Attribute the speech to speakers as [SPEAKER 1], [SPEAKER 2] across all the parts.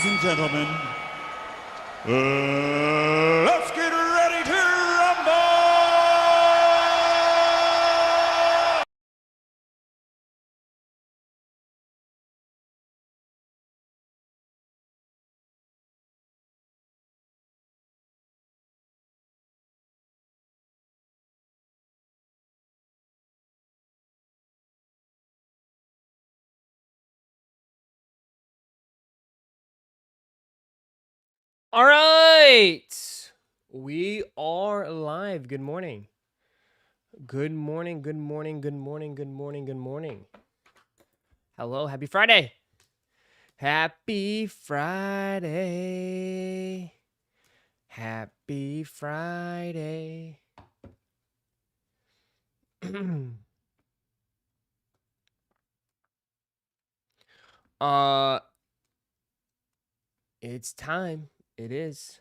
[SPEAKER 1] Ladies and gentlemen, let's get ready to rumble!
[SPEAKER 2] All right. We are live. Good morning. Good morning. Good morning. Good morning. Good morning. Good morning. Hello. Happy Friday. Happy Friday. Happy Friday. It's time. It is.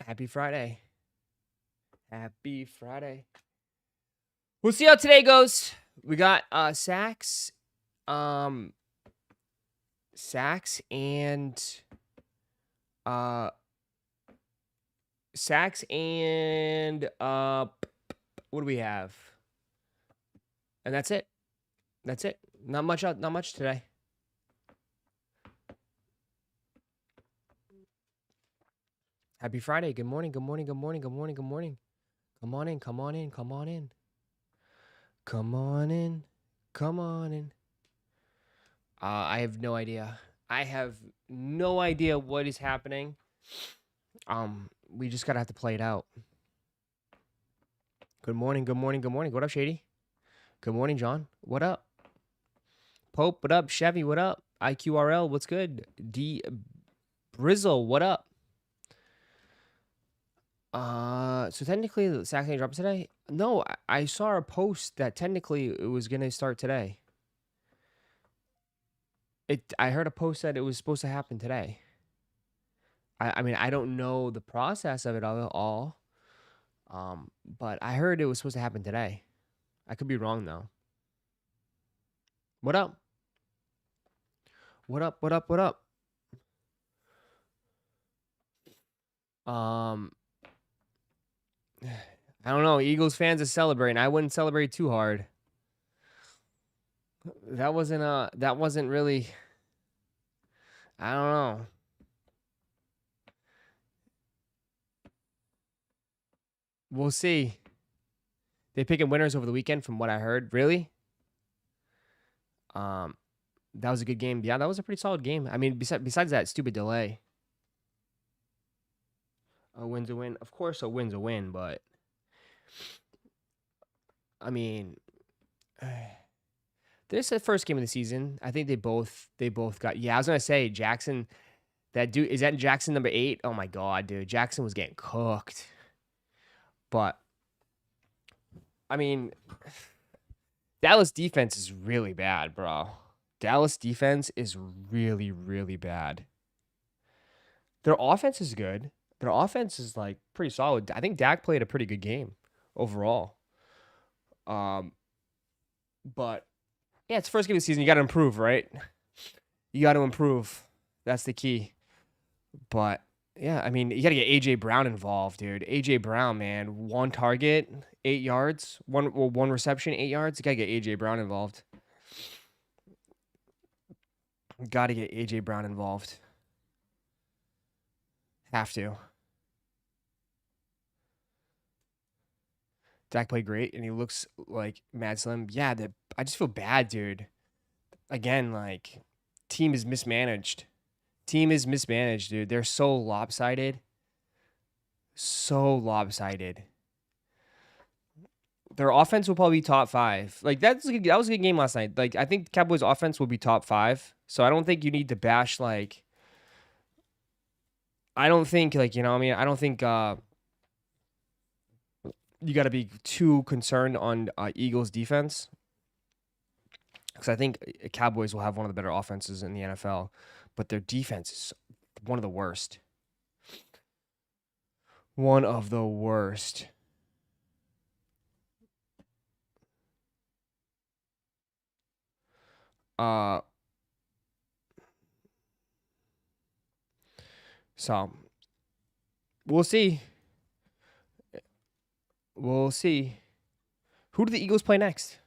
[SPEAKER 2] Happy Friday. Happy Friday. We'll see how today goes. We got Sachs. Sachs and Sachs and what do we have? And that's it. That's it. Not much today. Happy Friday. Good morning. Good morning. Good morning. Good morning. Good morning. Come on in. Come on in. Come on in. Come on in. Come on in. I have no idea. I have no idea what is happening. We just gotta have to play it out. Good morning. Good morning. Good morning. What up, Shady? Good morning, John. What up? Pope, what up? Chevy, what up? IQRL, what's good? D Brizzle, what up? So technically the Saturday dropped today? No, I saw a post that technically it was gonna start today. I heard a post that it was supposed to happen today. I mean, I don't know the process of it all. But I heard it was supposed to happen today. I could be wrong though. What up? What up? What up? What up? I don't know. Eagles fans are celebrating. I wouldn't celebrate too hard. That wasn't really. I don't know. We'll see. They picking winners over the weekend, from what I heard. Really? That was a good game. Yeah, that was a pretty solid game. I mean, besides that stupid delay. A win's a win. Of course, a win's a win, but I mean, this is the first game of the season. I think they both got. Yeah, I was gonna say Jackson. That dude, is that Jackson number 8? Oh my god, dude, Jackson was getting cooked. But I mean, Dallas defense is really bad, bro. Dallas defense is really, really bad. Their offense is good. Their offense is like pretty solid. I think Dak played a pretty good game overall. But yeah, it's the first game of the season. You got to improve, right? You got to improve. That's the key. But yeah, I mean, you got to get AJ Brown involved, dude. AJ Brown, man, 1 target, 8 yards, one reception, 8 yards. You got to get AJ Brown involved. Got to get AJ Brown involved. Have to. Dak played great, and he looks like mad slim. Yeah, I just feel bad, dude. Again, like, team is mismanaged. Team is mismanaged, dude. They're so lopsided. So lopsided. Their offense will probably be top 5. Like, that was a good game last night. Like, I think Cowboys' offense will be top 5. So I don't think you need to bash, like, I don't think, like, you know what I mean? I don't think you got to be too concerned on Eagles' defense. Because I think Cowboys will have one of the better offenses in the NFL. But their defense is one of the worst. One of the worst. Uh, so we'll see. We'll see. Who do the Eagles play next?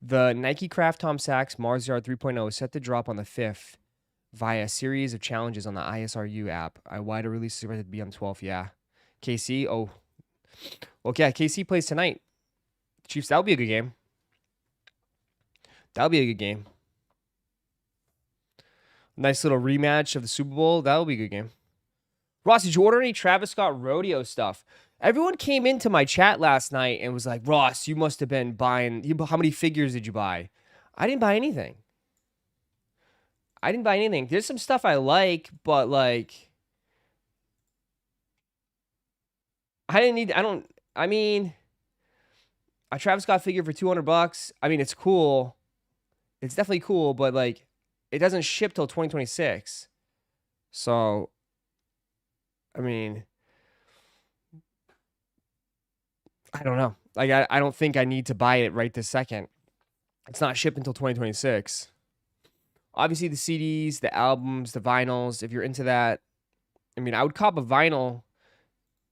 [SPEAKER 2] The Nike Craft Tom Sachs Mars Yard 3.0 is set to drop on the 5th via a series of challenges on the ISRU app. A wider release is expected to be on the 12th. Yeah. KC. Oh. Okay. KC plays tonight. Chiefs. That'll be a good game. That'll be a good game. Nice little rematch of the Super Bowl. That'll be a good game. Ross, did you order any Travis Scott rodeo stuff? Everyone came into my chat last night and was like, Ross, you must have been buying. How many figures did you buy? I didn't buy anything. There's some stuff I like, but like, I mean, a Travis Scott figure for $200. I mean, it's cool. It's definitely cool, but like, it doesn't ship till 2026. So, I mean, I don't know. Like, I don't think I need to buy it right this second. It's not shipped until 2026. Obviously, the CDs, the albums, the vinyls, if you're into that, I mean, I would cop a vinyl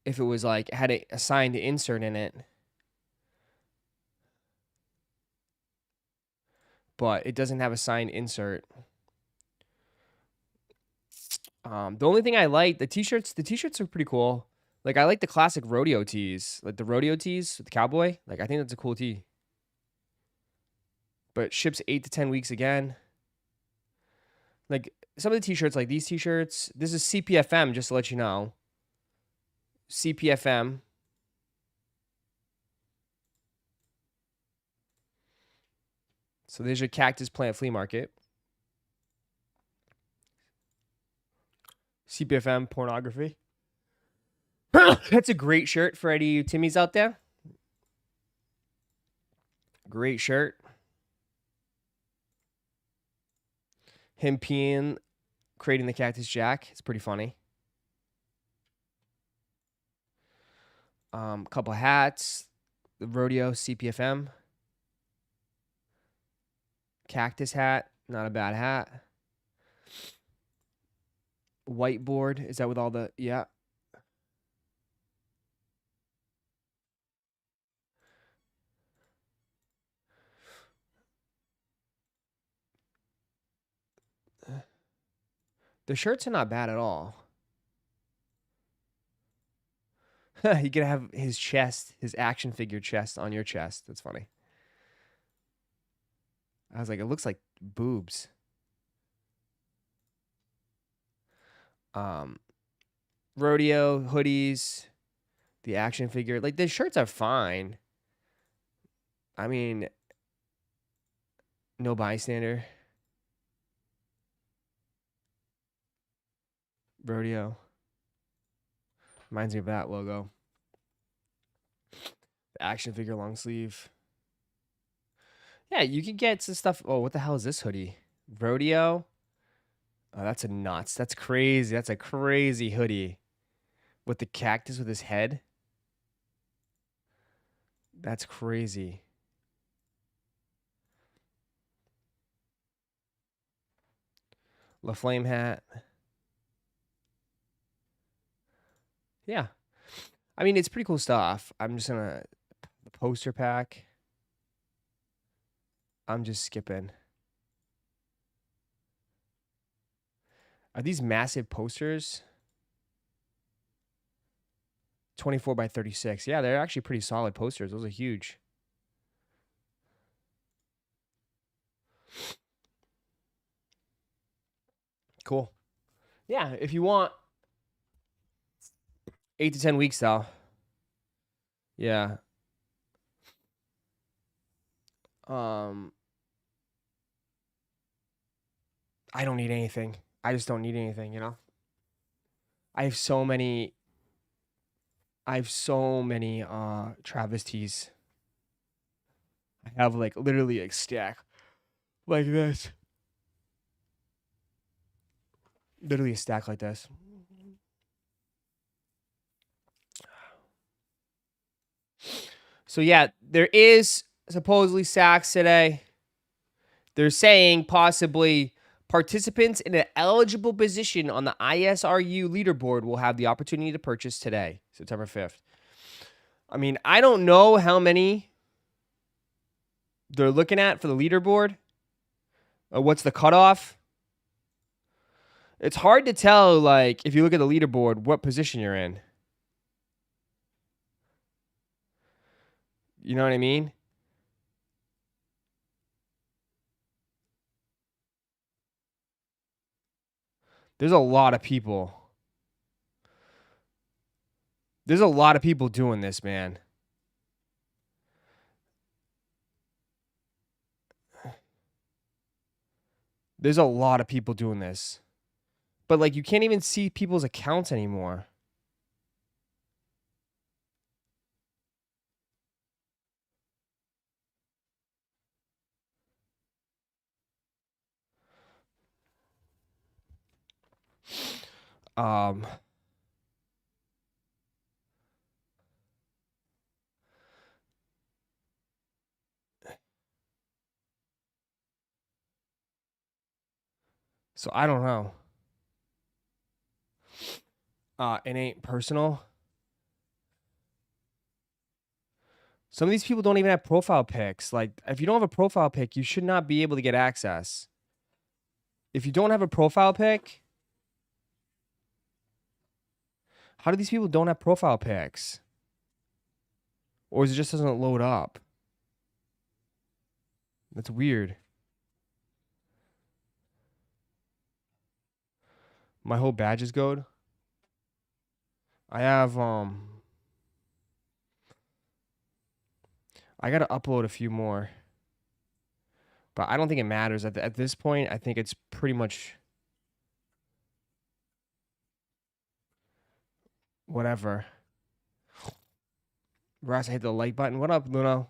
[SPEAKER 2] if it was like had a signed insert in it. But it doesn't have a signed insert. The only thing I like, the t-shirts are pretty cool. Like, I like the classic rodeo tees. Like, the rodeo tees with the cowboy. Like, I think that's a cool tee. But it ships 8 to 10 weeks again. Like, some of the t-shirts, like these t-shirts, this is CPFM, just to let you know. CPFM. So there's your cactus plant flea market. CPFM pornography. That's a great shirt for any of you Timmies out there. Great shirt. Him peeing, creating the Cactus Jack. It's pretty funny. Couple hats. The rodeo CPFM. Cactus hat. Not a bad hat. Whiteboard. Is that with all the... Yeah. The shirts are not bad at all. You can have his chest, his action figure chest on your chest. That's funny. I was like, it looks like boobs. Rodeo, hoodies, the action figure. Like, the shirts are fine. I mean, no bystander. Rodeo. Reminds me of that logo. The action figure long sleeve. Yeah, you can get some stuff. Oh, what the hell is this hoodie? Rodeo. Oh, that's a nuts. That's crazy. That's a crazy hoodie. With the cactus with his head. That's crazy. La Flame hat. Yeah. I mean, it's pretty cool stuff. I'm just gonna... The poster pack. I'm just skipping. Are these massive posters? 24 by 36. Yeah, they're actually pretty solid posters. Those are huge. Cool. Yeah, if you want 8 to 10 weeks, though. Yeah. I don't need anything. I just don't need anything, you know? I have so many travesties. I have like literally a stack like this. Literally a stack like this. So yeah, there is supposedly Sachs today. They're saying possibly participants in an eligible position on the ISRU leaderboard will have the opportunity to purchase today, September 5th. I mean, I don't know how many they're looking at for the leaderboard. What's the cutoff? It's hard to tell, like, if you look at the leaderboard, what position you're in. You know what I mean? There's a lot of people. There's a lot of people doing this, man. There's a lot of people doing this. But, like, you can't even see people's accounts anymore. So I don't know. It ain't personal. Some of these people don't even have profile pics. Like, if you don't have a profile pic, you should not be able to get access. If you don't have a profile pic, how do these people don't have profile pics? Or is it just doesn't load up? That's weird. My whole badge is good. I have I gotta upload a few more. But I don't think it matters. At this point, I think it's pretty much whatever. Ross, I hit the like button. What up, Luno?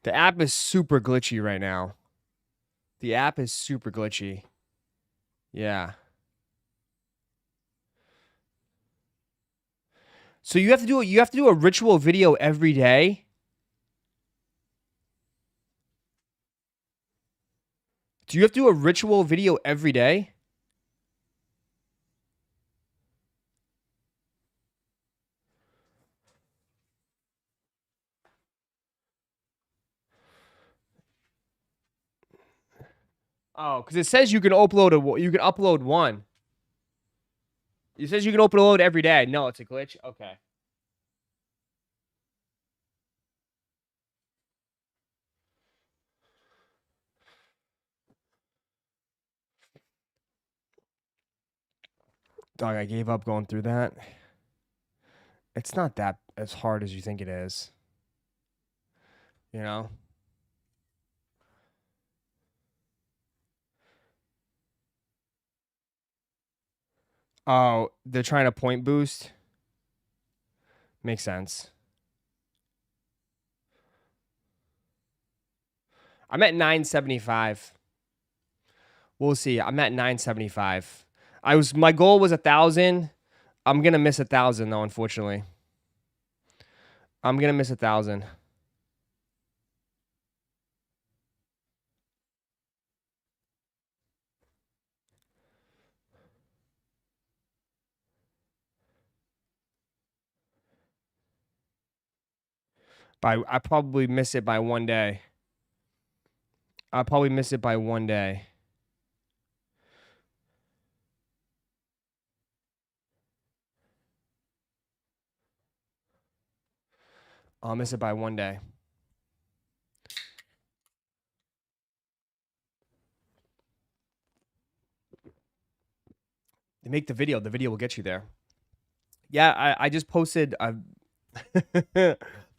[SPEAKER 2] The app is super glitchy right now. The app is super glitchy. Yeah. So you have to do a ritual video every day. Do you have to do a ritual video every day? Oh, because it says you can upload one. It says you can upload every day. No, it's a glitch. Okay. Dog, I gave up going through that. It's not that as hard as you think it is. You know? Oh, they're trying to point boost. Makes sense. I'm at 975. We'll see. I'm at 975. My goal was 1,000. I'm gonna miss 1,000 though, unfortunately. I'm gonna miss 1,000. I probably miss it by 1 day. I'll probably miss it by 1 day. I'll miss it by 1 day. They make the video. The video will get you there. Yeah, I just posted.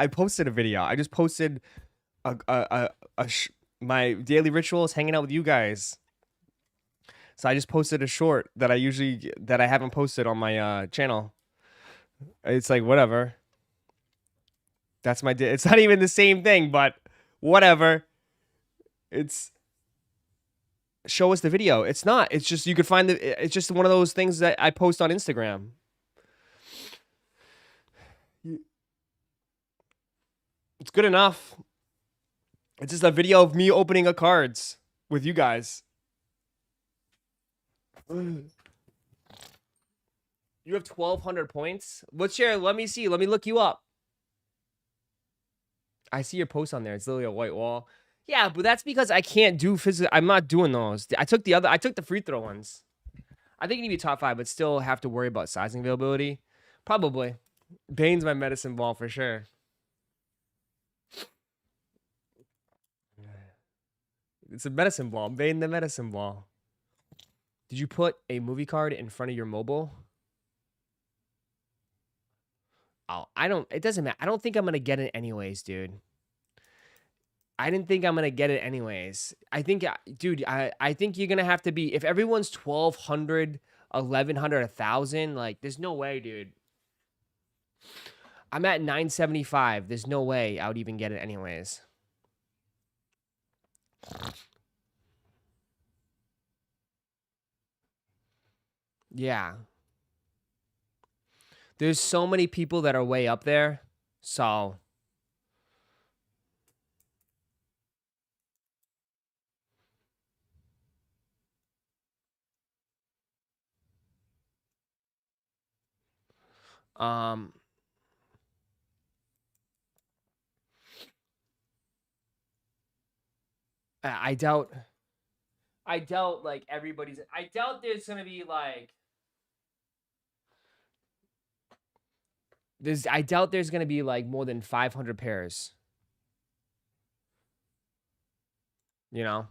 [SPEAKER 2] I posted a video. I just posted my daily rituals, hanging out with you guys. So I just posted a short that I haven't posted on my channel. It's like whatever. That's my day. It's not even the same thing, but whatever. It's show us the video. It's not. It's just you could find it's just one of those things that I post on Instagram. It's good enough. It's just a video of me opening a cards with you guys. You have 1,200 points. What's your? Let me see. Let me look you up. I see your post on there. It's literally a white wall. Yeah, but that's because I can't do physical. I'm not doing those. I took the free throw ones. I think you need to be top 5, but still have to worry about sizing availability. Probably. Bane's my medicine ball for sure. It's a medicine ball. Bane the medicine ball. Did you put a movie card in front of your mobile? Oh, it doesn't matter. I don't think I'm going to get it anyways, dude. I didn't think I'm going to get it anyways. I think, dude, I think you're going to have to be, if everyone's 1,200, 1,100, 1,000, like, there's no way, dude. I'm at 975. There's no way I would even get it anyways. Yeah. There's so many people that are way up there. So um I doubt like everybody's I doubt there's gonna be like I doubt there's gonna be like more than 500 pairs. You know?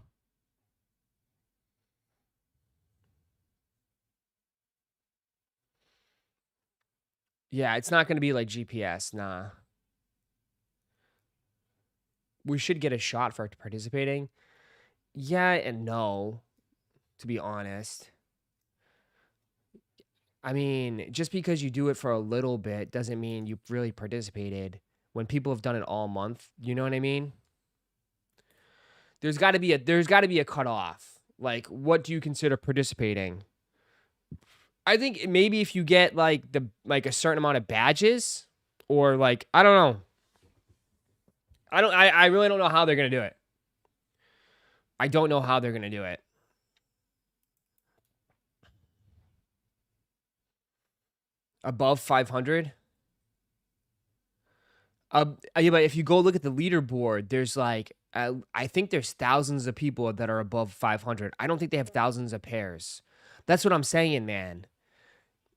[SPEAKER 2] Yeah, it's not gonna be like GPS, nah. We should get a shot for participating. Yeah and no, to be honest. I mean, just because you do it for a little bit doesn't mean you've really participated when people have done it all month. You know what I mean? There's got to be a cutoff. Like, what do you consider participating? I think maybe if you get like a certain amount of badges, or like I don't know. I really don't know how they're gonna do it. I don't know how they're gonna do it. Above 500. Yeah, but if you go look at the leaderboard, there's like I think there's thousands of people that are above 500. I don't think they have thousands of pairs. That's what I'm saying, man.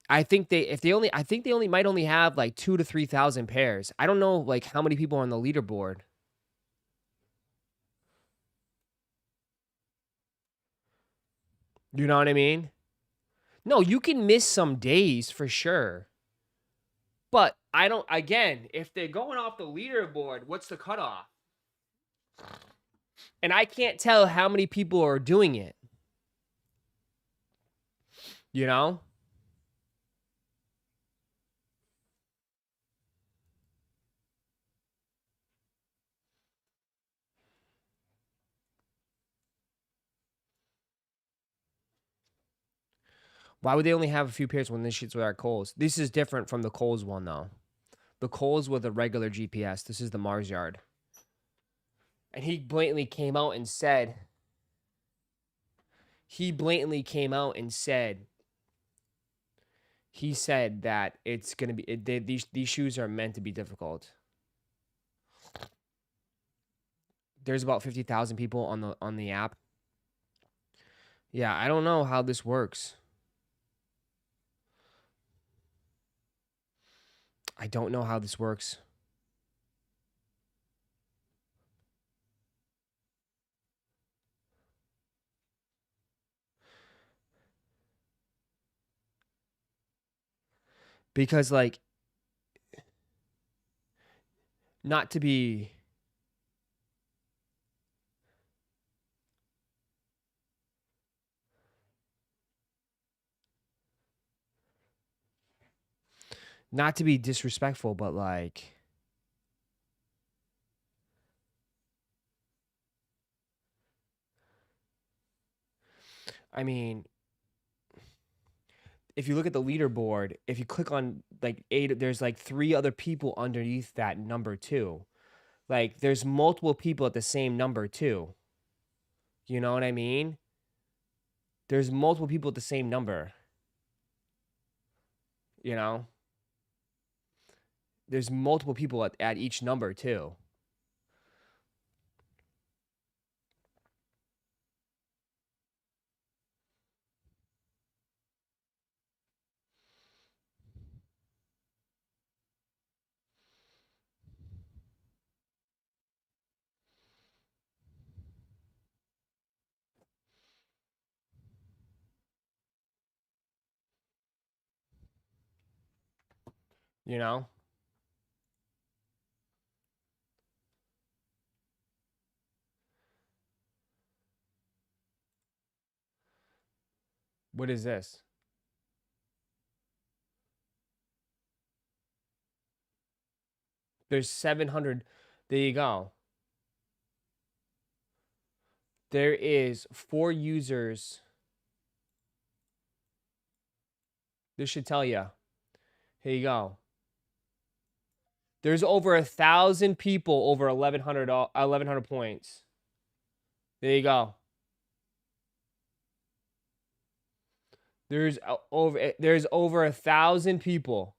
[SPEAKER 2] I think they only might only have like 2 to 3,000 pairs. I don't know like how many people are on the leaderboard. You know what I mean? No, you can miss some days for sure. But I don't again, if they're going off the leaderboard, what's the cutoff? And I can't tell how many people are doing it. You know? Why would they only have a few pairs when this shit's with our Coles? This is different from the Coles one though. The Coles with a regular GPS. This is the Mars Yard. And he blatantly came out and said he said that it's going to be these shoes are meant to be difficult. There's about 50,000 people on the app. Yeah, I don't know how this works. I don't know how this works. Because like not to be disrespectful, but like I mean, if you look at the leaderboard, if you click on like 8, there's like 3 other people underneath that number 2. Like, there's multiple people at the same number too. You know what I mean? There's multiple people at the same number. You know? There's multiple people at each number too. You know? What is this? There's 700. There you go. There is 4 users. This should tell you. Here you go. There's over 1,000 people over 1,100 points. There you go. There's over 1,000 people.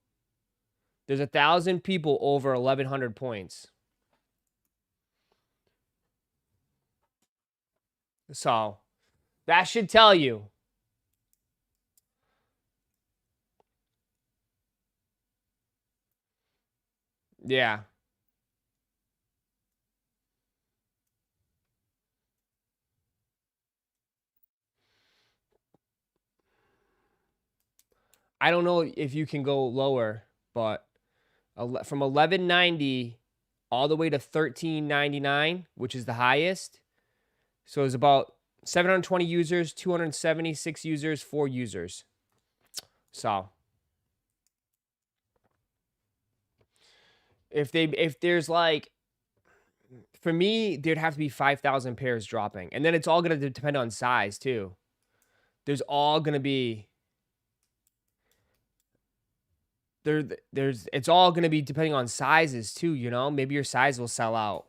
[SPEAKER 2] There's 1,000 people over 1,100 points. So that should tell you. Yeah. I don't know if you can go lower, but from 1190 all the way to 1399, which is the highest. So it's about 720 users, 276 users, 4 users. So if there's like, for me, there'd have to be 5,000 pairs dropping. And then it's all going to depend on size too. There's all going to be it's all going to be depending on sizes too, you know? Maybe your size will sell out.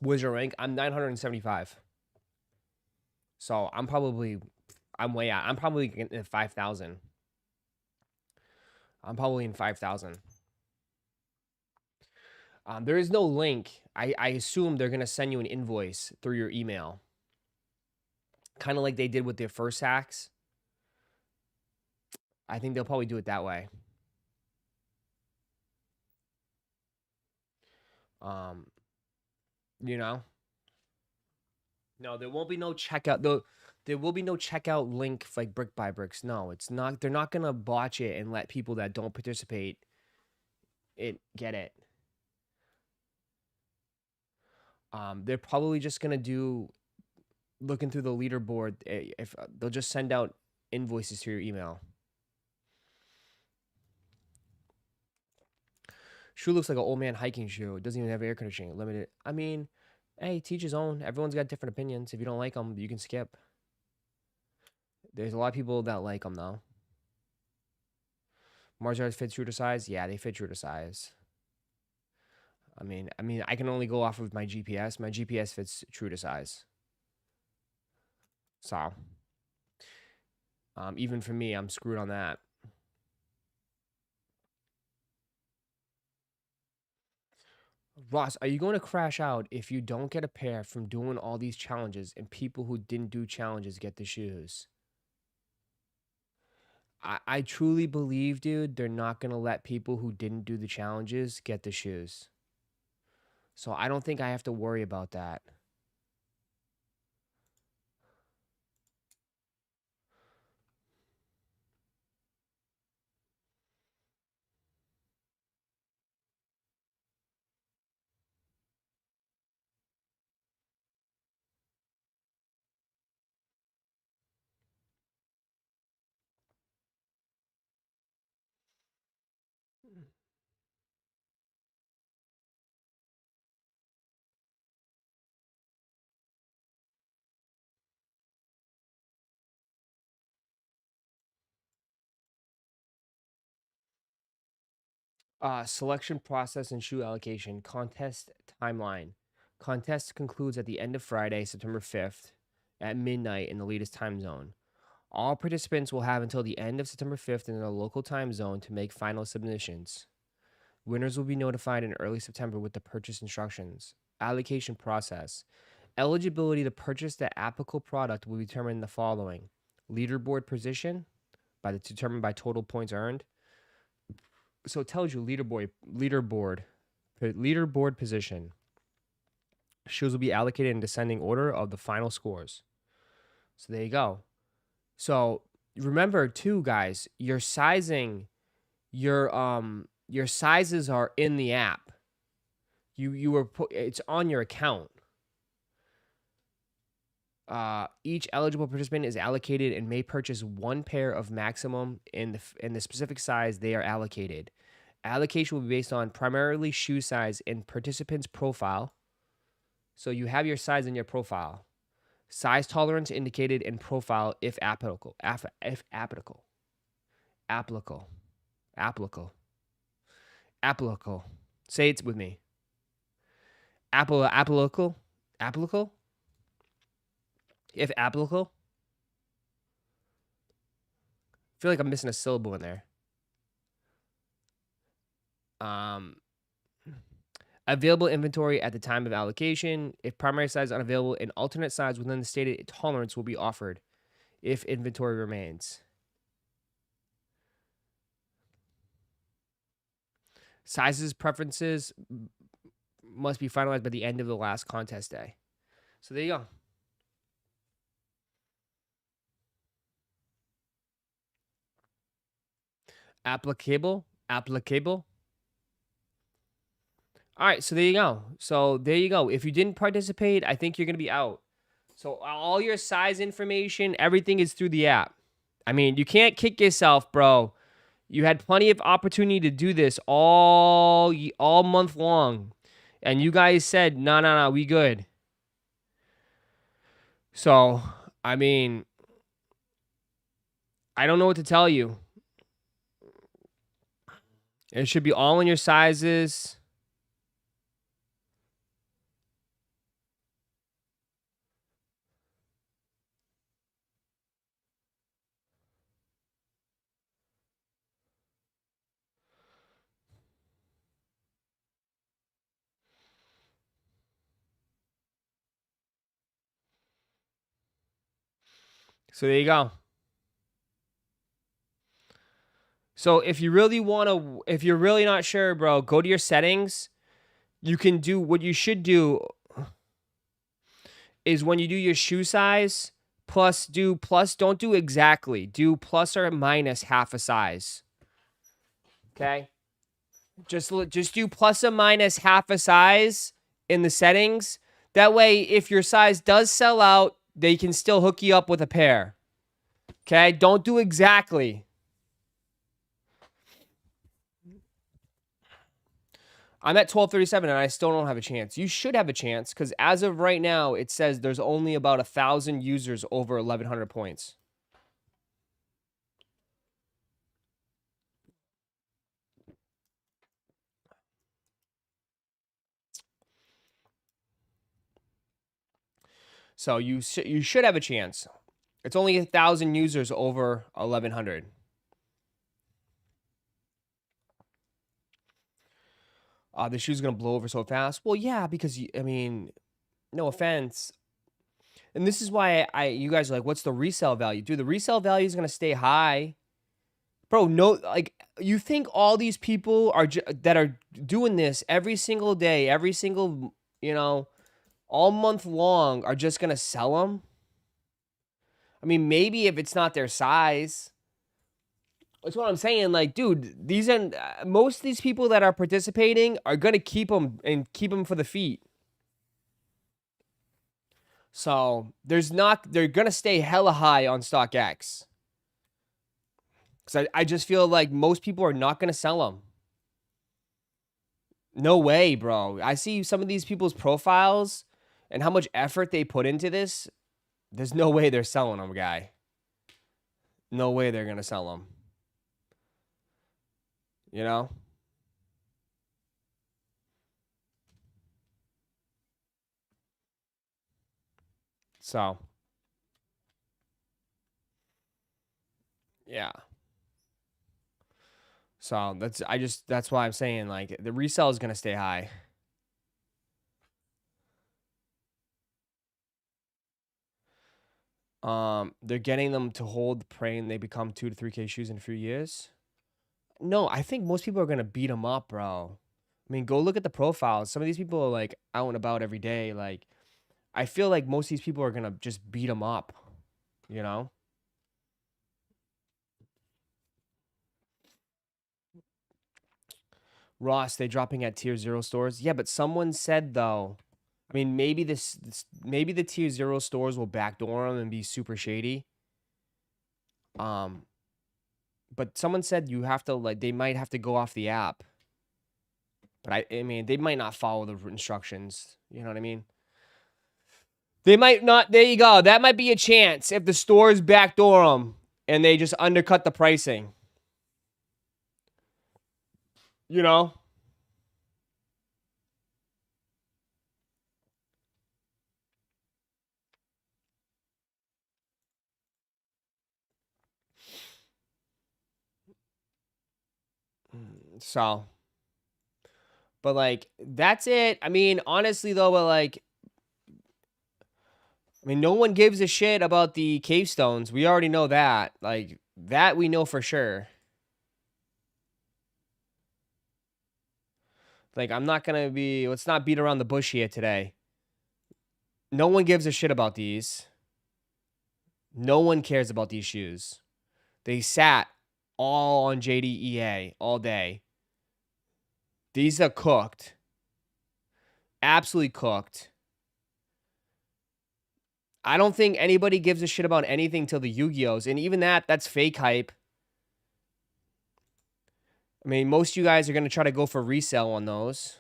[SPEAKER 2] What's your rank? I'm 975. So I'm way out. I'm probably in 5,000. I'm probably in 5,000. There is no link. I assume they're going to send you an invoice through your email. Kind of like they did with their first hacks. I think they'll probably do it that way. You know? No, there won't be no checkout. There will be no checkout link for like Brick by Bricks. No, it's not. They're not going to botch it and let people that don't participate get it. They're probably just going to do looking through the leaderboard. If they'll just send out invoices to your email. Shoe looks like an old man hiking shoe. It doesn't even have air conditioning. Limited. I mean, hey, teach his own. Everyone's got different opinions. If you don't like them, you can skip. There's a lot of people that like them though. Mars bars fit true to size. Yeah, they fit true to size. I mean, I can only go off of my GPS. My GPS fits true to size. So, even for me, I'm screwed on that. Ross, are you going to crash out if you don't get a pair from doing all these challenges and people who didn't do challenges get the shoes? I truly believe, dude, they're not going to let people who didn't do the challenges get the shoes. So I don't think I have to worry about that. Selection process and shoe allocation. Contest timeline. Contest concludes at the end of Friday, September 5th at midnight in the latest time zone. All participants will have until the end of September 5th in their local time zone to make final submissions. Winners will be notified in early September with the purchase instructions. Allocation process. Eligibility to purchase the applicable product will determine the following: leaderboard position, determined by total points earned. So it tells you leaderboard position. Shoes will be allocated in descending order of the final scores. So there you go. So remember too, guys, your sizing, your sizes are in the app. It's on your account. Each eligible participant is allocated and may purchase one pair of maximum in the specific size they are allocated. Allocation will be based on primarily shoe size and participant's profile. So you have your size in your profile. Size tolerance indicated in profile if applicable. Applicable. Say it with me. Applicable. If applicable. I feel like I'm missing a syllable in there. Available inventory at the time of allocation. If primary size is unavailable, an alternate size within the stated tolerance will be offered if inventory remains. Sizes preferences must be finalized by the end of the last contest day. So there you go. Applicable. All right, so there you go. If you didn't participate, I think you're going to be out. So all your size information, everything is through the app. I mean, you can't kick yourself, bro. You had plenty of opportunity to do this all month long. And you guys said, no, we good. So, I mean, I don't know what to tell you. It should be all in your sizes. So there you go. So if you're really not sure, bro, go to your settings. You can do what you should do is when you do your shoe size, don't do exactly. Do plus or minus half a size. Okay? Just do plus or minus half a size in the settings. That way, if your size does sell out, they can still hook you up with a pair. Okay? Don't do exactly. I'm at 1237 and I still don't have a chance. You should have a chance because as of right now, it says there's only about 1,000 users over 1,100 points. So you should have a chance. It's only 1,000 users over 1,100. The shoe's going to blow over so fast. Well, yeah, because, I mean, no offense. And this is why you guys are like, what's the resale value? Dude, the resale value is going to stay high. Bro, no, like, you think all these people that are doing this every single day, every single, all month long are just going to sell them? I mean, maybe if it's not their size. That's what I'm saying. Like, dude, most of these people that are participating are going to keep them for the feet. So they're going to stay hella high on StockX. Because I just feel like most people are not going to sell them. No way, bro. I see some of these people's profiles and how much effort they put into this. There's no way they're selling them, guy. No way they're going to sell them. You know? So, yeah. So that's why I'm saying like the resale is gonna stay high. They're getting them to hold praying they become 2 to 3K shoes in a few years. No, I think most people are gonna beat them up, bro. I mean, go look at the profiles. Some of these people are like out and about every day. Like, I feel like most of these people are gonna just beat them up. You know? Ross, they dropping at tier 0 stores. Yeah, but someone said though. I mean, maybe maybe the tier 0 stores will backdoor them and be super shady. But someone said you have to like they might have to go off the app. But I mean, they might not follow the instructions. You know what I mean? They might not. There you go. That might be a chance if the stores backdoor them and they just undercut the pricing. You know? So, but like, that's it. I mean, honestly, though, but like, I mean, no one gives a shit about the cave stones. We already know that. Like, that we know for sure. Like, I'm not going to be, let's not beat around the bush here today. No one gives a shit about these. No one cares about these shoes. They sat all on JDEA all day. These are cooked. Absolutely cooked. I don't think anybody gives a shit about anything till the Yu-Gi-Ohs. And even that's fake hype. I mean, most of you guys are going to try to go for resale on those.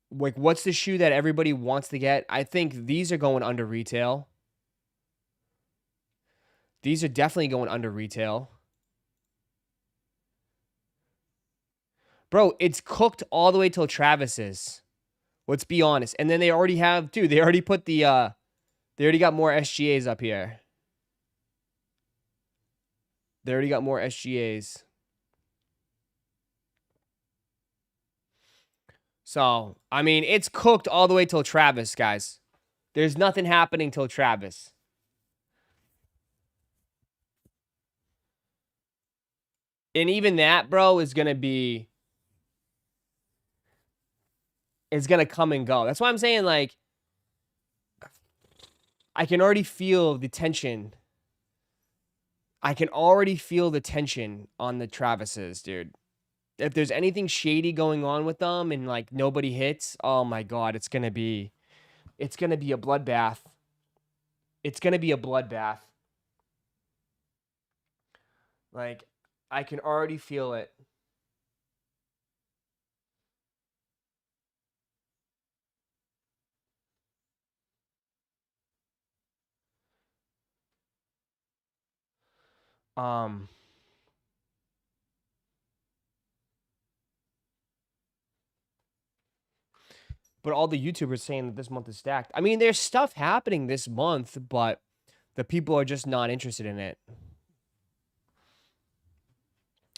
[SPEAKER 2] Like, what's the shoe that everybody wants to get? I think these are going under retail. These are definitely going under retail. Bro, it's cooked all the way till Travis's. Let's be honest. And then they already have, dude, they already put the, they already got more SGAs up here. They already got more SGAs. So, I mean, it's cooked all the way till Travis, guys. There's nothing happening till Travis. And even that, bro, is going to be... It's going to come and go. That's why I'm saying, like... I can already feel the tension. I can already feel the tension on the Travises, dude. If there's anything shady going on with them and, like, nobody hits, oh my God, it's going to be... It's going to be a bloodbath. It's going to be a bloodbath. Like, I can already feel it. But all the YouTubers saying that this month is stacked. I mean, there's stuff happening this month, but the people are just not interested in it.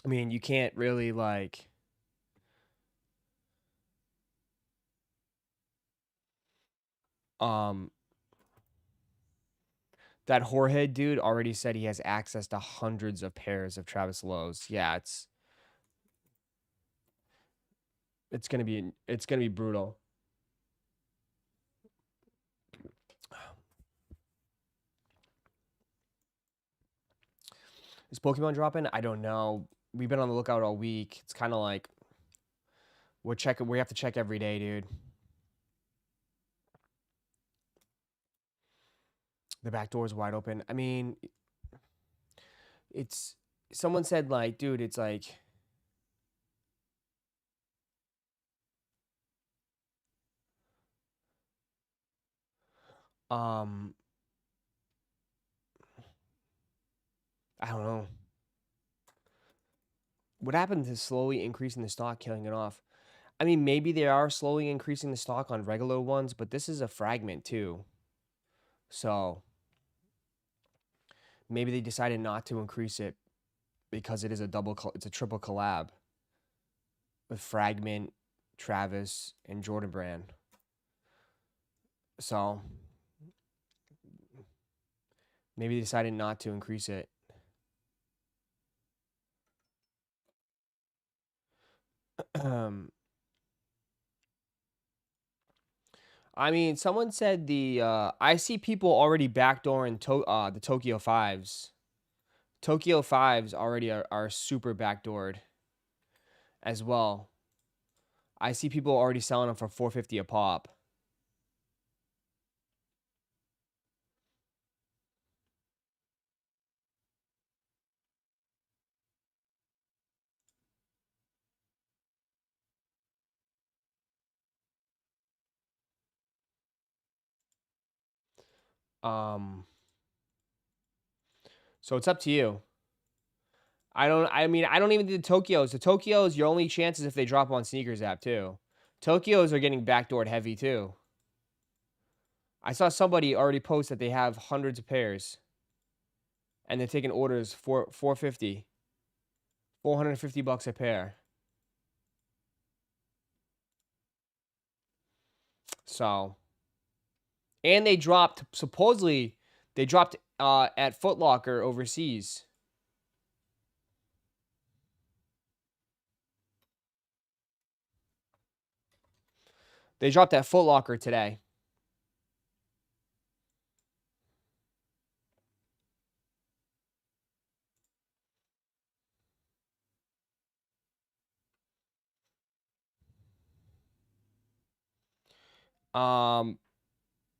[SPEAKER 2] I mean, you can't really, like... That Jorge dude already said he has access to hundreds of pairs of Travis Lowe's. Yeah, it's gonna be brutal. Is Pokemon dropping? I don't know. We've been on the lookout all week. It's kind of like we're checking. We have to check every day, dude. The back door is wide open. I mean, it's someone said like, dude, it's like I don't know. What happened to slowly increasing the stock, killing it off? I mean, maybe they are slowly increasing the stock on regular ones, but this is a fragment too. So maybe they decided not to increase it because it is it's a triple collab with Fragment, Travis, and Jordan Brand. So maybe they decided not to increase it. I mean, someone said I see people already backdooring the Tokyo 5s. Tokyo 5s already are super backdoored as well. I see people already selling them for $450 a pop. So it's up to you. I mean, I don't even do the Tokyos. The Tokyos, your only chance is if they drop on Sneakers app too. Tokyos are getting backdoored heavy too. I saw somebody already post that they have hundreds of pairs. And they're taking orders for $450. $450 a pair. So, and they dropped, supposedly, they dropped at Foot Locker overseas. They dropped at Foot Locker today.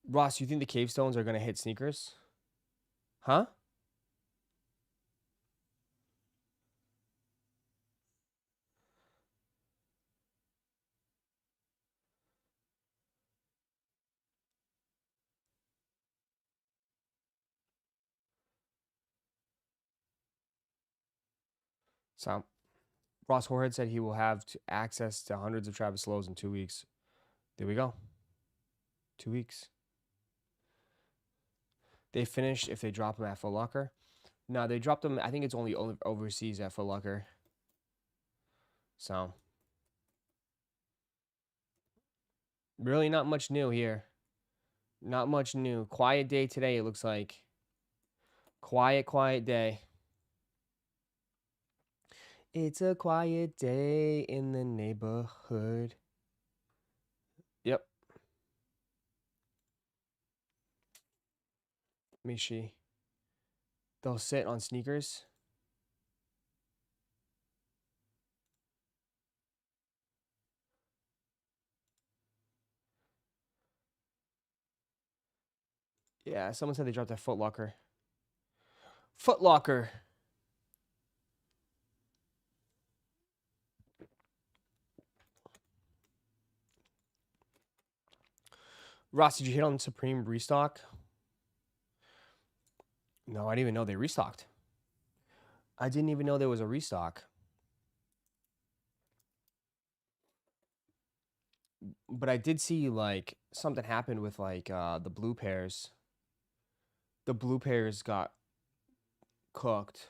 [SPEAKER 2] Ross, you think the Cave Stones are going to hit Sneakers? Huh? So, Ross Horhead said he will have access to hundreds of Travis Lows in 2 weeks. There we go. 2 weeks. They finished if they drop them at Foot Locker. No, they dropped them. I think it's only overseas at Foot Locker. So, really not much new here. Not much new. Quiet day today, it looks like. Quiet day. It's a quiet day in the neighborhood. Yep. Let me see. They'll sit on Sneakers. Yeah, someone said they dropped at Foot Locker. Foot Locker. Ross, did you hit on Supreme restock? No, I didn't even know they restocked. I didn't even know there was a restock. But I did see like something happened with like the blue pairs. The blue pairs got cooked.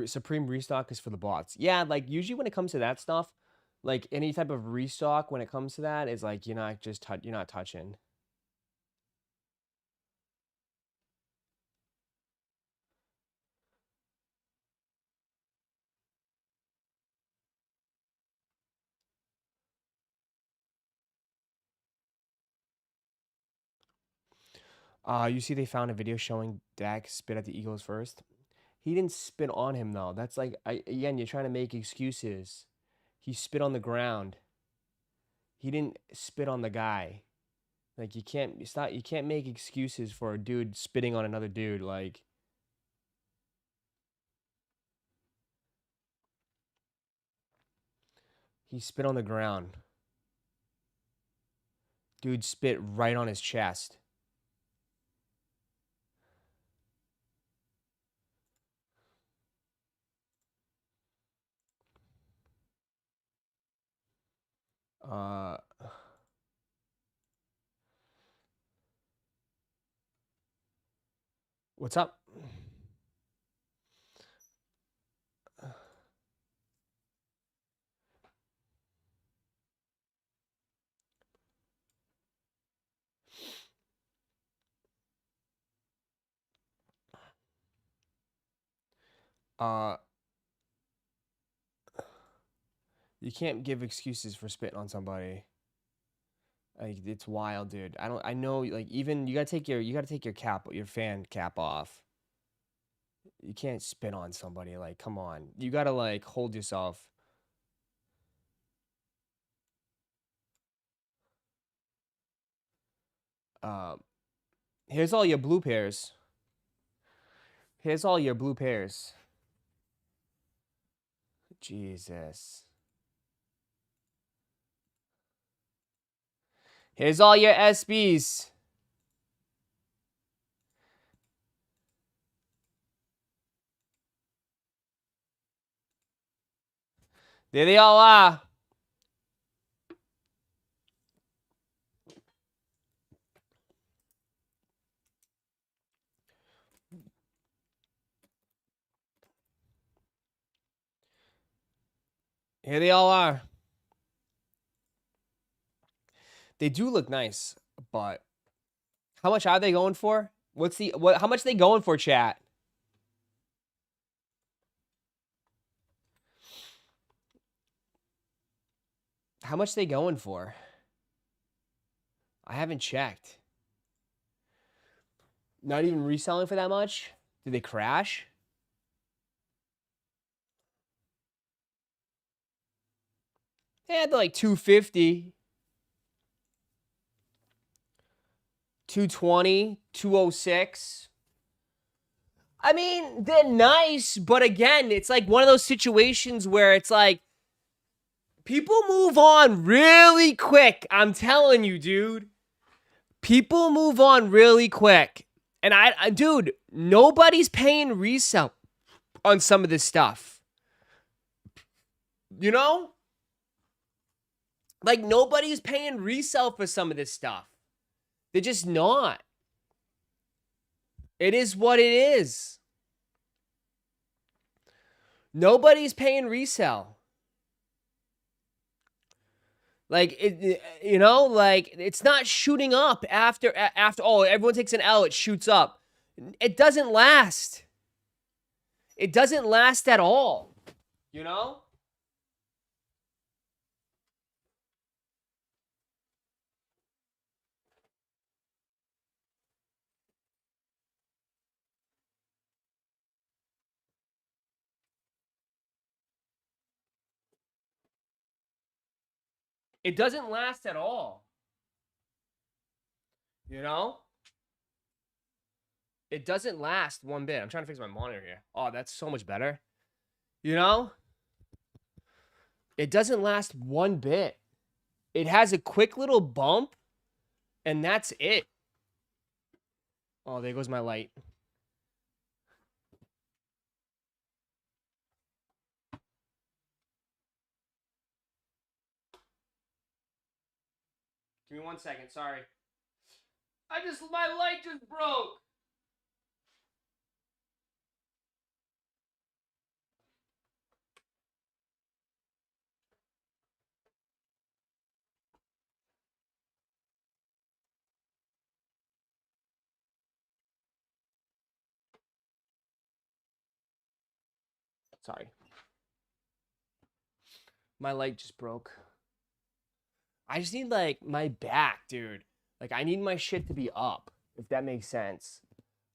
[SPEAKER 2] Supreme restock is for the bots. Yeah, like usually when it comes to that stuff, like any type of restock when it comes to that is like you're not just you're not touching. You see they found a video showing Dak spit at the Eagles first. He didn't spit on him though. That's like again, you're trying to make excuses. He spit on the ground. He didn't spit on the guy. Like you can't make excuses for a dude spitting on another dude like He spit on the ground. Dude spit right on his chest. What's up? You can't give excuses for spitting on somebody. Like, it's wild, dude. I know, like, even you gotta take your cap, your fan cap off. You can't spit on somebody. Like, come on. You gotta, like, hold yourself. Here's all your blue pairs. Here's all your blue pairs. Jesus. Here's all your SBs. There they all are. Here they all are. They do look nice, but how much are they going for? How much are they going for, chat? How much are they going for? I haven't checked. Not even reselling for that much? Did they crash? They had like 250, 220, 206. I mean, they're nice, but again, it's like one of those situations where it's like people move on really quick. I'm telling you, dude. People move on really quick. And dude, nobody's paying resale on some of this stuff. You know? Like, nobody's paying resale for some of this stuff. They're just not. It is what it is. Nobody's paying resale. Like, you know, like, it's not shooting up after, oh, everyone takes an L, it shoots up. It doesn't last. It doesn't last at all. You know? It doesn't last at all. You know? It doesn't last one bit. I'm trying to fix my monitor here. Oh, that's so much better. You know? It doesn't last one bit. It has a quick little bump, and that's it. Oh, there goes my light. Give me 1 second. Sorry. My light just broke. Sorry. My light just broke. I just need, like, my back, dude. Like, I need my shit to be up, if that makes sense.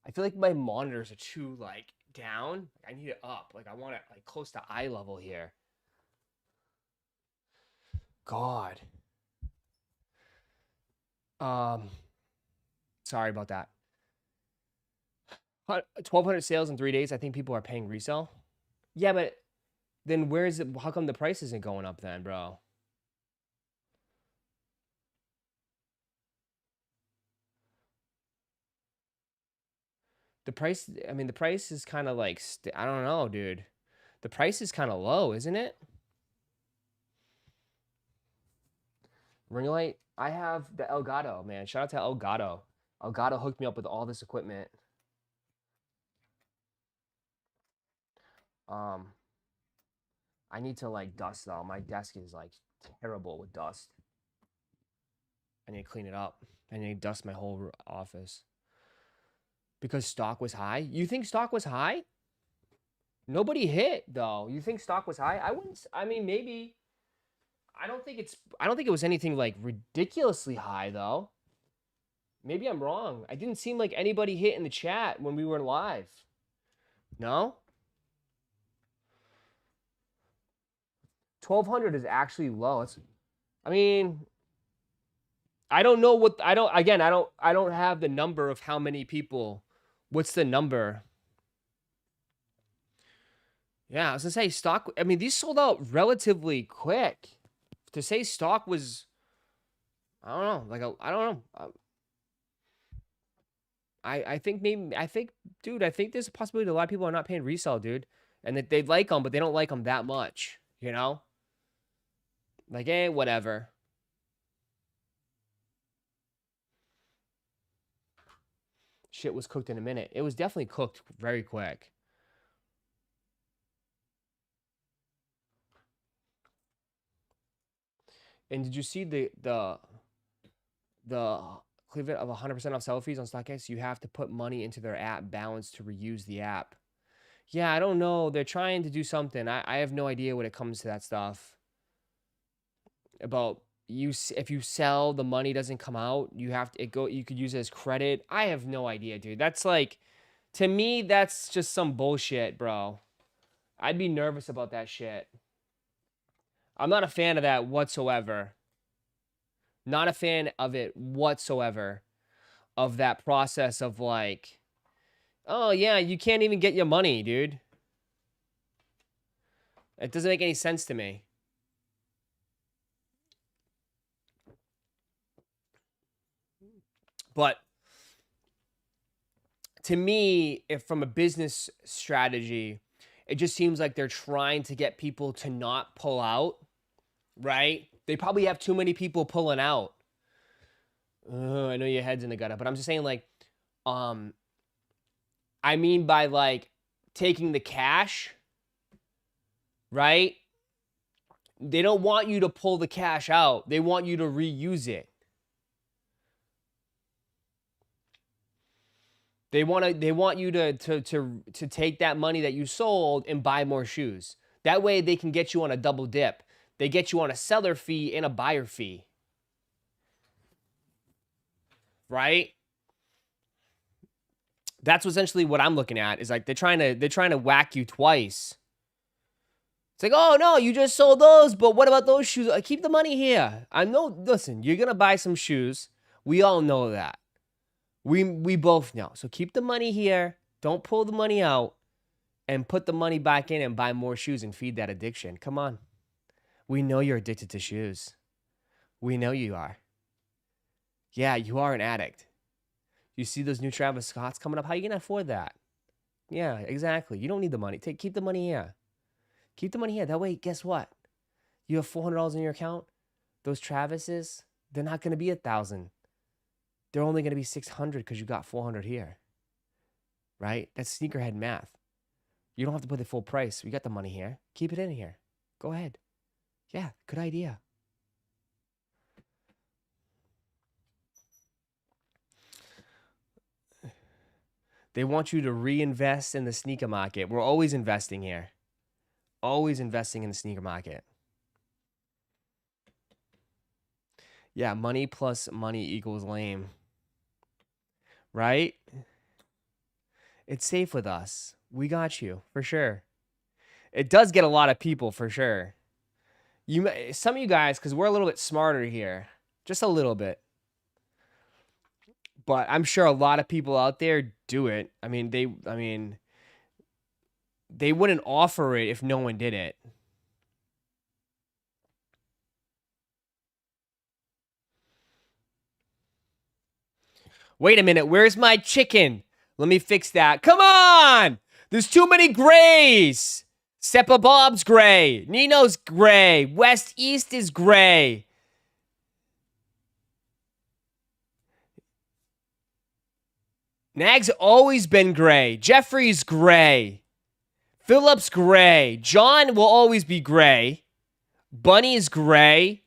[SPEAKER 2] I feel like my monitors are too, like, down. I need it up. Like, I want it, like, close to eye level here. God. Sorry about that. 1,200 sales in 3 days. I think people are paying resale. Yeah, but then where is it? How come the price isn't going up then, bro? The price, I mean, the price is kind of like, I don't know, dude. The price is kind of low, isn't it? Ring light. I have the Elgato, man. Shout out to Elgato. Elgato hooked me up with all this equipment. I need to like dust though. My desk is like terrible with dust. I need to clean it up. I need to dust my whole office. Because stock was high? You think stock was high? Nobody hit though. You think stock was high? I wouldn't. I mean, maybe. I don't think it was anything like ridiculously high though. Maybe I'm wrong. I didn't seem like anybody hit in the chat when we were live. No? 1,200 is actually low. I mean, I don't know what I don't have the number of how many people. What's the number? Yeah, I was gonna say stock. I mean, these sold out relatively quick. To say stock was, I don't know, like I don't know. I think dude, I think there's a possibility that a lot of people are not paying resale, dude, and that they like them, but they don't like them that much, you know? Like, whatever. Shit was cooked in a minute. It was definitely cooked very quick. And did you see the equivalent of 100% off seller fees on StockX? You have to put money into their app balance to reuse the app. Yeah, I don't know. They're trying to do something. I have no idea when it comes to that stuff. About if you sell, the money doesn't come out. You could use it as credit. I have no idea, dude. That's like, to me, that's just some bullshit, bro. I'd be nervous about that shit. I'm not a fan of that whatsoever. Not a fan of it whatsoever. Of that process of like, oh yeah, you can't even get your money, dude. It doesn't make any sense to me. But to me, if from a business strategy, it just seems like they're trying to get people to not pull out, right? They probably have too many people pulling out. I know your head's in the gutter, but I'm just saying, like, I mean by like taking the cash, right? They don't want you to pull the cash out. They want you to reuse it. They want you to take that money that you sold and buy more shoes. That way they can get you on a double dip. They get you on a seller fee and a buyer fee. Right? That's essentially what I'm looking at. Is like they're trying to whack you twice. It's like, oh no, you just sold those, but what about those shoes? Keep the money here. Listen, you're gonna buy some shoes. We all know that. We both know. So keep the money here. Don't pull the money out and put the money back in and buy more shoes and feed that addiction. Come on. We know you're addicted to shoes. We know you are. Yeah, you are an addict. You see those new Travis Scotts coming up? How are you going to afford that? Yeah, exactly. You don't need the money. Keep the money here. Keep the money here. That way, guess what? You have $400 in your account. Those Travises, they're not going to be $1,000. They're only going to be $600 because you got $400 here. Right? That's sneakerhead math. You don't have to put the full price. We got the money here. Keep it in here. Go ahead. Yeah, good idea. They want you to reinvest in the sneaker market. We're always investing here. Always investing in the sneaker market. Yeah, money plus money equals lame. Right? It's safe with us. We got you, for sure. It does get a lot of people, for sure. Some of you guys, because we're a little bit smarter here. Just a little bit. But I'm sure a lot of people out there do it. I mean, they wouldn't offer it if no one did it. Wait a minute. Where's my chicken? Let me fix that. Come on! There's too many grays. Seppa Bob's gray. Nino's gray. West East is gray. Nag's always been gray. Jeffrey's gray. Philip's gray. John will always be gray. Bunny is gray.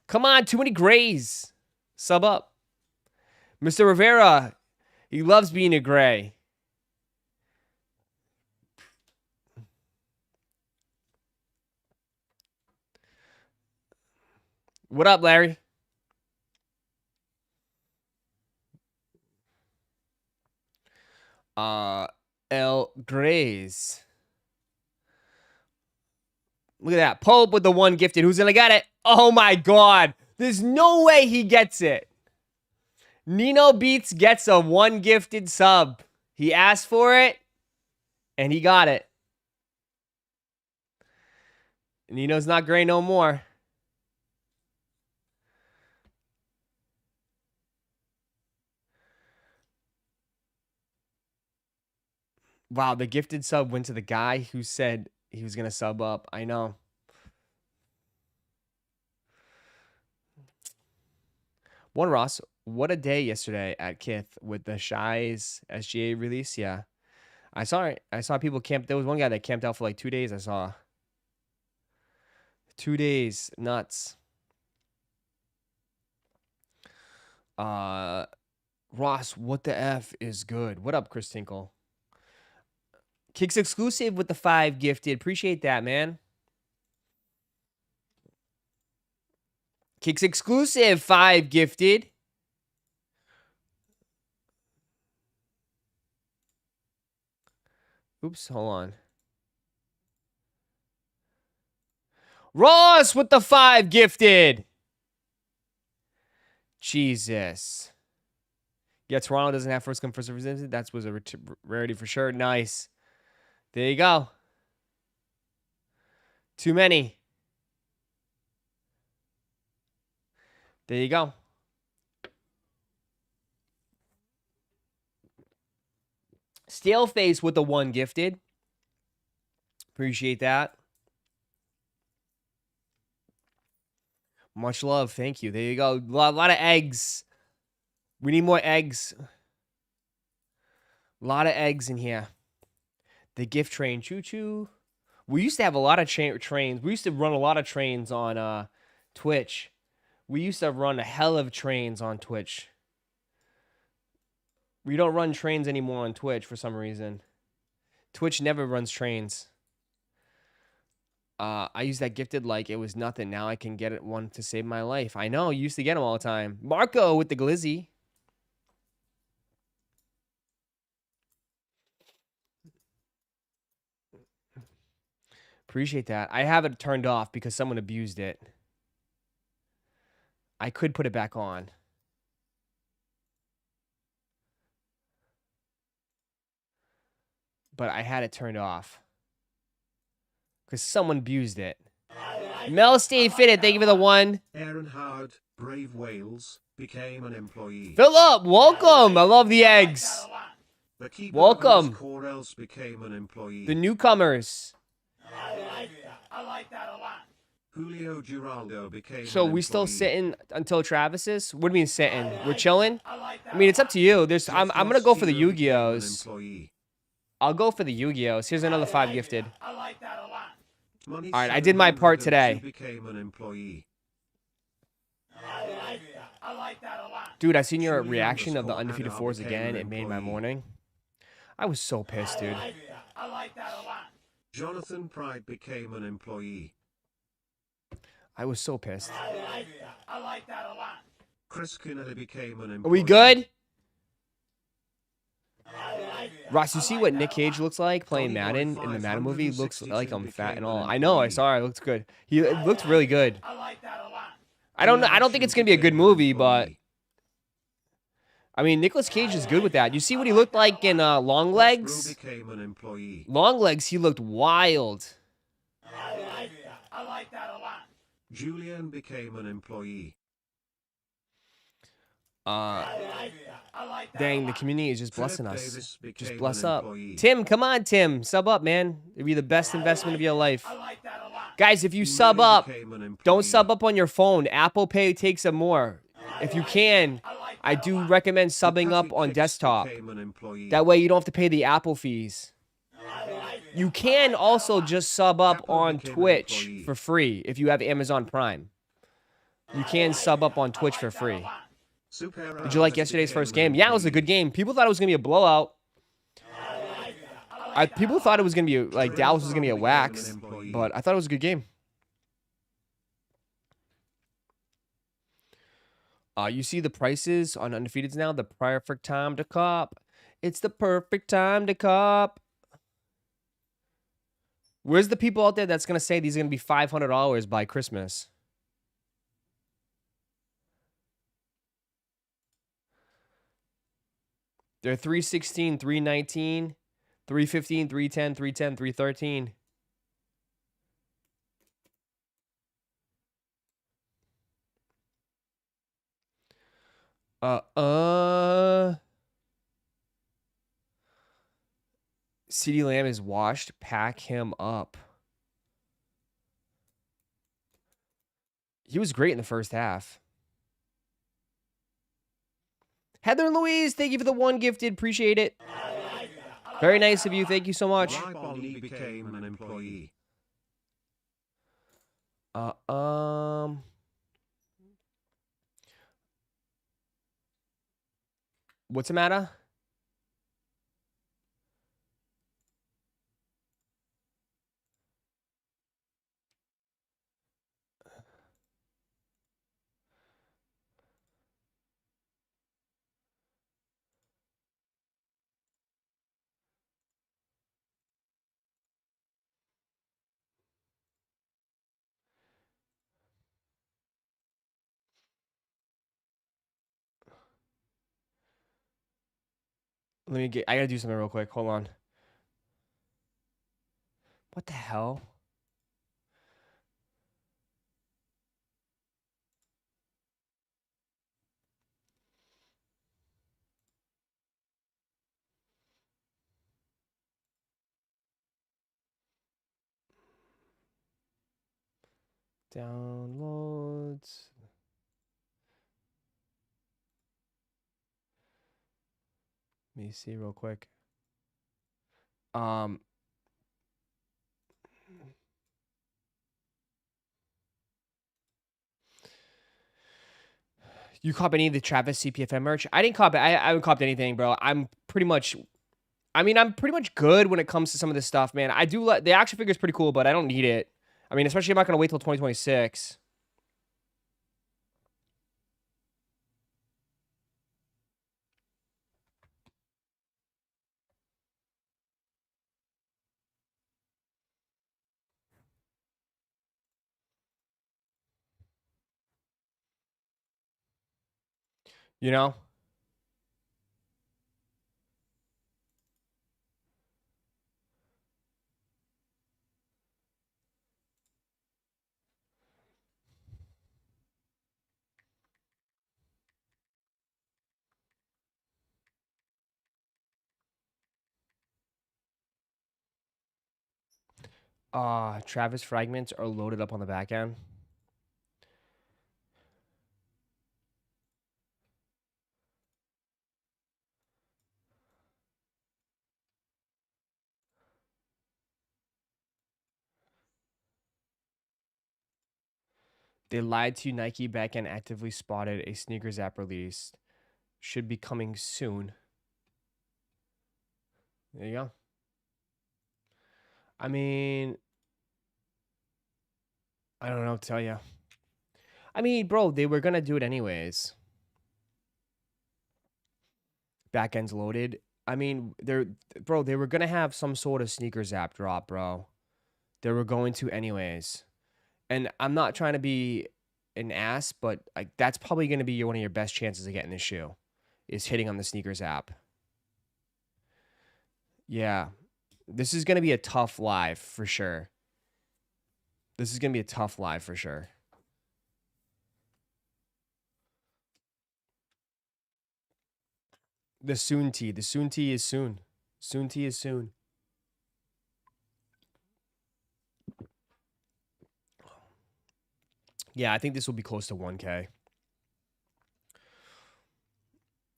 [SPEAKER 2] Come on, too many grays. Sub up. Mr. Rivera, he loves being a gray. What up, Larry? El Grays. Look at that. Pope with the one gifted. Who's gonna get it? Oh my god. There's no way he gets it. Nino Beats gets a one gifted sub. He asked for it, and he got it. Nino's not gray no more. Wow, the gifted sub went to the guy who said he was going to sub up. I know. One Ross, what a day yesterday at Kith with the Shies SGA release. Yeah. I saw it. I saw people camp. There was one guy that camped out for like 2 days. I saw 2 days. Nuts. Ross, what the F is good? What up, Chris Tinkle? Kicks exclusive with the 5 gifted. Appreciate that, man. Kicks exclusive 5 gifted. Oops, hold on. Ross with the 5 gifted. Jesus. Yeah, Toronto doesn't have first come, first served. That was a rarity for sure. Nice. There you go. Too many. There you go. Staleface with the 1 gifted. Appreciate that. Much love. Thank you. There you go. A lot of eggs. We need more eggs. A lot of eggs in here. The gift train. Choo-choo. We used to have a lot of trains. We used to run a lot of trains on Twitch. We used to run a hell of trains on Twitch. We don't run trains anymore on Twitch for some reason. Twitch never runs trains. I use that gifted like it was nothing. Now I can get it one to save my life. I know. You used to get them all the time. Marco with the glizzy. Appreciate that. I have it turned off because someone abused it. I could put it back on. But I had it turned off. Because someone abused it. Mel stay fitted. Thank you for the 1.
[SPEAKER 3] Aaron Howard, Brave Wales, became an employee.
[SPEAKER 2] Philip, welcome. I love the eggs.
[SPEAKER 3] The
[SPEAKER 2] Welcome.
[SPEAKER 3] Corels became an employee.
[SPEAKER 2] The newcomers.
[SPEAKER 1] I like that a lot.
[SPEAKER 3] Julio Giraldo became
[SPEAKER 2] So
[SPEAKER 3] an
[SPEAKER 2] we still
[SPEAKER 3] employee.
[SPEAKER 2] sitting until Travis's? What do you mean sitting? We're chilling? I mean, it's up to you. There's I'm gonna go for the Yu-Gi-Ohs. I'll go for the Yu-Gi-Ohs. Here's another 5 gifted.
[SPEAKER 1] I like that a lot.
[SPEAKER 2] All right, I did my part today.
[SPEAKER 3] Became an employee.
[SPEAKER 1] I like that a lot.
[SPEAKER 2] Dude, I seen your reaction of the undefeated 4s again. It made my morning. I was so pissed, dude.
[SPEAKER 1] I like that a lot.
[SPEAKER 3] Jonathan Pride became an employee.
[SPEAKER 2] I was so pissed.
[SPEAKER 1] I like that a lot.
[SPEAKER 3] Chris Kennedy became an employee.
[SPEAKER 2] Are we good? Ross, you see what Nick Cage looks like playing Madden in the Madden movie? Looks like I'm fat and all. I know. I saw it. It looks good. It looked really good.
[SPEAKER 1] I like that a lot.
[SPEAKER 2] I don't know. I don't think it's gonna be a good movie, but I mean, Nicolas Cage is good with that. You see what he looked like in Long Legs?
[SPEAKER 3] Became an employee.
[SPEAKER 2] Long Legs, he looked wild.
[SPEAKER 1] I like that a lot.
[SPEAKER 3] Julian became an employee.
[SPEAKER 2] Dang, the community is just
[SPEAKER 3] Philip
[SPEAKER 2] blessing us.
[SPEAKER 3] Davis became
[SPEAKER 2] Just
[SPEAKER 3] an
[SPEAKER 2] bless up.
[SPEAKER 3] employee.
[SPEAKER 2] Tim, come on, Tim. Sub up, man. It'd be the best investment of your life.
[SPEAKER 1] I like that a lot.
[SPEAKER 2] Guys, if you
[SPEAKER 3] He
[SPEAKER 2] sub
[SPEAKER 3] merely
[SPEAKER 2] up,
[SPEAKER 3] became an employee.
[SPEAKER 2] don't sub up on your phone. Apple Pay takes a more. If you can, I do recommend subbing up on
[SPEAKER 3] Kicks
[SPEAKER 2] desktop.
[SPEAKER 3] became an employee.
[SPEAKER 2] That way you don't have to pay the Apple fees. You can also just sub up
[SPEAKER 3] Apple
[SPEAKER 2] on
[SPEAKER 3] became an
[SPEAKER 2] Twitch
[SPEAKER 3] employee.
[SPEAKER 2] for free if you have Amazon Prime. You can sub up on Twitch for free.
[SPEAKER 3] Super
[SPEAKER 2] Did you like
[SPEAKER 3] Alex
[SPEAKER 2] yesterday's
[SPEAKER 3] became
[SPEAKER 2] first
[SPEAKER 3] an
[SPEAKER 2] game? Yeah, it was a
[SPEAKER 3] employee.
[SPEAKER 2] good game. People thought it was going to be a blowout. People thought it was going to be like Dallas was going to get waxed, but I thought it was a good game. You see the prices on undefeateds now? The perfect time to cop. It's the perfect time to cop. Where's the people out there that's going to say these are going to be $500 by Christmas? They're 316, 319, 315, 310, 310, 313. CeeDee Lamb is washed. Pack him up. He was great in the first half. Heather and Louise, thank you for the one gifted. Appreciate it. Very nice of you. Thank you so much.
[SPEAKER 3] He became an employee.
[SPEAKER 2] What's the matter? I gotta do something real quick. Hold on. What the hell? Downloads. Let me see real quick. You cop any of the Travis CPFM merch? I didn't cop it. I haven't copped anything, bro. I'm pretty much good when it comes to some of this stuff, man. I do like the action figure is pretty cool, but I don't need it. I mean, especially I'm not gonna wait till 2026. You know? Travis fragments are loaded up on the back end. They lied to you. Nike backend actively spotted a sneakers app release. Should be coming soon. There you go. I mean, I don't know what to tell you. I mean, bro, they were gonna do it anyways. Backend's loaded. I mean, they were gonna have some sort of sneakers app drop, bro. They were going to anyways. And I'm not trying to be an ass, but like that's probably gonna be one of your best chances of getting this shoe, is hitting on the sneakers app. Yeah. This is gonna be a tough live for sure. This is gonna be a tough live for sure. The soon tea. The soon tea is soon. Soon tea is soon. Yeah, I think this will be close to 1K.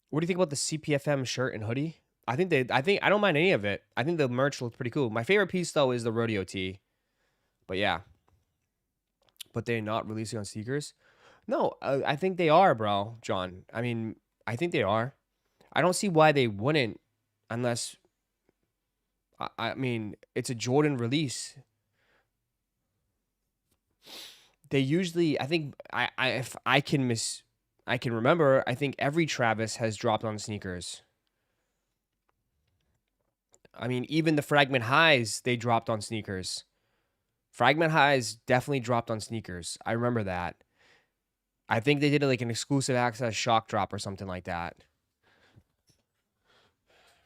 [SPEAKER 2] What do you think about the CPFM shirt and hoodie? I think I don't mind any of it. I think the merch looks pretty cool. My favorite piece though is the rodeo tee. But yeah. But they're not releasing on sneakers? No, I think they are, bro, John. I mean, I think they are. I don't see why they wouldn't unless I mean, it's a Jordan release. They usually, I think if I can remember, I think every Travis has dropped on sneakers. I mean, even the Fragment Highs, they dropped on sneakers. Fragment Highs definitely dropped on sneakers. I remember that. I think they did like an exclusive access shock drop or something like that.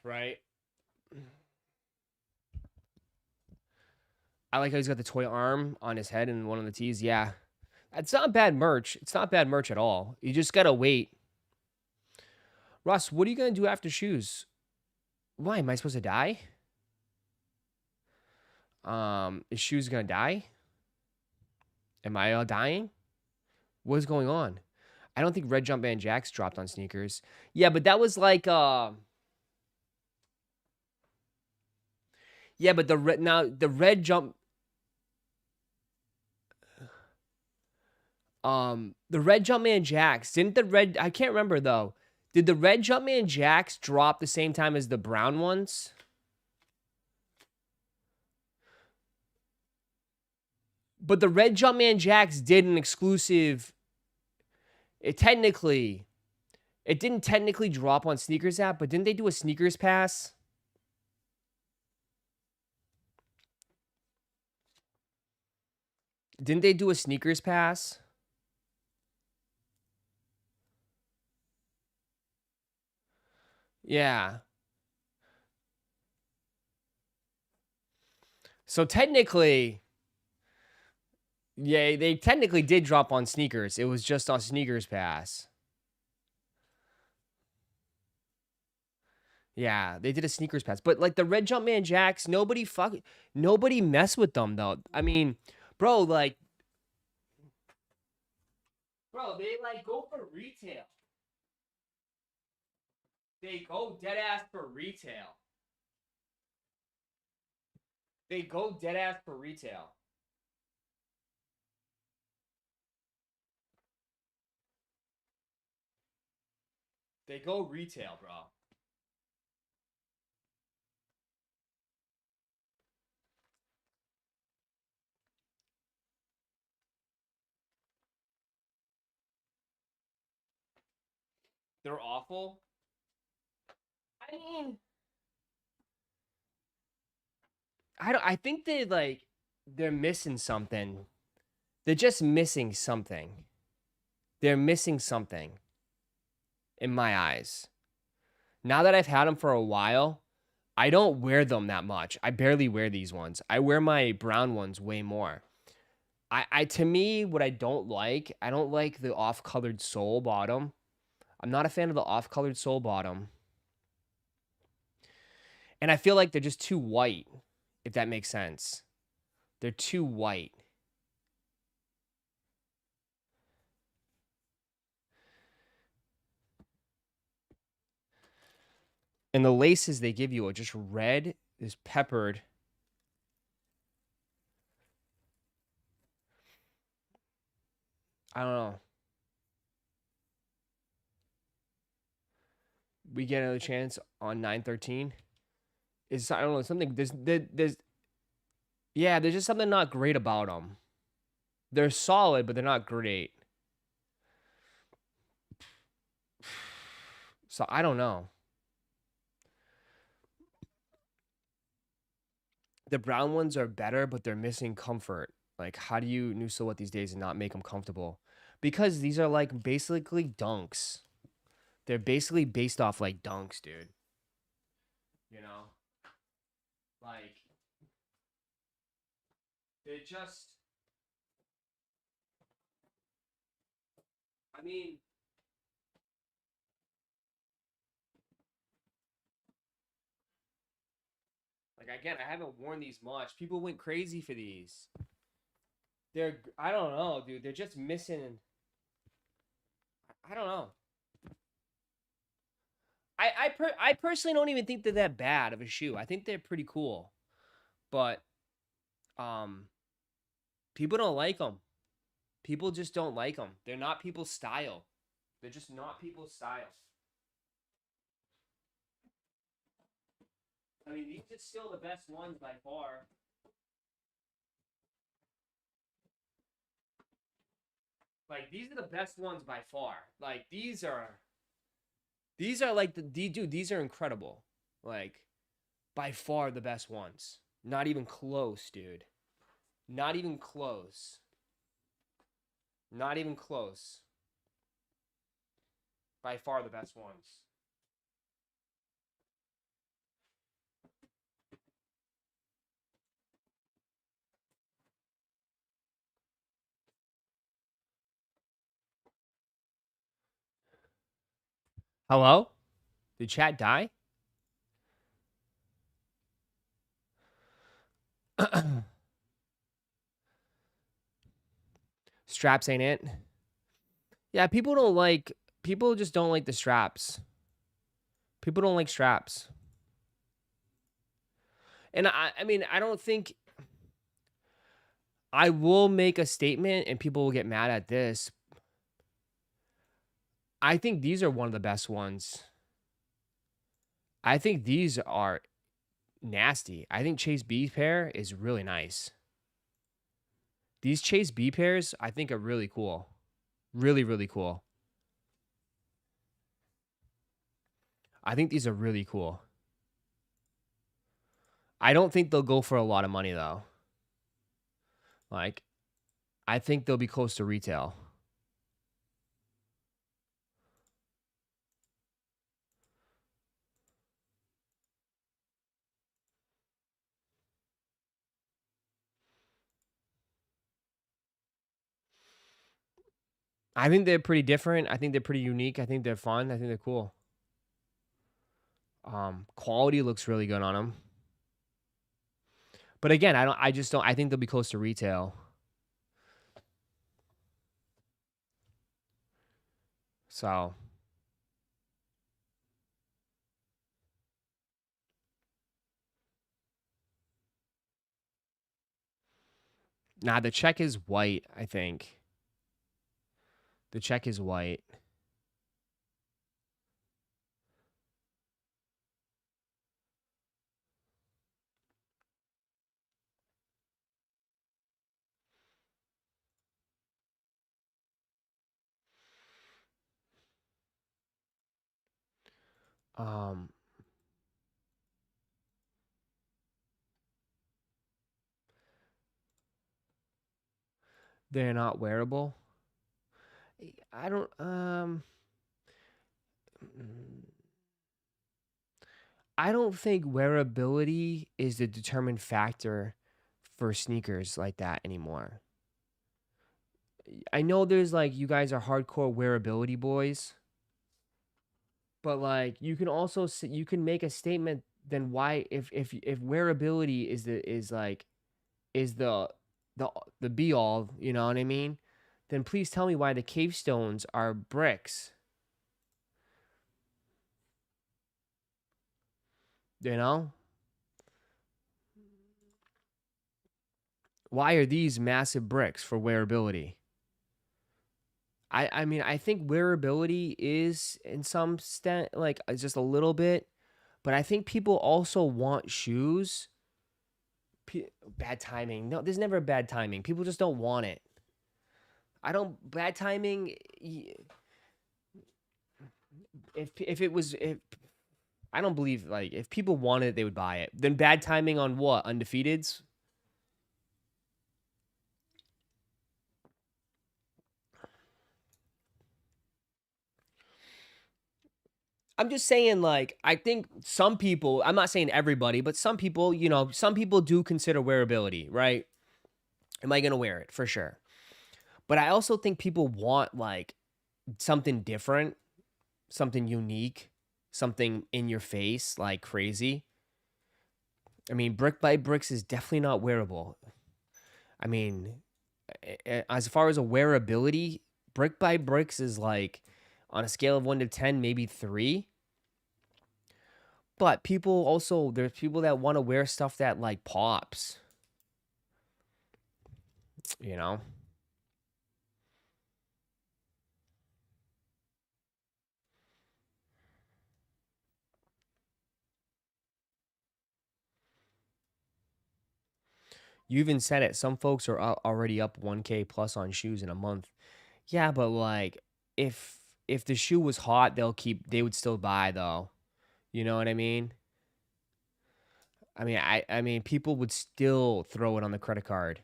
[SPEAKER 2] Right? I like how he's got the toy arm on his head and one of the tees. Yeah. It's not bad merch. It's not bad merch at all. You just got to wait. Ross, what are you going to do after shoes? Why? Am I supposed to die? Is shoes going to die? Am I dying? What is going on? I don't think Red Jumpman Jacks dropped on sneakers. Yeah, but that was like yeah, but the red jump the Red Jumpman Jacks, didn't the red I can't remember though. Did the Red Jumpman Jacks drop the same time as the brown ones? But the Red Jumpman Jacks did an exclusive. It didn't technically drop on Sneakers app, but didn't they do a Sneakers Pass? Didn't they do a Sneakers Pass? Yeah. So technically, yeah, they technically did drop on sneakers. It was just on Sneakers Pass. Yeah, they did a Sneakers Pass. But like the Red Jumpman Jacks, nobody mess with them though. I mean, bro, they like go for retail. They go dead ass for retail. They go dead ass for retail. They go retail, bro. They're awful. I mean, I think they're missing something. They're just missing something. They're missing something in my eyes. Now that I've had them for a while, I don't wear them that much. I barely wear these ones. I wear my brown ones way more. To me, what I don't like the off-colored sole bottom. I'm not a fan of the off-colored sole bottom. And I feel like they're just too white, if that makes sense. They're too white. And the laces they give you are just red, is peppered. I don't know. We get another chance on 9/13. Is I don't know, something there's yeah, there's just something not great about them. They're solid, but they're not great. So I don't know. The brown ones are better, but they're missing comfort. Like, how do you new silhouette these days and not make them comfortable? Because these are like basically dunks. They're basically based off like dunks, dude. You know? Like, they're just. I mean, Like, again, I haven't worn these much. People went crazy for these. I don't know, dude. They're just missing. I don't know. I personally don't even think they're that bad of a shoe. I think they're pretty cool, but people don't like them. People just don't like them. They're not people's style. They're just not people's style. I mean, these are still the best ones by far. Like, these are the best ones by far. Like, these are like dude, these are incredible. Like, by far the best ones. Not even close, dude. Not even close. Not even close. By far the best ones. Hello? Did chat die? Straps ain't it? Yeah, people just don't like the straps. People don't like straps. And I mean, I don't think I will make a statement and people will get mad at this. I think these are one of the best ones. I think these are nasty. I think Chase B pair is really nice. These Chase B pairs, I think, are really cool. Really, really cool. I think these are really cool. I don't think they'll go for a lot of money, though. Like, I think they'll be close to retail. I think they're pretty different. I think they're pretty unique. I think they're fun. I think they're cool. Quality looks really good on them. But again, I just don't. I think they'll be close to retail. So. Nah, the check is white, I think. The check is white. They're not wearable. I don't I don't think wearability is the determined factor for sneakers like that anymore. I know there's like you guys are hardcore wearability boys, but like you can also you can make a statement then why if wearability is the be all, you know what I mean? Then please tell me why the cave stones are bricks. You know? Why are these massive bricks for wearability? I mean, I think wearability is in some extent like just a little bit, but I think people also want shoes. Bad timing. No, there's never bad timing. People just don't want it. Bad timing. If it was I don't believe like if people wanted it, they would buy it. Then bad timing on what? Undefeateds? I'm just saying, like, I think some people, I'm not saying everybody, but some people, you know, some people do consider wearability, right? Am I going to wear it? For sure. But I also think people want, like, something different, something unique, something in your face, like crazy. I mean, Brick by Bricks is definitely not wearable. I mean, as far as a wearability, Brick by Bricks is like on a scale of 1 to 10, maybe 3. But people also, there's people that want to wear stuff that like pops, you know? You even said it. Some folks are already up 1K plus on shoes in a month. Yeah, but like if the shoe was hot, they would still buy though. You know what I mean? I mean people would still throw it on the credit card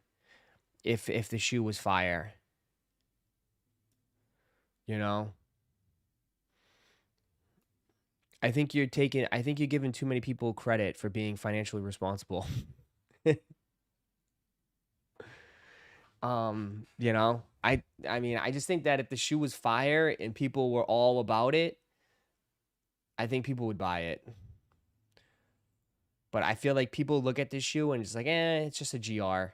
[SPEAKER 2] if the shoe was fire, you know? I think you're giving too many people credit for being financially responsible. You know? I mean, I just think that if the shoe was fire and people were all about it, I think people would buy it. But I feel like people look at this shoe and it's like, it's just a GR.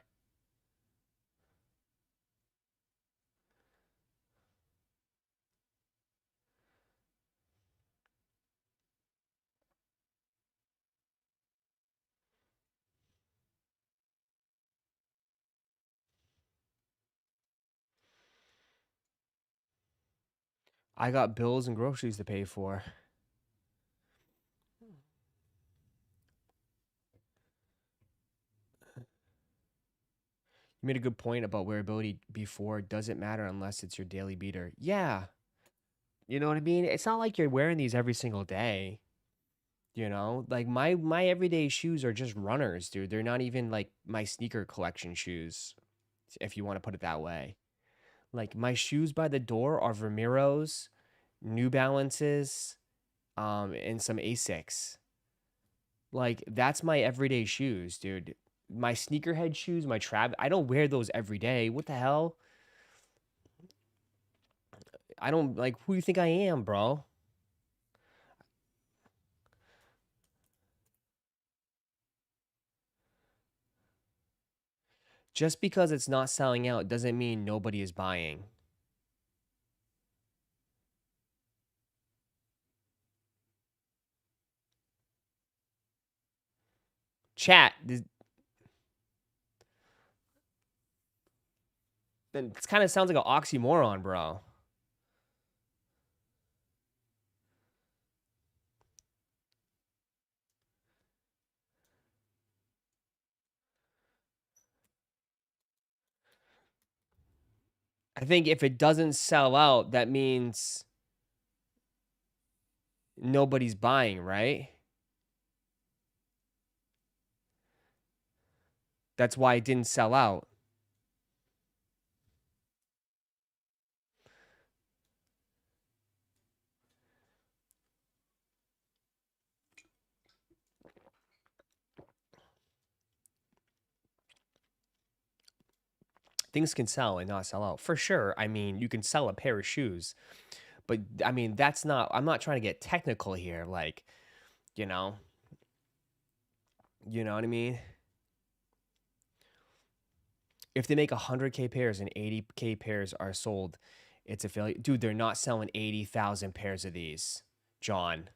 [SPEAKER 2] I got bills and groceries to pay for. You made a good point about wearability before. Doesn't matter unless it's your daily beater. Yeah. You know what I mean? It's not like you're wearing these every single day. You know? Like my everyday shoes are just runners, dude. They're not even like my sneaker collection shoes, if you want to put it that way. Like my shoes by the door are Vermeeros, New Balances, and some Asics. Like that's my everyday shoes, dude. My sneakerhead shoes, my trap, I don't wear those every day. What the hell? I don't like who you think I am, bro? Just because it's not selling out doesn't mean nobody is buying. Chat, then it kind of sounds like an oxymoron, bro. I think if it doesn't sell out, that means nobody's buying, right? That's why it didn't sell out. Things can sell and not sell out. For sure. I mean, you can sell a pair of shoes, but I mean, that's not, I'm not trying to get technical here. Like, you know, you know what I mean? If they make 100K pairs and 80K pairs are sold, it's a failure. Dude, they're not selling 80,000 pairs of these, John.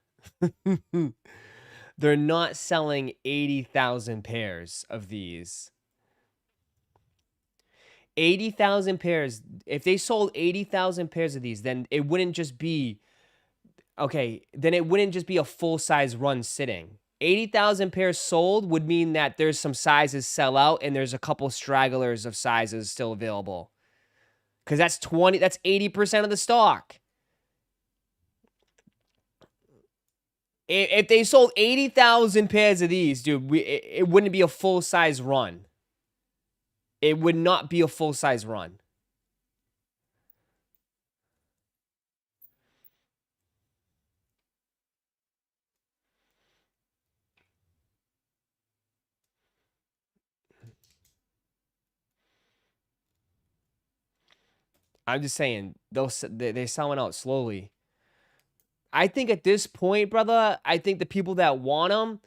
[SPEAKER 2] They're not selling 80,000 pairs of these. 80,000 pairs. If they sold 80,000 pairs of these, then it wouldn't just be okay, then it wouldn't just be a full-size run sitting. 80,000 pairs sold would mean that there's some sizes sell out and there's a couple stragglers of sizes still available. Cuz that's 80% of the stock. If they sold 80,000 pairs of these, dude, it wouldn't be a full-size run. It would not be a full-size run. I'm just saying, they're selling out slowly. I think at this point, brother, I think the people that want them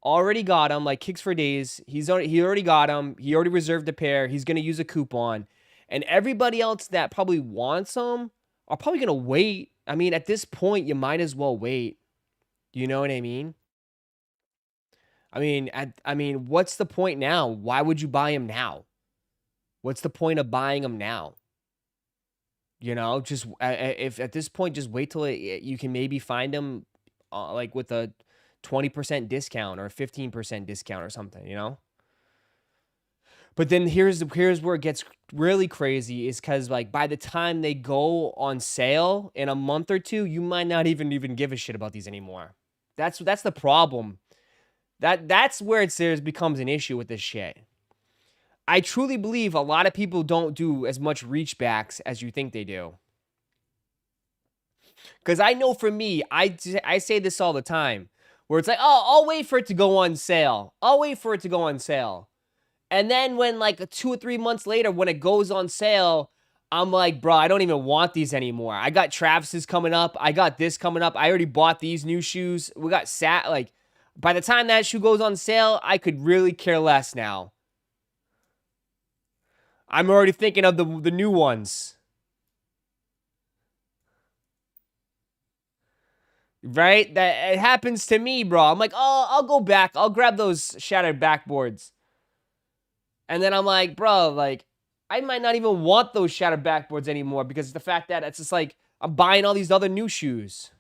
[SPEAKER 2] already got them, like Kicks for Days. He already got them. He already reserved a pair. He's gonna use a coupon, and everybody else that probably wants them are probably gonna wait. I mean, at this point, you might as well wait. You know what I mean? I mean, what's the point now? Why would you buy them now? What's the point of buying them now? You know, just if at this point, just wait till you can maybe find them, like with a 20% discount or a 15% discount or something. You know. But then here's where it gets really crazy is because like by the time they go on sale in a month or two, you might not even give a shit about these anymore. That's the problem. That's where it becomes an issue with this shit. I truly believe a lot of people don't do as much reach backs as you think they do. Because I know for me, I say this all the time, where it's like, oh, I'll wait for it to go on sale. I'll wait for it to go on sale. And then when like 2 or 3 months later, when it goes on sale, I'm like, bro, I don't even want these anymore. I got Travis's coming up. I got this coming up. I already bought these new shoes. We got like, by the time that shoe goes on sale, I could really care less now. I'm already thinking of the new ones. Right? That it happens to me, bro. I'm like, oh, I'll go back. I'll grab those shattered backboards. And then I'm like, bro, like, I might not even want those shattered backboards anymore because the fact that it's just like I'm buying all these other new shoes.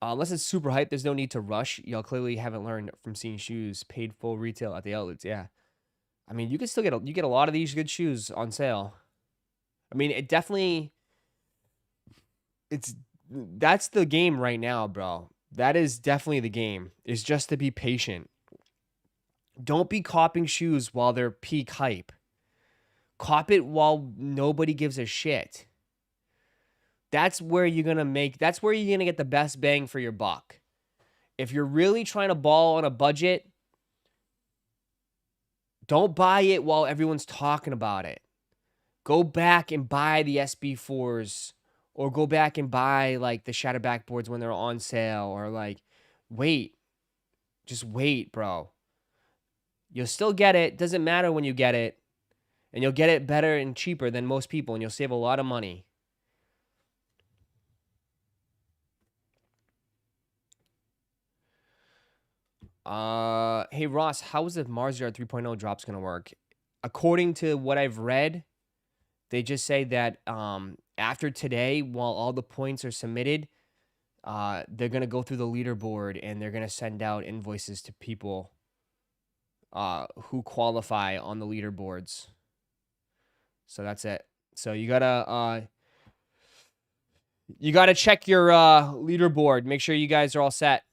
[SPEAKER 2] Unless it's super hype, there's no need to rush. Y'all clearly haven't learned from seeing shoes paid full retail at the outlets. Yeah. I mean, you can still get a lot of these good shoes on sale. I mean, that's the game right now, bro. That is definitely the game. Is just to be patient. Don't be copping shoes while they're peak hype. Cop it while nobody gives a shit. That's where you're going to get the best bang for your buck. If you're really trying to ball on a budget, don't buy it while everyone's talking about it. Go back and buy the SB4s or go back and buy like the shadow backboards when they're on sale or like wait. Just wait, bro. You'll still get it. Doesn't matter when you get it. And you'll get it better and cheaper than most people and you'll save a lot of money. Hey Ross, how is the Mars Yard 3.0 drops gonna work? According to what I've read, they just say that after today, while all the points are submitted, they're gonna go through the leaderboard and they're gonna send out invoices to people who qualify on the leaderboards. So that's it. So you gotta check your leaderboard. Make sure you guys are all set.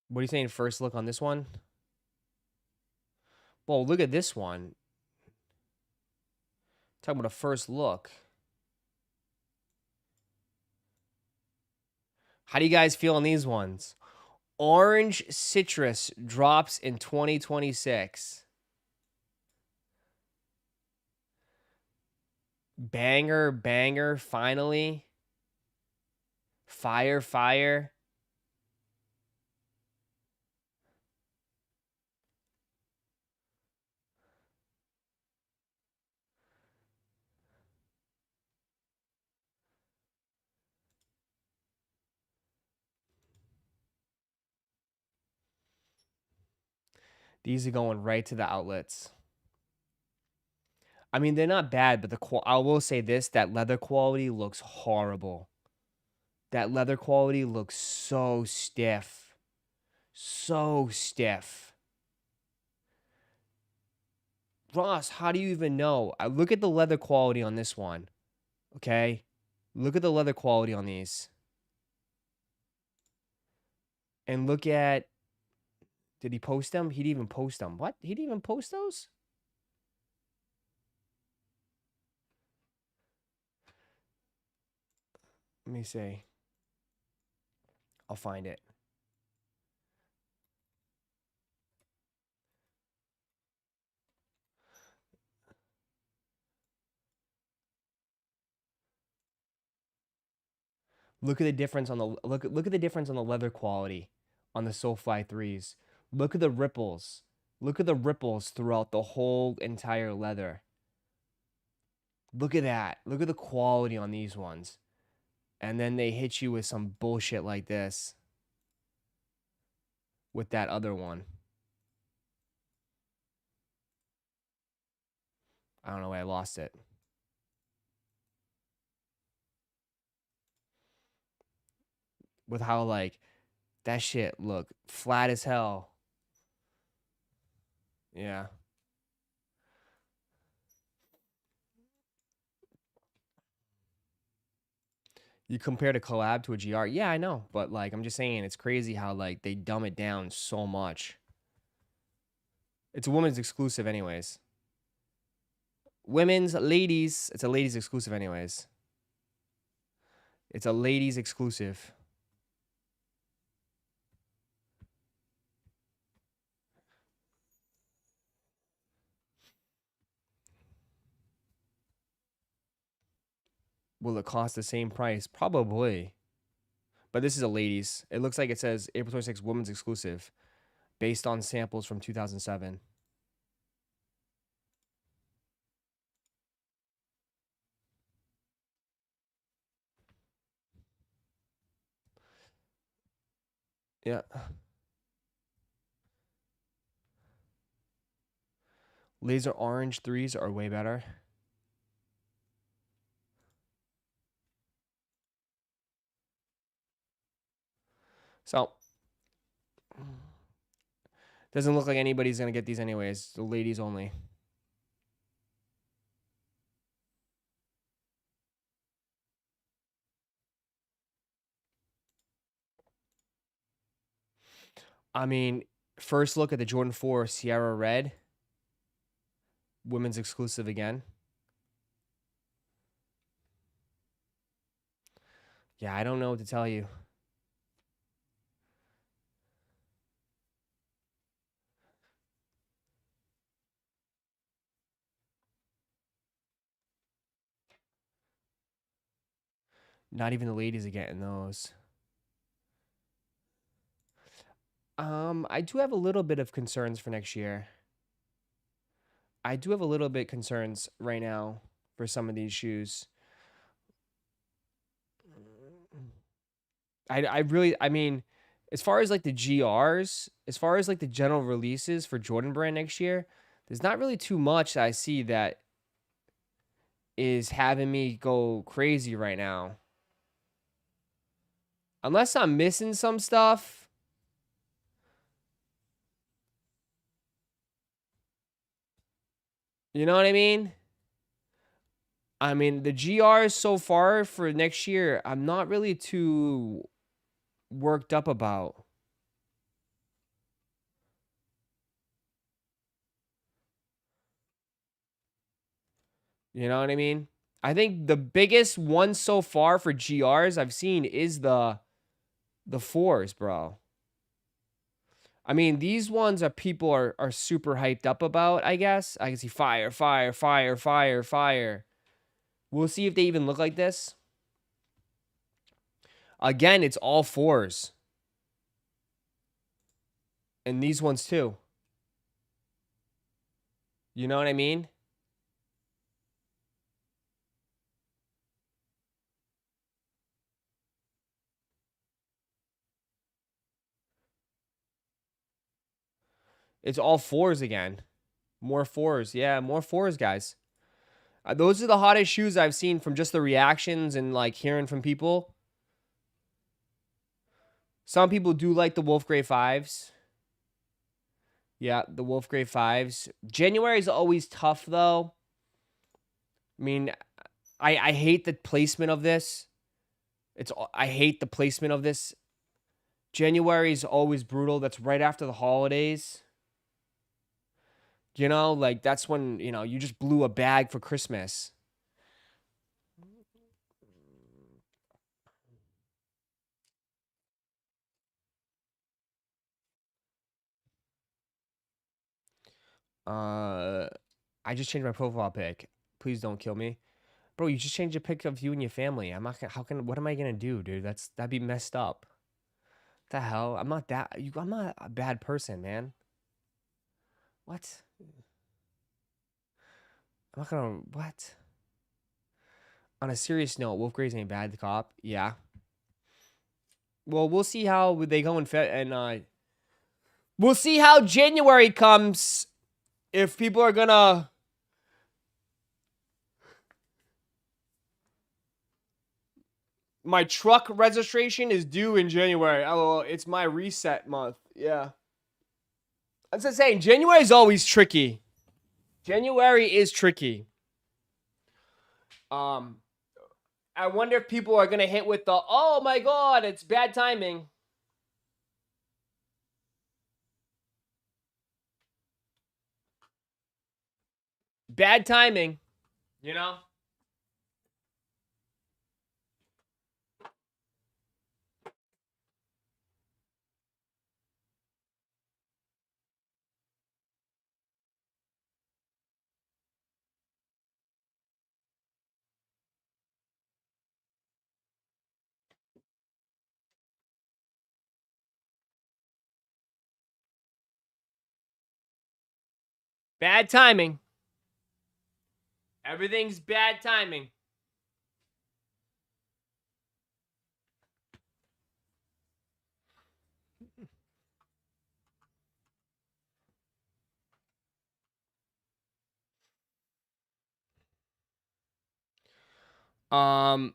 [SPEAKER 2] What are you saying? First look on this one? Well, look at this one. Talking about a first look. How do you guys feel on these ones? Orange Citrus drops in 2026. Banger, finally. Fire. These are going right to the outlets. I mean, they're not bad, but I will say this, that leather quality looks horrible. That leather quality looks so stiff. So stiff. Ross, how do you even know? I look at the leather quality on this one. Okay? Look at the leather quality on these. And look at... Did he post them? He didn't even post them. What? He didn't even post those? Let me see. I'll find it. Look at the difference on the look at the difference on the leather quality on the SoFly 3s. Look at the ripples. Look at the ripples throughout the whole entire leather. Look at that. Look at the quality on these ones. And then they hit you with some bullshit like this with that other one. I don't know why I lost it. With how, like, that shit look flat as hell. Yeah. You compare a collab to a GR. Yeah, I know. But, like, I'm just saying, it's crazy how, like, they dumb it down so much. It's a women's exclusive anyways. Women's, ladies. It's a ladies exclusive anyways. It's a ladies exclusive. Will it cost the same price? Probably. But this is a ladies. It looks like it says April 26th women's exclusive based on samples from 2007. Yeah. Laser orange 3s are way better. So, doesn't look like anybody's going to get these anyways. The ladies only. I mean, first look at the Jordan 4 Sierra Red. Women's exclusive again. Yeah, I don't know what to tell you. Not even the ladies are getting those. I do have a little bit of concerns for next year. I do have a little bit concerns right now for some of these shoes. I mean, as far as like the GRs, as far as like the general releases for Jordan Brand next year, there's not really too much that I see that is having me go crazy right now. Unless I'm missing some stuff. You know what I mean? I mean, the GRs so far for next year, I'm not really too worked up about. You know what I mean? I think the biggest one so far for GRs I've seen is the 4s, bro. I mean, these ones are people are super hyped up about, I guess. I can see fire, fire, fire, fire, fire. We'll see if they even look like this. Again, it's all 4s. And these ones too. You know what I mean? It's all 4s again. More 4s. Yeah, more 4s, guys. Those are the hottest shoes I've seen from just the reactions and like hearing from people. Some people do like the Wolf Grey 5s. Yeah, the Wolf Grey 5s. January is always tough, though. I mean, I hate the placement of this. I hate the placement of this. January is always brutal. That's right after the holidays. You know, like that's when, you know, you just blew a bag for Christmas. I just changed my profile pic. Please don't kill me. Bro, you just changed a pic of you and your family. I'm not gonna, what am I gonna do, dude? That'd be messed up. What the hell? I'm not a bad person, man. What? I'm not gonna, what? On a serious note, Wolf Gray's ain't bad cop. Yeah. Well, we'll see how they go we'll see how January comes. If people are gonna, my truck registration is due in January. Oh, it's my reset month. Yeah. I'm just saying, January is always tricky. January is tricky. I wonder if people are gonna hit with the, oh my god, it's bad timing. Bad timing, you know? Bad timing. Everything's bad timing. Um,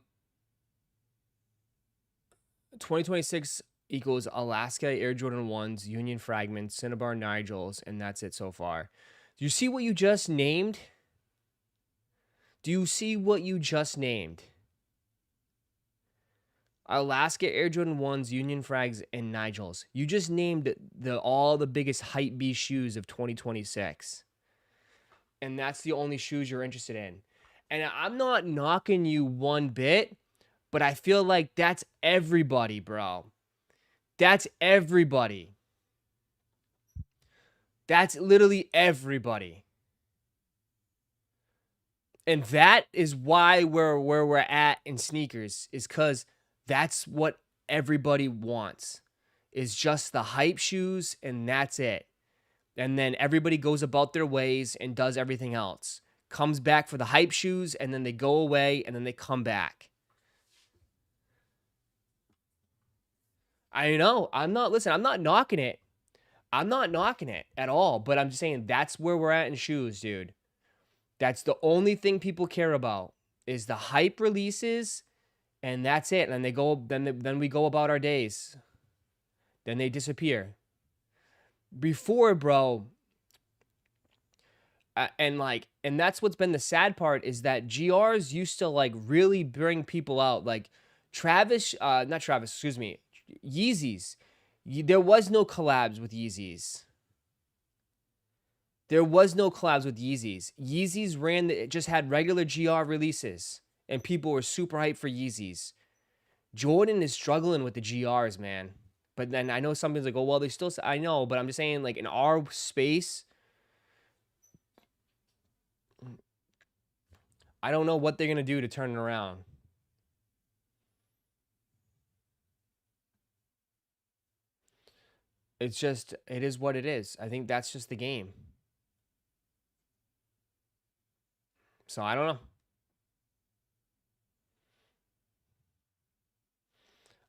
[SPEAKER 2] 2026 equals Alaska Air Jordan 1s, Union Fragments, Cinnabar Nigels, and that's it so far. Do you see what you just named? Do you see what you just named? Alaska Air Jordan 1s, Union Frags, and Nigels. You just named all the biggest hype beast shoes of 2026. And that's the only shoes you're interested in. And I'm not knocking you one bit, but I feel like that's everybody, bro. That's everybody. That's literally everybody. And that is why we're where we're at in sneakers, is because that's what everybody wants. Is just the hype shoes, and that's it. And then everybody goes about their ways and does everything else. Comes back for the hype shoes, and then they go away, and then they come back. I know. I'm not knocking it. I'm not knocking it at all, but I'm just saying that's where we're at in shoes, dude. That's the only thing people care about is the hype releases, and that's it. And then we go about our days. Then they disappear. Before, bro, and that's what's been the sad part is that GRs used to like really bring people out. Like not Travis, excuse me, Yeezys. There was no collabs with Yeezys. There was no collabs with Yeezys. Yeezys just had regular GR releases, and people were super hyped for Yeezys. Jordan is struggling with the GRs, man. But then I know something's like, oh, well, they still, I know, but I'm just saying, like, in our space, I don't know what they're going to do to turn it around. It's just, it is what it is. I think that's just the game. So I don't know.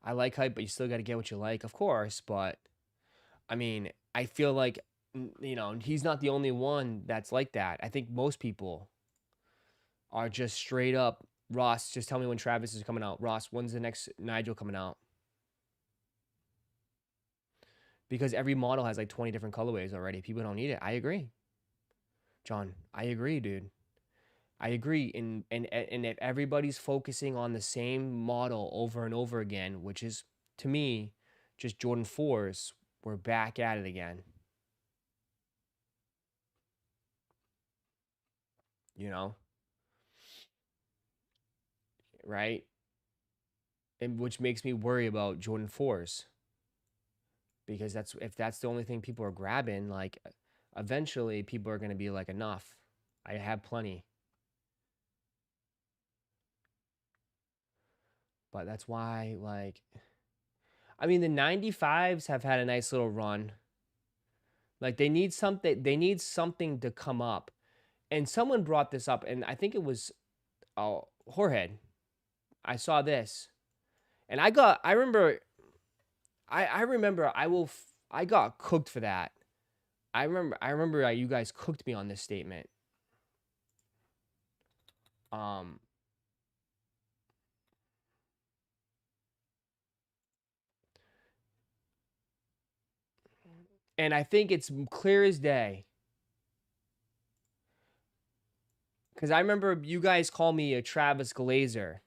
[SPEAKER 2] I like hype, but you still got to get what you like, of course. But I mean, I feel like, you know, he's not the only one that's like that. I think most people are just straight up, Ross, just tell me when Travis is coming out. Ross, when's the next Nigel coming out? Because every model has like 20 different colorways already. People don't need it. I agree. John, I agree, dude. I agree. And if everybody's focusing on the same model over and over again, which is, to me, just Jordan 4s, we're back at it again. You know? Right? And which makes me worry about Jordan 4s. Because if that's the only thing people are grabbing, like, eventually people are going to be like, enough. I have plenty. But that's why, like, I mean, the 95s have had a nice little run. Like, they need something to come up. And someone brought this up, and I think it was Jorhead. I saw this. And I remember I got cooked for that. I remember you guys cooked me on this statement. And I think it's clear as day. Because I remember you guys call me a Travis Glazer.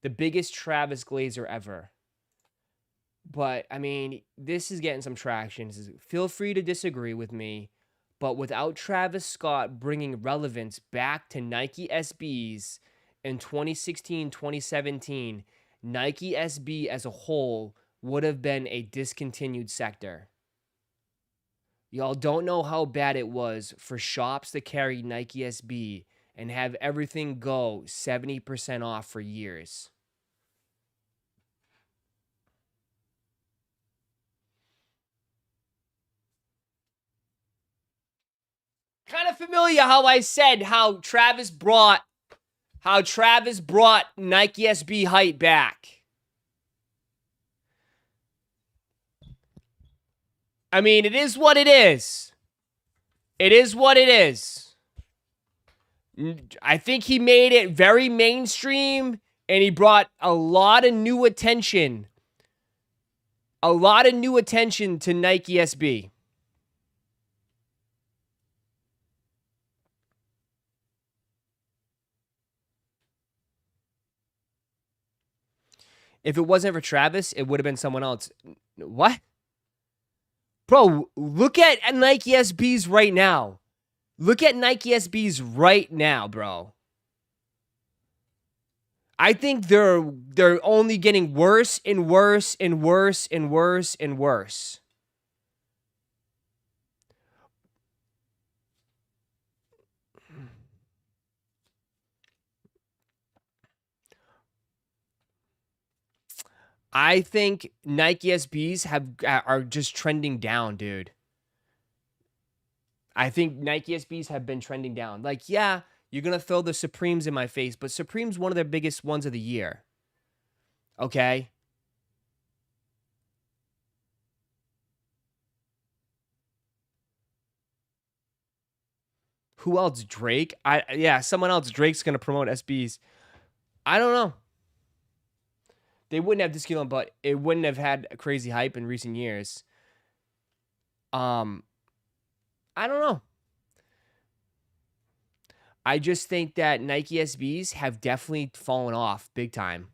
[SPEAKER 2] The biggest Travis Glazer ever. But, I mean, this is getting some traction. Feel free to disagree with me. But without Travis Scott bringing relevance back to Nike SBs in 2016, 2017, Nike SB as a whole would have been a discontinued sector. Y'all don't know how bad it was for shops to carry Nike SB and have everything go 70% off for years. Kind of familiar how I said how Travis brought Nike SB hype back. I mean, it is what it is. It is what it is. I think he made it very mainstream, and he brought a lot of new attention. A lot of new attention to Nike SB. If it wasn't for Travis, it would have been someone else. What? Bro, look at Nike SBs right now. Look at Nike SBs right now, bro. I think they're only getting worse and worse and worse and worse and worse. I think Nike SBs are just trending down, dude. I think Nike SBs have been trending down. Like, yeah, you're going to throw the Supremes in my face, but Supreme's one of their biggest ones of the year. Okay? Who else? Drake? Yeah, someone else. Drake's going to promote SBs. I don't know. They wouldn't have discount, but it wouldn't have had a crazy hype in recent years. I don't know. I just think that Nike SBs have definitely fallen off big time.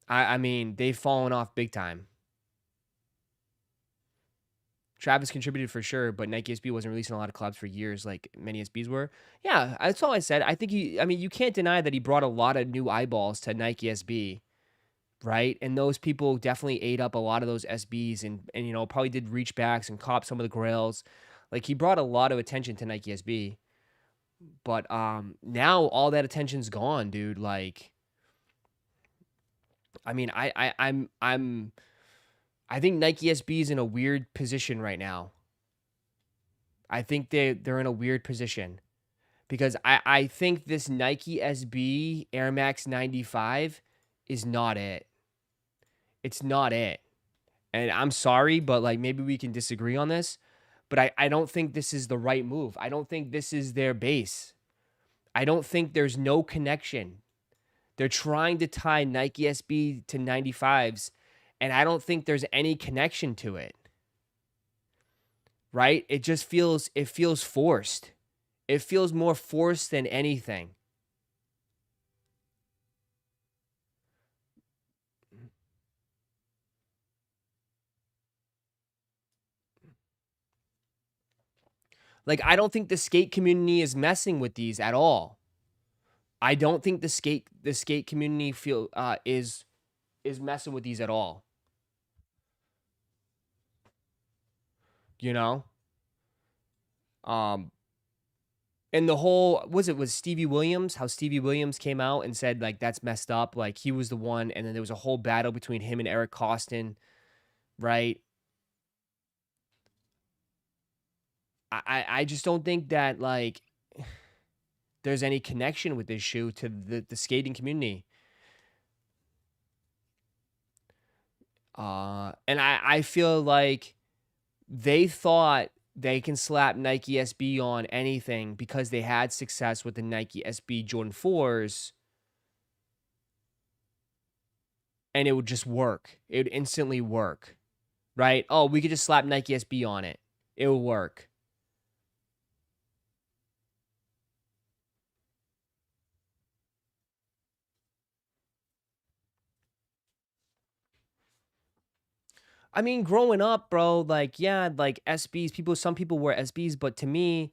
[SPEAKER 2] I mean, they've fallen off big time. Travis contributed for sure, but Nike SB wasn't releasing a lot of collabs for years like many SBs were. Yeah, that's all I said. I think you can't deny that he brought a lot of new eyeballs to Nike SB, right? And those people definitely ate up a lot of those SBs and probably did reach backs and cop some of the grails. Like, he brought a lot of attention to Nike SB. But now all that attention's gone, dude. Like, I mean, I think Nike SB is in a weird position right now. I think they're in a weird position because I think this Nike SB Air Max 95 is not it. It's not it. And I'm sorry, but like, maybe we can disagree on this, but I don't think this is the right move. I don't think this is their base. I don't think there's no connection. They're trying to tie Nike SB to 95s, and I don't think there's any connection to it. Right? It feels forced. It feels more forced than anything. Like, I don't think the skate community is messing with these at all. I don't think the skate community is messing with these at all. And the whole was Stevie Williams, how Stevie Williams came out and said like that's messed up, like he was the one, and then there was a whole battle between him and Eric Costin, right? I just don't think that like there's any connection with this shoe to the skating community. And I feel like they thought they can slap Nike SB on anything because they had success with the Nike SB Jordan 4s, and it would just work. It would instantly work, right? Oh, we could just slap Nike SB on it. It will work. I mean, growing up, bro, like, yeah, like SBs, some people wear SBs, but to me,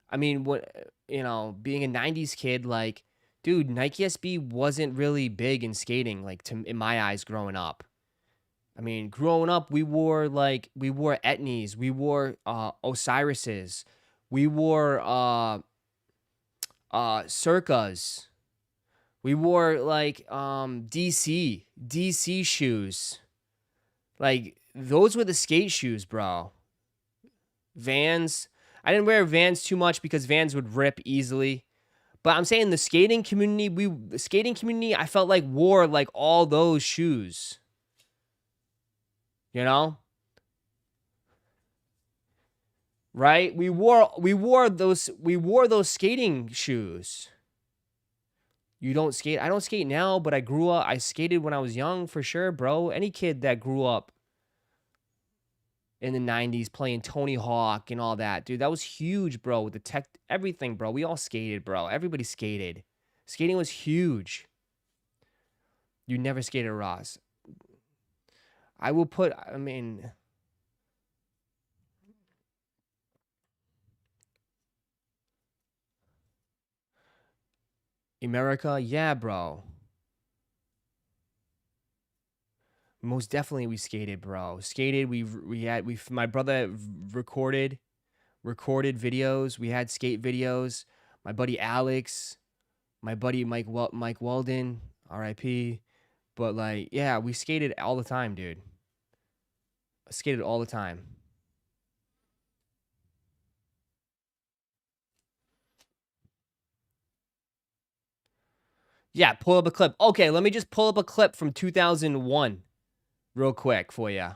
[SPEAKER 2] I mean, being a 90s kid, like, dude, Nike SB wasn't really big in skating, like, in my eyes growing up. I mean, growing up, we wore Etnies, we wore Osiris's, we wore Circas, we wore like DC shoes. Like, those were the skate shoes, bro. Vans. I didn't wear Vans too much because Vans would rip easily. But I'm saying the skating community, I felt like wore like all those shoes. You know? Right? We wore those skating shoes. You don't skate. I don't skate now, but I skated when I was young for sure, bro. Any kid that grew up in the 90s playing Tony Hawk and all that, dude, that was huge, bro. With the tech, everything, bro. We all skated, bro. Everybody skated. Skating was huge. You never skated, Ross. I mean, America, yeah, bro. Most definitely we skated, bro. Skated, my brother recorded videos. We had skate videos. My buddy Alex, my buddy Mike Weldon, RIP. But like, yeah, we skated all the time, dude. Skated all the time. Yeah, pull up a clip. Okay, let me just pull up a clip from 2001 real quick for you.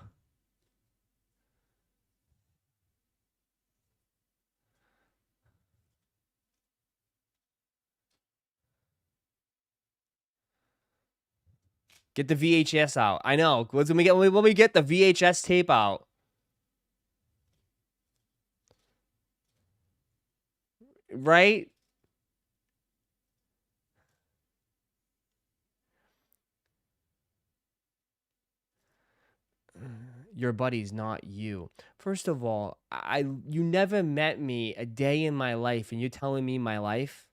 [SPEAKER 2] Get the VHS out. I know. When we get the VHS tape out. Right? Your buddy's not you. First of all, you never met me a day in my life and you're telling me my life?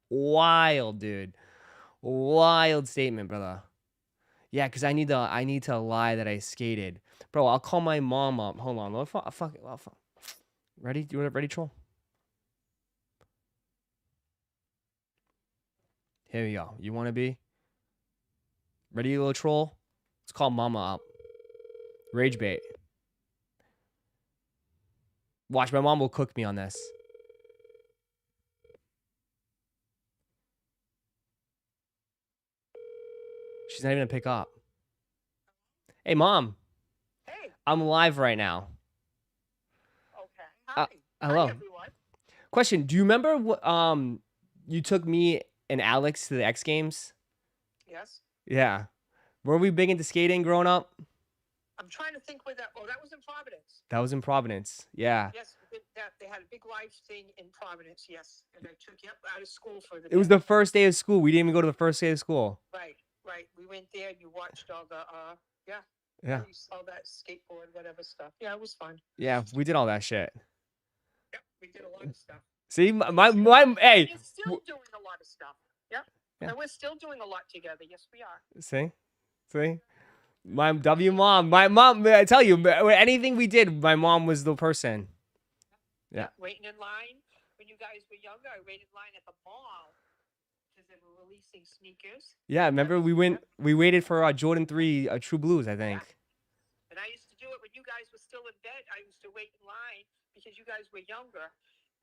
[SPEAKER 2] Wild, dude. Wild statement, brother. Yeah, because I need to lie that I skated. Bro, I'll call my mom up. Hold on. Fuck. Ready? You ready, troll? Here we go. You want to be? Ready, little troll? Let's call mama up. Rage bait. Watch, my mom will cook me on this. She's not even gonna pick up. Hey, Mom.
[SPEAKER 4] Hey.
[SPEAKER 2] I'm live right now.
[SPEAKER 4] Okay. Hi.
[SPEAKER 2] Hello.
[SPEAKER 4] Hi, everyone.
[SPEAKER 2] Question: do you remember what you took me and Alex to the X Games?
[SPEAKER 4] Yes.
[SPEAKER 2] Yeah. Were we big into skating growing up?
[SPEAKER 4] I'm trying to think where that. Oh, that was in Providence.
[SPEAKER 2] That was in Providence. Yeah.
[SPEAKER 4] Yes, they had a big live thing in Providence. Yes, and I took you up out of school for the.
[SPEAKER 2] It was the first day of school. We didn't even go to the first day of school.
[SPEAKER 4] Right. We went there. You watched all the. Yeah.
[SPEAKER 2] Yeah.
[SPEAKER 4] You saw that skateboard, whatever stuff. Yeah, it was fun.
[SPEAKER 2] Yeah, we did all that shit.
[SPEAKER 4] Yep, we did a lot of stuff.
[SPEAKER 2] See, my hey.
[SPEAKER 4] We're still doing a lot of stuff. Yep.
[SPEAKER 2] Yeah.
[SPEAKER 4] And we're still doing a lot together. Yes, we are.
[SPEAKER 2] See. My mom. My mom. I tell you, anything we did, my mom was the person. Yeah.
[SPEAKER 4] Waiting in line when you you guys were younger, I waited in line at the mall because they were releasing sneakers.
[SPEAKER 2] Yeah, remember we waited for Jordan 3 True Blues, I think.
[SPEAKER 4] And I used to do it when you guys were still in bed. I used to wait in line because you guys were younger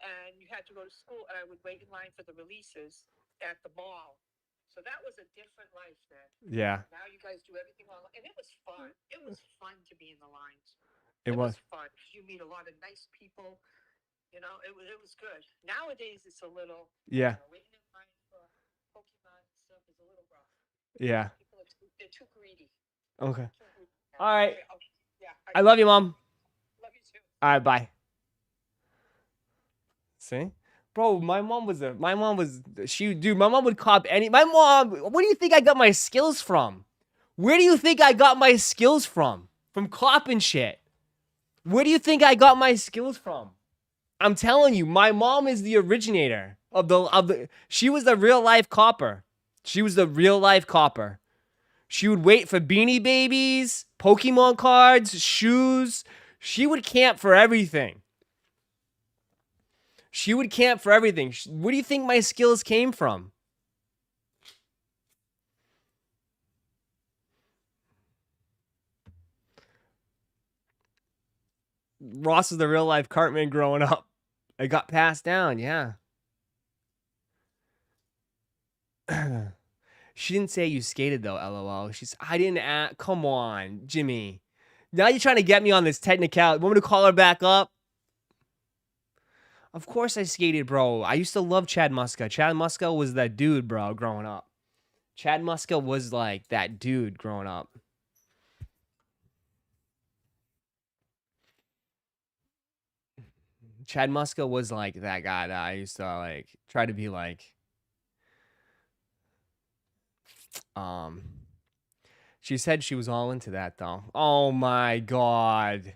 [SPEAKER 4] and you had to go to school, and I would wait in line for the releases at the mall. So that was a different life then.
[SPEAKER 2] Yeah.
[SPEAKER 4] Now you guys do everything online, and it was fun. It was fun to be in the lines.
[SPEAKER 2] It was.
[SPEAKER 4] Fun. You meet a lot of nice people. You know, it was good. Nowadays, it's a little.
[SPEAKER 2] Yeah.
[SPEAKER 4] Waiting in line for Pokemon and stuff is a little rough.
[SPEAKER 2] Yeah.
[SPEAKER 4] People they're too greedy.
[SPEAKER 2] Okay.
[SPEAKER 4] Too greedy.
[SPEAKER 2] All right.
[SPEAKER 4] Okay. Yeah.
[SPEAKER 2] I love you, Mom.
[SPEAKER 4] Love you too.
[SPEAKER 2] All right, bye. See? Bro, my mom would cop my mom, what do you think I got my skills from? Where do you think I got my skills from? From copping shit. Where do you think I got my skills from? I'm telling you, my mom is the originator of the she was the real life copper. She was the real life copper. She would wait for Beanie Babies, Pokemon cards, shoes. She would camp for everything. She would camp for everything. Where do you think my skills came from? Ross is the real life Cartman growing up. It got passed down, yeah. She didn't say you skated though, LOL. I didn't come on, Jimmy. Now you're trying to get me on this technicality. Want me to call her back up? Of course I skated, bro. I used to love Chad Muska. Chad Muska was that dude, bro, growing up. Chad Muska was like that dude growing up. Chad Muska was like that guy that I used to like try to be like. She said she was all into that though. Oh my god.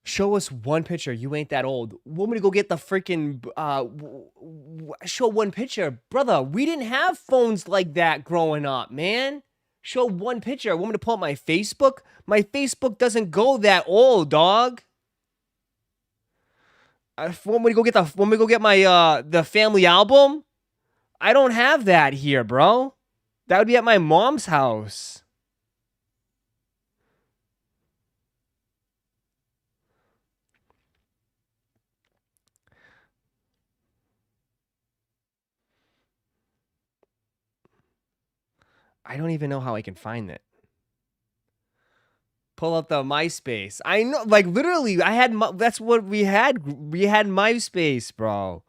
[SPEAKER 2] Show us one picture. You ain't that old. Want me to go get the freaking show one picture, brother? We didn't have phones like that growing up, man. Show one picture. Want me to pull up my Facebook? My Facebook doesn't go that old, dog. Want me to go get my the family album? I don't have that here, bro. That would be at my mom's house. I don't even know how I can find it. Pull up the MySpace. I know, like literally, that's what we had. We had MySpace, bro.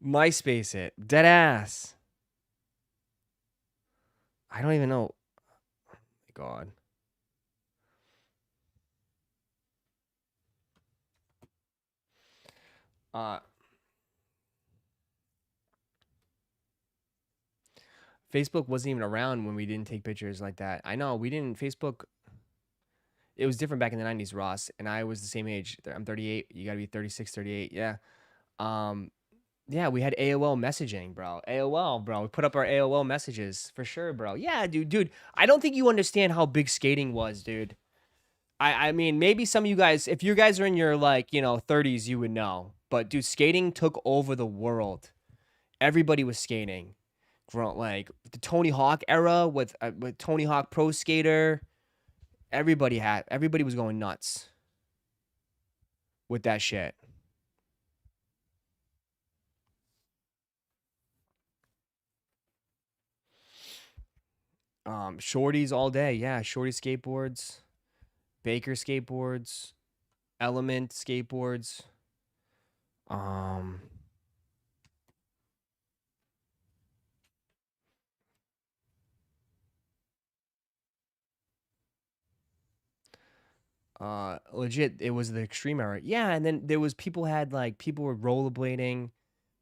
[SPEAKER 2] MySpace it. Dead ass. I don't even know. Oh my god. Facebook wasn't even around when we didn't take pictures like that. I know, we didn't. Facebook, it was different back in the 90s, Ross, and I was the same age. I'm 38. You gotta be 36, 38. Yeah. Yeah, we had AOL messaging, bro. AOL, bro. We put up our AOL messages for sure, bro. Yeah, dude. I don't think you understand how big skating was, dude. I mean, maybe some of you guys, if you guys are in your like, 30s, you would know. But dude, skating took over the world. Everybody was skating. Like the Tony Hawk era with Tony Hawk Pro Skater. Everybody was going nuts with that shit. Shorties all day. Yeah, shorty skateboards, Baker skateboards, Element skateboards. Legit, it was the extreme era. Yeah, and then there was people were rollerblading.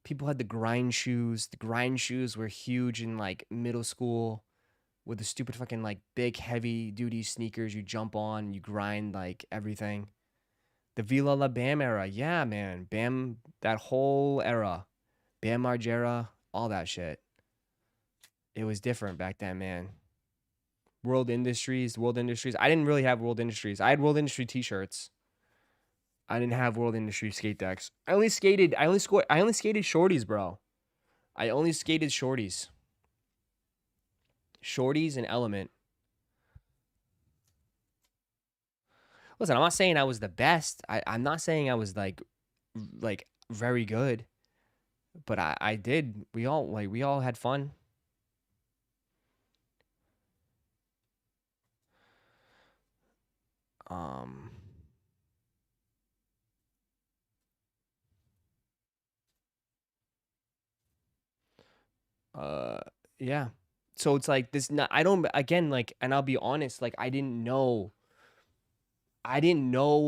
[SPEAKER 2] People had the grind shoes. The grind shoes were huge in like middle school with the stupid fucking like big heavy duty sneakers you jump on, you grind like everything. The Vila La Bam era. Yeah, man. Bam, that whole era. Bam Margera, all that shit. It was different back then, man. World Industries. I didn't really have World Industries. I had World Industry t-shirts. I didn't have World Industry skate decks. I only skated shorties, bro. I only skated shorties. Shorties and Element. Listen, I'm not saying I was the best. I'm not saying I was like very good. But I did. We all had fun. Um uh yeah. So it's like this not, I don't again like, and I'll be honest, like I didn't know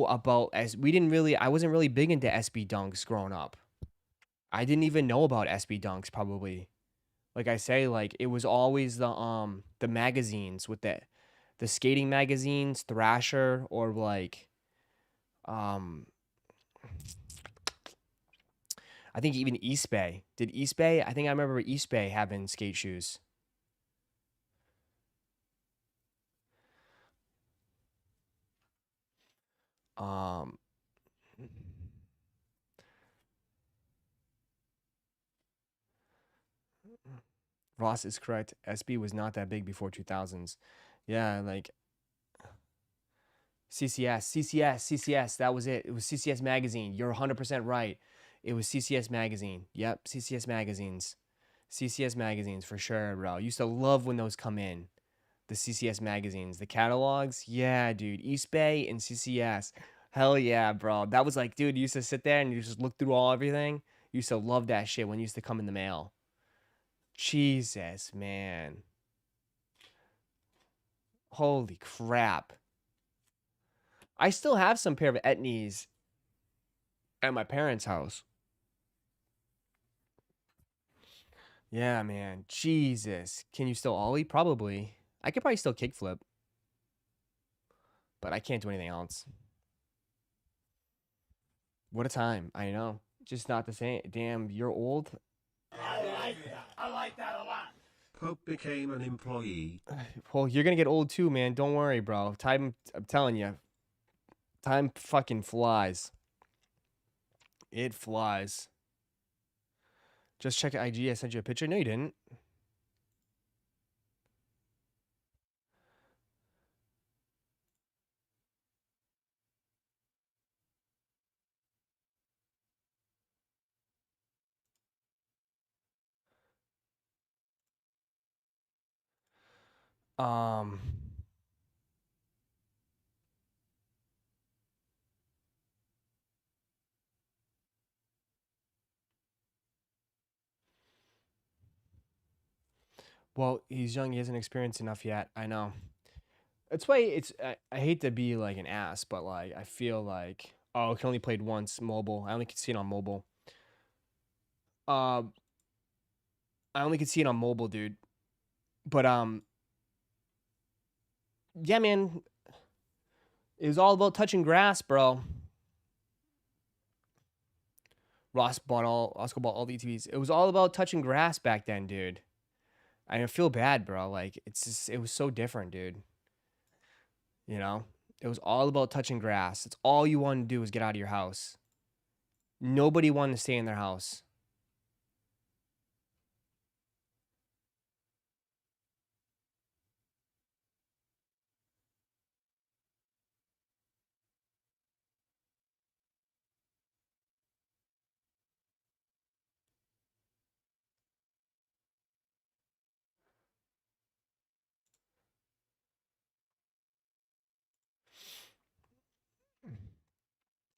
[SPEAKER 2] about as we didn't really I wasn't really big into SB dunks growing up. I didn't even know about SB dunks probably. Like I say, like it was always the magazines with the skating magazines, Thrasher, or like um I think even East Bay. Did East Bay? I think I remember East Bay having skate shoes. Um Ross is correct. SB was not that big before 2000s. Yeah, like CCS, that was it. It was CCS magazine. You're 100% right. It was CCS magazine. Yep, CCS magazines. CCS magazines for sure, bro. Used to love when those come in. The CCS magazines, the catalogs. Yeah, dude. East Bay and CCS. Hell yeah, bro. That was like, dude, you used to sit there and you just look through everything. You used to love that shit when it used to come in the mail. Jesus, man. Holy crap. I still have some pair of Etnies at my parents' house. Yeah, man. Jesus. Can you still ollie? Probably. I could probably still kickflip. But I can't do anything else. What a time. I know. Just not the same. Damn, you're old.
[SPEAKER 1] I like that a lot.
[SPEAKER 3] Pope became an employee.
[SPEAKER 2] Well, you're gonna get old too, man. Don't worry, bro. Time, I'm telling you, time fucking flies. It flies. Just check IG. I sent you a picture. No, you didn't. Um. Well, he's young. He hasn't experienced enough yet. I know. That's why I hate to be like an ass, but like I feel like I can only played once mobile. I only could see it on mobile. I only could see it on mobile, dude. But yeah, man. It was all about touching grass, bro. Roszko bought all the ETVs. It was all about touching grass back then, dude. I feel bad, bro. Like it was so different, dude. You know, it was all about touching grass. It's all you wanted to do was get out of your house. Nobody wanted to stay in their house.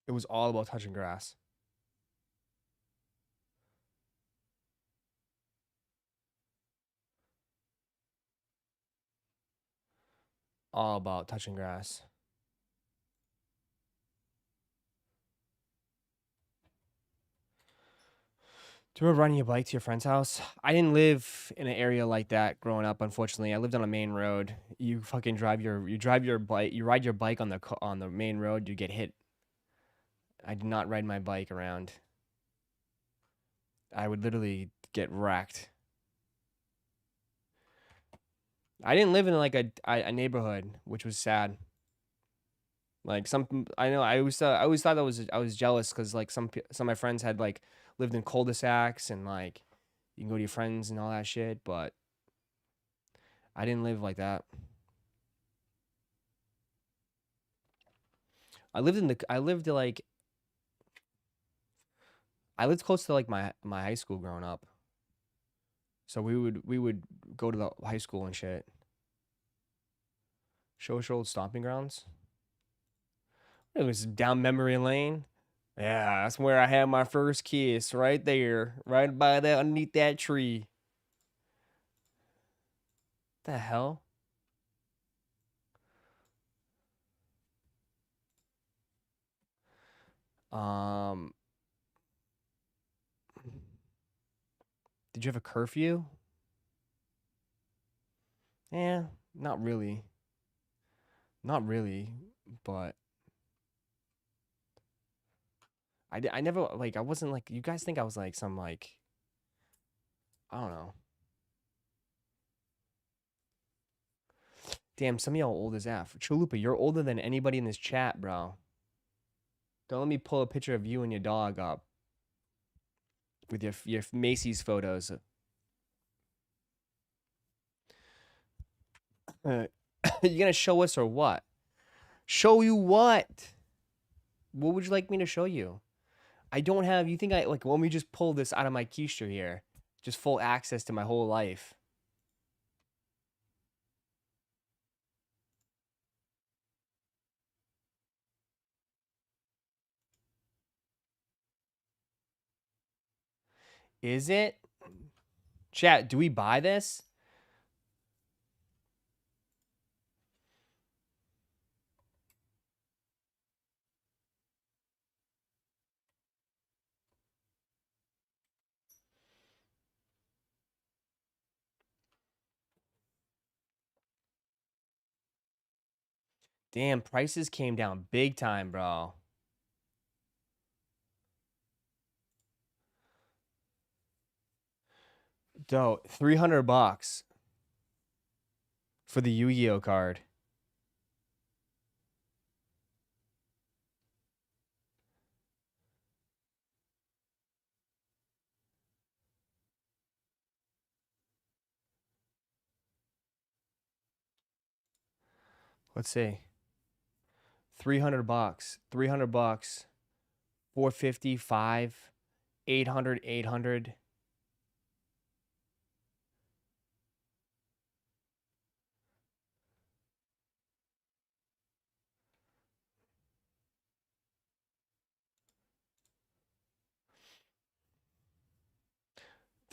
[SPEAKER 2] It was all about touching grass. All about touching grass. Do you remember riding your bike to your friend's house? I didn't live in an area like that growing up, unfortunately. I lived on a main road. You fucking drive your bike, you ride your bike on the main road, you get hit. I did not ride my bike around. I would literally get wrecked. I didn't live in like a neighborhood, which was sad. Like I know I always thought I was jealous because like some of my friends had like lived in cul-de-sacs and like you can go to your friends and all that shit, but I didn't live like that. I lived like I lived close to like my high school growing up. So we would go to the high school and shit. Show us your old stomping grounds. It was down memory lane. Yeah, that's where I had my first kiss, right there, right by that underneath that tree. The hell? Um, did you have a curfew? Yeah, not really. Not really, but I never like I wasn't like you guys think I was like some like I don't know. Damn, some of y'all old as F. Chalupa, you're older than anybody in this chat, bro. Don't let me pull a picture of you and your dog up with your Macy's photos. You gonna show us or what? Show you what? What would you like me to show you? I don't have. You think I like? Let me just pull this out of my keister here. Just full access to my whole life. Is it? Chat, do we buy this? Damn, prices came down big time, bro. Dope, $300 for the Yu-Gi-Oh card. Let's see. $300. $300. 450, 5, 800, 800.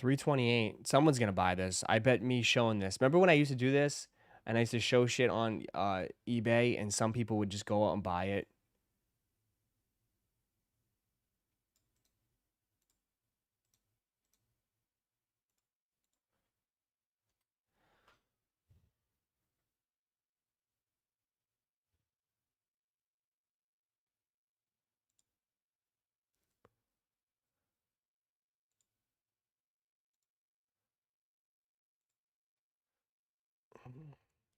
[SPEAKER 2] $328. Someone's gonna buy this. I bet me showing this. Remember when I used to do this and I used to show shit on eBay and some people would just go out and buy it?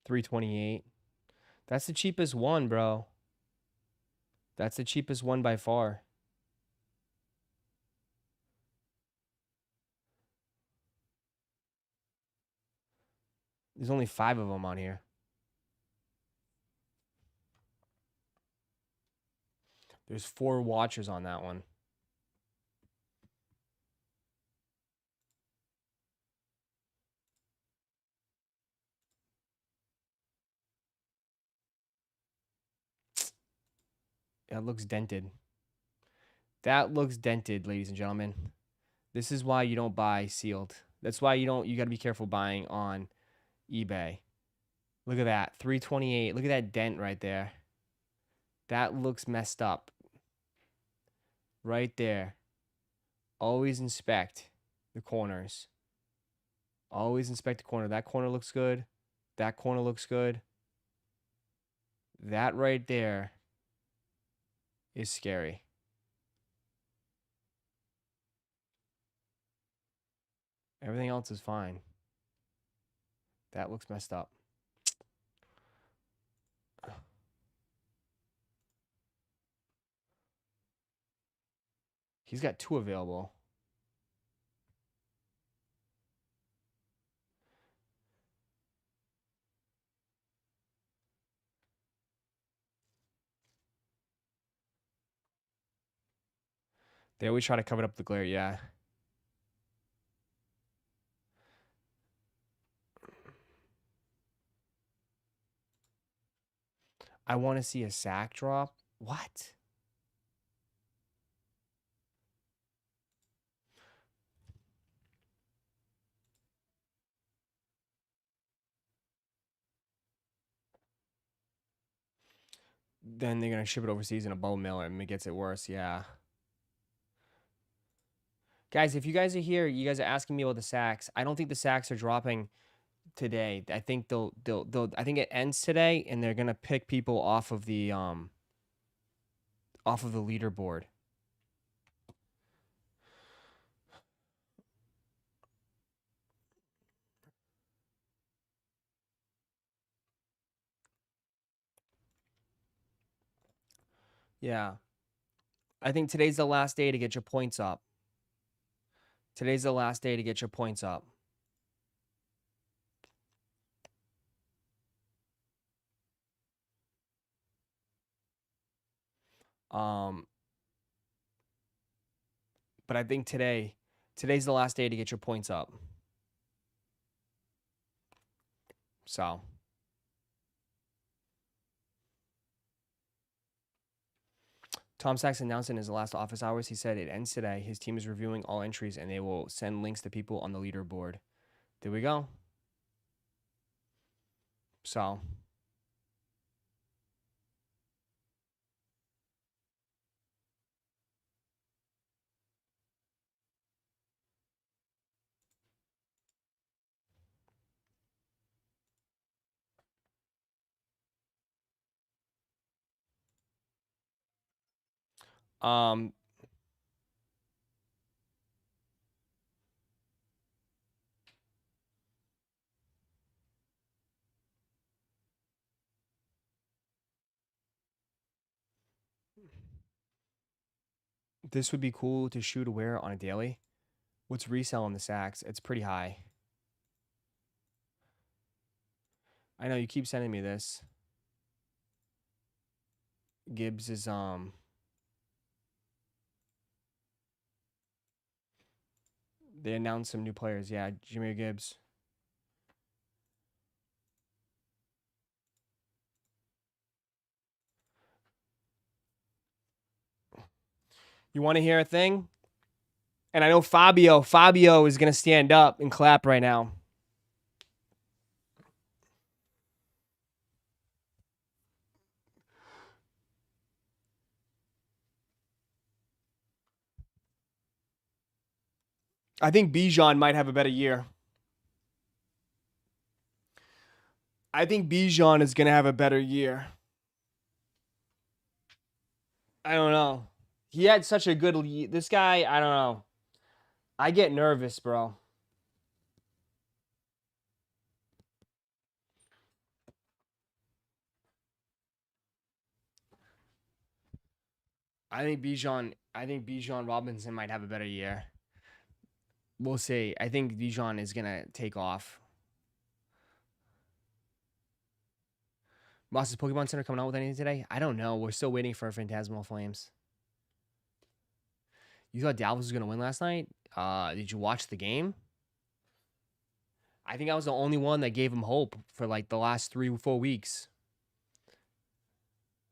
[SPEAKER 2] $328. That's the cheapest one, bro. That's the cheapest one by far. There's only 5 of them on here. There's 4 watchers on that one. That looks dented. That looks dented, ladies and gentlemen. This is why you don't buy sealed. That's why you got to be careful buying on eBay. Look at that. 328. Look at that dent right there. That looks messed up. Right there. Always inspect the corners. Always inspect the corner. That corner looks good. That corner looks good. That right there is scary. Everything else is fine. That looks messed up. He's got 2 available. They always try to cover up the glare, yeah. I want to see a sack drop. What? Then they're going to ship it overseas in a bow mill and it gets it worse, yeah. Guys, if you guys are here, you guys are asking me about the sacks. I don't think the sacks are dropping today. I think they'll I think it ends today and they're going to pick people off of the leaderboard. Yeah. I think today's the last day to get your points up. Today's the last day to get your points up. But I think today's the last day to get your points up. So Tom Sachs announced in his last office hours, he said it ends today. His team is reviewing all entries and they will send links to people on the leaderboard. There we go. So this would be cool to shoot aware on a daily. What's resell on the Sachs? It's pretty high. I know you keep sending me this. Gibbs is they announced some new players. Yeah, Jameer Gibbs. You want to hear a thing? And I know Fabio is going to stand up and clap right now. I think Bijan might have a better year. I think Bijan is going to have a better year. I don't know. He had such a good this guy, I don't know. I get nervous, bro. I think Bijan Robinson might have a better year. We'll see. I think Bijan is going to take off. Moss's Pokemon Center coming out with anything today? I don't know. We're still waiting for Phantasmal Flames. You thought Dallas was going to win last night? Did you watch the game? I think I was the only one that gave him hope for like the last 3 or 4 weeks.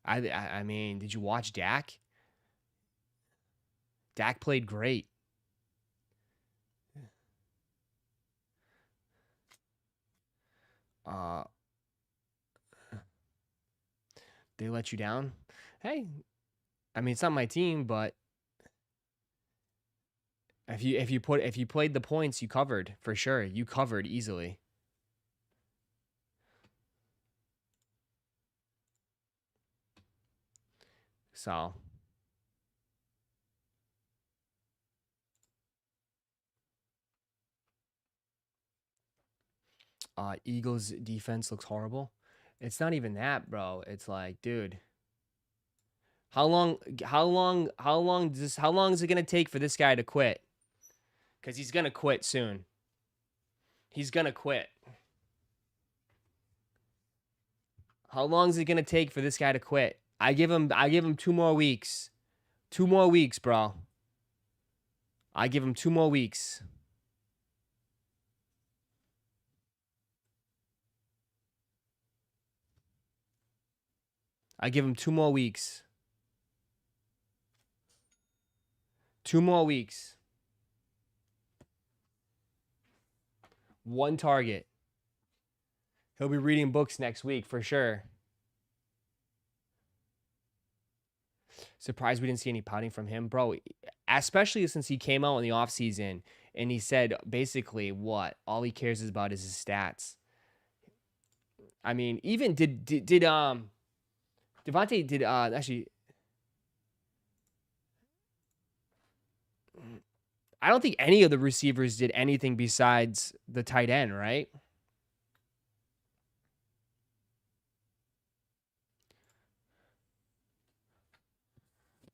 [SPEAKER 2] I mean, did you watch Dak? Dak played great. They let you down? Hey, I mean, it's not my team, but if you played the points, you covered for sure. You covered easily. So Eagles defense looks horrible. It's not even that, bro. It's like, dude, How long is it gonna take for this guy to quit? Because he's gonna quit soon. He's gonna quit. How long is it gonna take for this guy to quit? I give him 2 more weeks. 2 more weeks, bro. I give him 2 more weeks. I give him 2 more weeks. 2 more weeks. 1 target. He'll be reading books next week for sure. Surprised we didn't see any pouting from him, bro. Especially since he came out in the offseason and he said basically what all he cares about is his stats. I mean, even did Devontae did actually. I don't think any of the receivers did anything besides the tight end, right?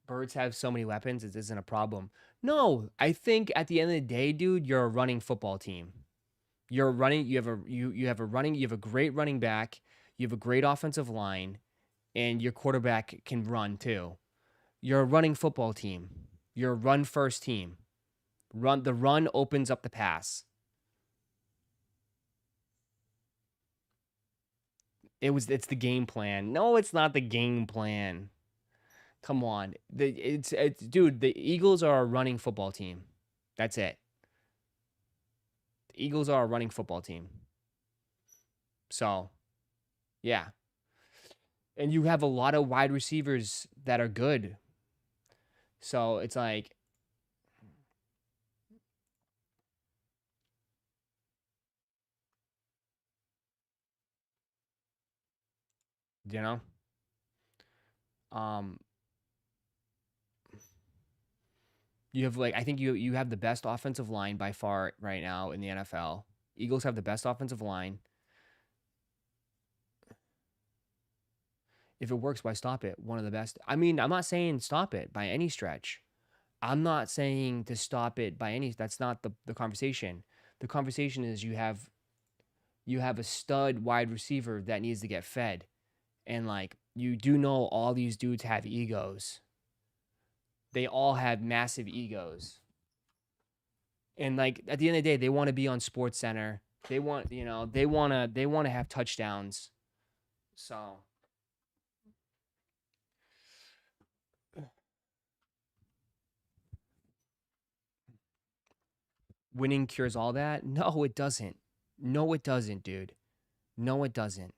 [SPEAKER 2] Birds have so many weapons, it isn't a problem. No, I think at the end of the day, dude, you're a running football team. You're running, you have a great running back, you have a great offensive line, and your quarterback can run too. You're a running football team. You're a run first team. The run opens up the pass. It's the game plan. No, it's not the game plan. Come on. It's dude, the Eagles are a running football team. That's it. The Eagles are a running football team. So, yeah. And you have a lot of wide receivers that are good. So, it's like you know? You have I think you have the best offensive line by far right now in the NFL. Eagles have the best offensive line. If it works, why stop it? One of the best. I mean, I'm not saying stop it by any stretch. I'm not saying to stop it by any. That's not the conversation. The conversation is you have a stud wide receiver that needs to get fed. And you do know all these dudes have egos. They all have massive egos. And at the end of the day, they want to be on Sports Center. They want to have touchdowns. So winning cures all that? No, it doesn't. No, it doesn't, dude. No, it doesn't.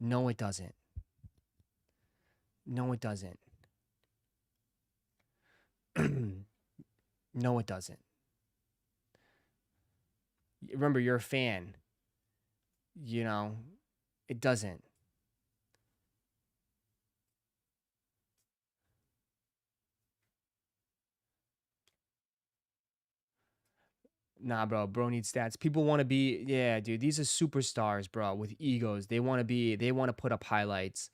[SPEAKER 2] No, it doesn't. No, it doesn't. No, it doesn't. Remember, you're a fan. It doesn't. Nah, bro. Bro needs stats. People want to be, yeah, dude. These are superstars, bro, with egos. They want to put up highlights,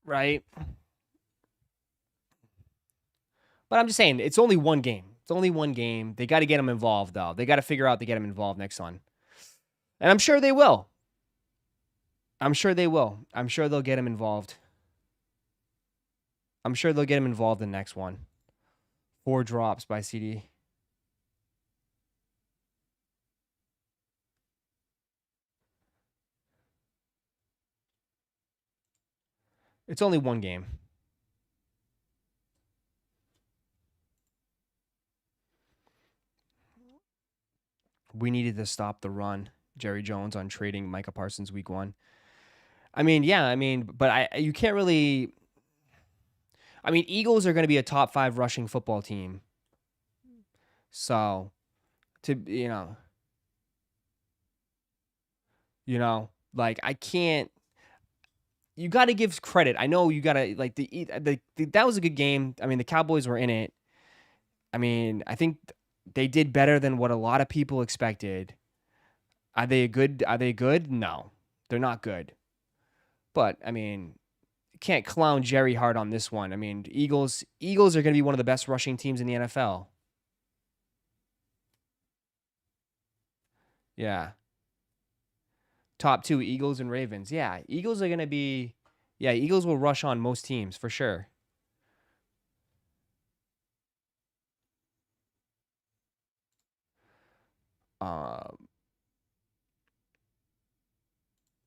[SPEAKER 2] right? But I'm just saying, it's only one game. It's only one game. They got to get them involved, though. They got to figure out to get them involved next one. And I'm sure they will. I'm sure they will. I'm sure they'll get him involved. I'm sure they'll get him involved in the next one. 4 drops by CD. It's only one game. We needed to stop the run. Jerry Jones on trading Micah Parsons week 1. I mean, yeah, but you can't really. I mean, Eagles are going to be a top 5 rushing football team. So, I can't. You got to give credit. I know you got to that was a good game. I mean, the Cowboys were in it. I mean, I think they did better than what a lot of people expected. Are they good? No, they're not good. But I mean, can't clown Jerry hard on this one. I mean, Eagles are going to be one of the best rushing teams in the NFL. Yeah. Top 2, Eagles and Ravens. Yeah, Eagles are going to be Eagles will rush on most teams for sure.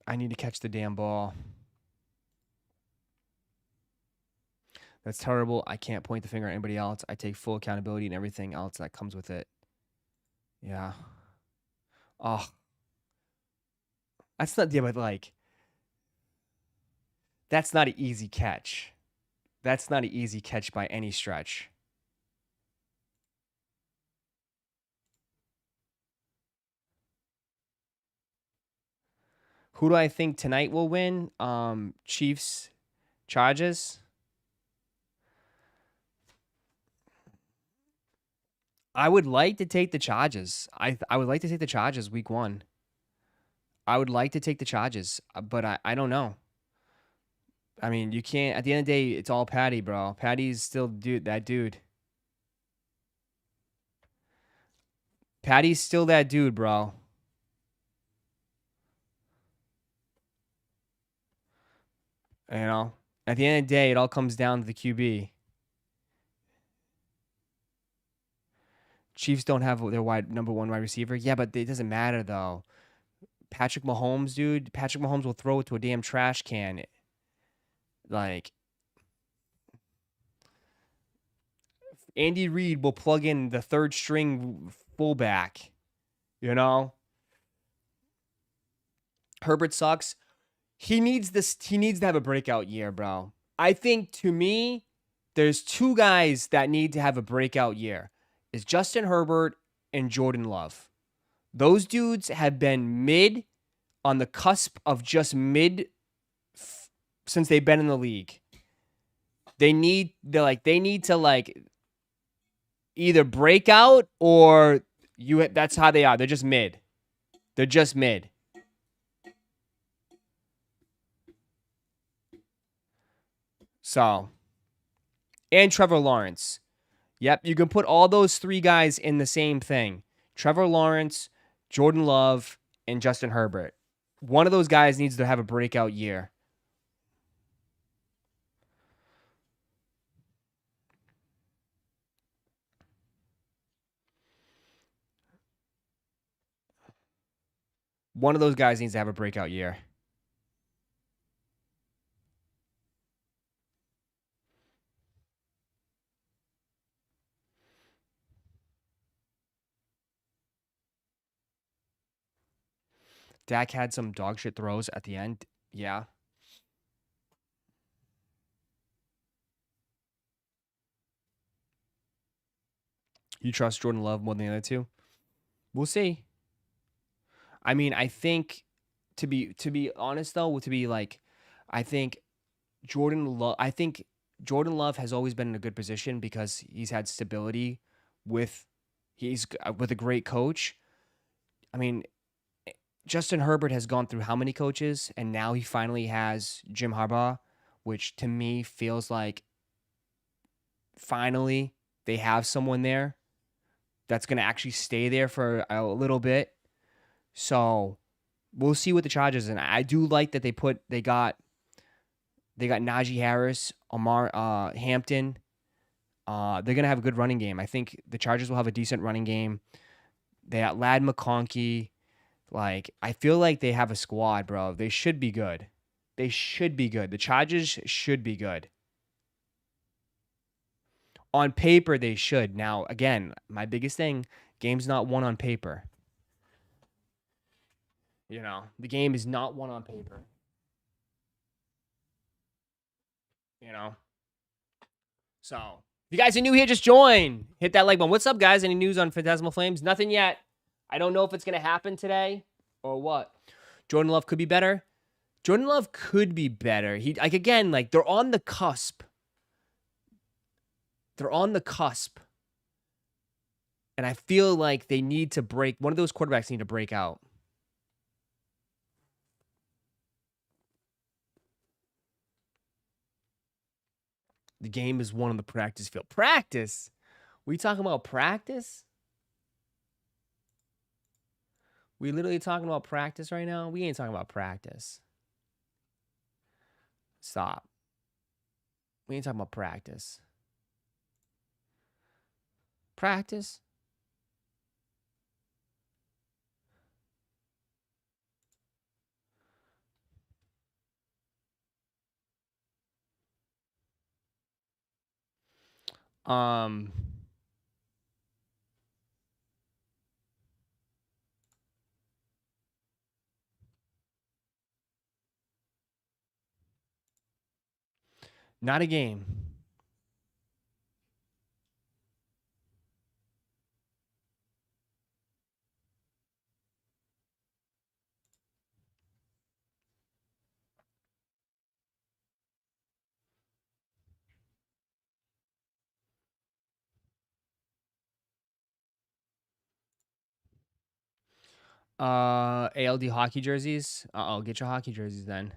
[SPEAKER 2] I need to catch the damn ball. That's terrible. I can't point the finger at anybody else. I take full accountability and everything else that comes with it. Yeah. Oh. That's not but like that's not an easy catch. That's not an easy catch by any stretch. Who do I think tonight will win? Chiefs, Chargers. I would like to take the Chargers. I would like to take the Chargers week 1. I would like to take the Chargers, but I don't know. I mean, you can't. At the end of the day, it's all Patty, bro. Patty's still that dude. Patty's still that dude, bro. You know, at the end of the day, it all comes down to the QB. Chiefs don't have their number 1 wide receiver. Yeah, but it doesn't matter though. Patrick Mahomes, dude. Patrick Mahomes will throw it to a damn trash can. Like, Andy Reid will plug in the 3rd string fullback. You know? Herbert sucks. He needs to have a breakout year, bro. I think, to me, there's 2 guys that need to have a breakout year. It's Justin Herbert and Jordan Love. Those dudes have been mid, on the cusp of just mid since they've been in the league. They need to either break out or that's how they are. They're just mid. They're just mid. So, and Trevor Lawrence. Yep, you can put all those 3 guys in the same thing. Trevor Lawrence, Jordan Love, and Justin Herbert. One of those guys needs to have a breakout year. One of those guys needs to have a breakout year. Dak had some dog shit throws at the end. Yeah. You trust Jordan Love more than the other 2? We'll see. I mean, I think to be honest though, I think Jordan Love has always been in a good position because he's had stability with a great coach. I mean, Justin Herbert has gone through how many coaches, and now he finally has Jim Harbaugh, which to me feels like finally they have someone there that's going to actually stay there for a little bit. So we'll see what the Chargers, and I do like that they got Najee Harris, Hampton. They're going to have a good running game. I think the Chargers will have a decent running game. They got Ladd McConkey. I feel like they have a squad, bro. They should be good. They should be good. The Chargers should be good. On paper, they should. Now, again, my biggest thing, game's not won on paper. You know, the game is not won on paper. You know? So, if you guys are new here, just join. Hit that like button. What's up, guys? Any news on Phantasmal Flames? Nothing yet. I don't know if it's going to happen today or what. Jordan Love could be better. Jordan Love could be better. They're on the cusp. They're on the cusp. And I feel like they need to break. One of those quarterbacks need to break out. The game is one on the practice field. Practice? We talking about practice? We literally talking about practice right now? We ain't talking about practice. Stop. We ain't talking about practice. Practice? Not a game. ALD hockey jerseys. Uh-oh, get your hockey jerseys then.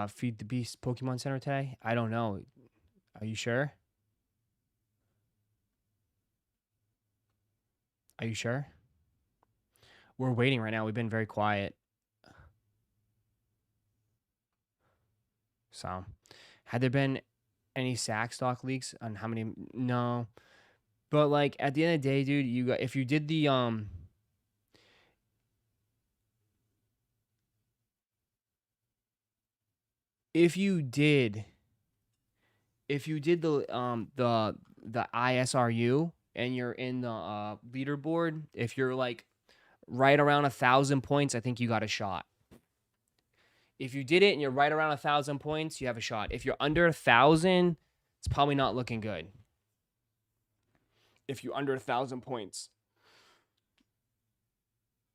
[SPEAKER 2] Feed the Beast Pokemon Center today? I don't know. Are you sure? Are you sure? We're waiting right now. We've been very quiet. So, had there been any Sachs stock leaks on how many? No. But like at the end of the day, dude, you got if you did the if you did the ISRU and you're in the leaderboard, if you're like right around 1,000 points, I think you got a shot. If you did it and you're right around 1,000 points, you have a shot. If you're under 1,000, it's probably not looking good. If you're under 1,000 points.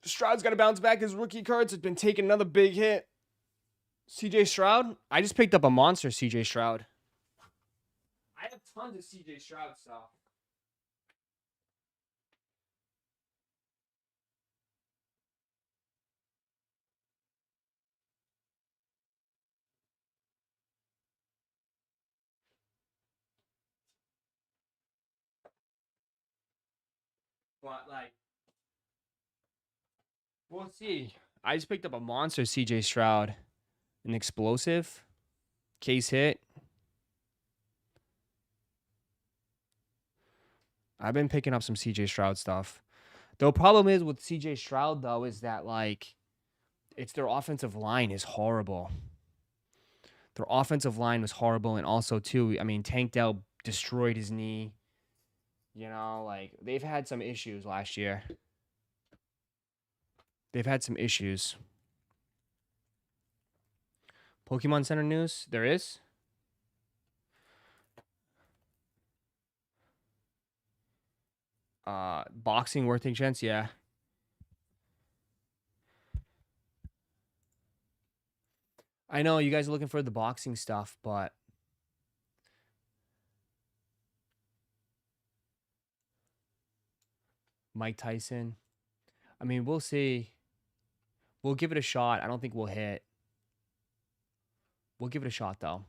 [SPEAKER 2] Stroud's got to bounce back. His rookie cards have been taking another big hit. CJ Stroud? I just picked up a monster CJ Stroud. I have tons of CJ Stroud stuff. But like, we'll see. I just picked up a monster CJ Stroud. An explosive. Case hit. I've been picking up some CJ Stroud stuff. The problem is with CJ Stroud, though, is that, like, it's their offensive line is horrible. Their offensive line was horrible. And also, too, I mean, Tank Dell destroyed his knee. You know, like, they've had some issues last year. They've had some issues. Pokemon Center news? There is? Boxing worth a chance? Yeah. I know you guys are looking for the boxing stuff, but Mike Tyson. I mean, we'll see. We'll give it a shot. I don't think we'll hit. We'll give it a shot, though.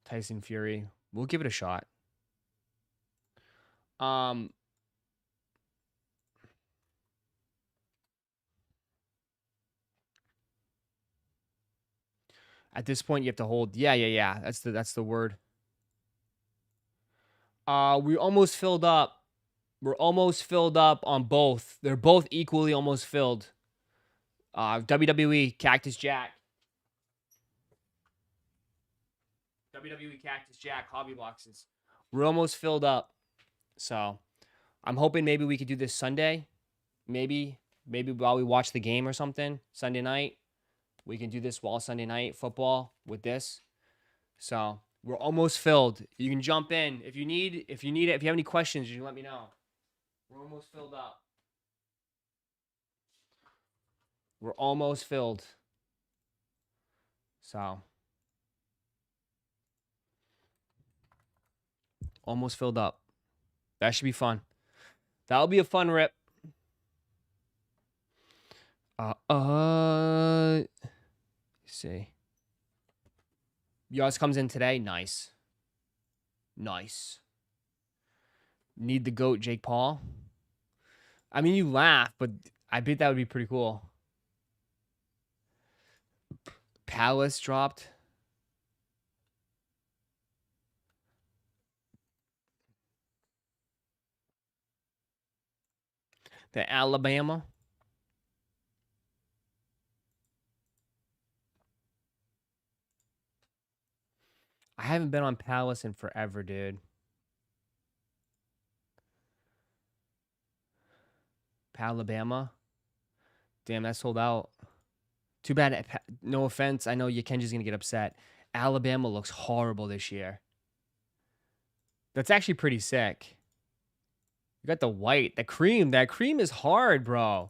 [SPEAKER 2] Tyson Fury. We'll give it a shot. At this point, you have to hold. Yeah. That's the word. We almost filled up. We're almost filled up on both. They're both equally almost filled. WWE Cactus Jack. WWE Cactus Jack hobby boxes. We're almost filled up. So I'm hoping maybe we could do this Sunday. Maybe while we watch the game or something, Sunday night. We can do this while Sunday night football with this. So we're almost filled. You can jump in. If you have any questions, you can let me know. We're almost filled up. We're almost filled. So almost filled up. That should be fun. That'll be a fun rip. Let's see. Yours comes in today. Nice. Nice. Need the GOAT, Jake Paul. I mean, you laugh, but I bet that would be pretty cool. Palace dropped. The Alabama. I haven't been on Palace in forever, dude. Alabama. Damn, that sold out. Too bad. No offense. I know Kenji's going to get upset. Alabama looks horrible this year. That's actually pretty sick. You got the white. The cream. That cream is hard, bro.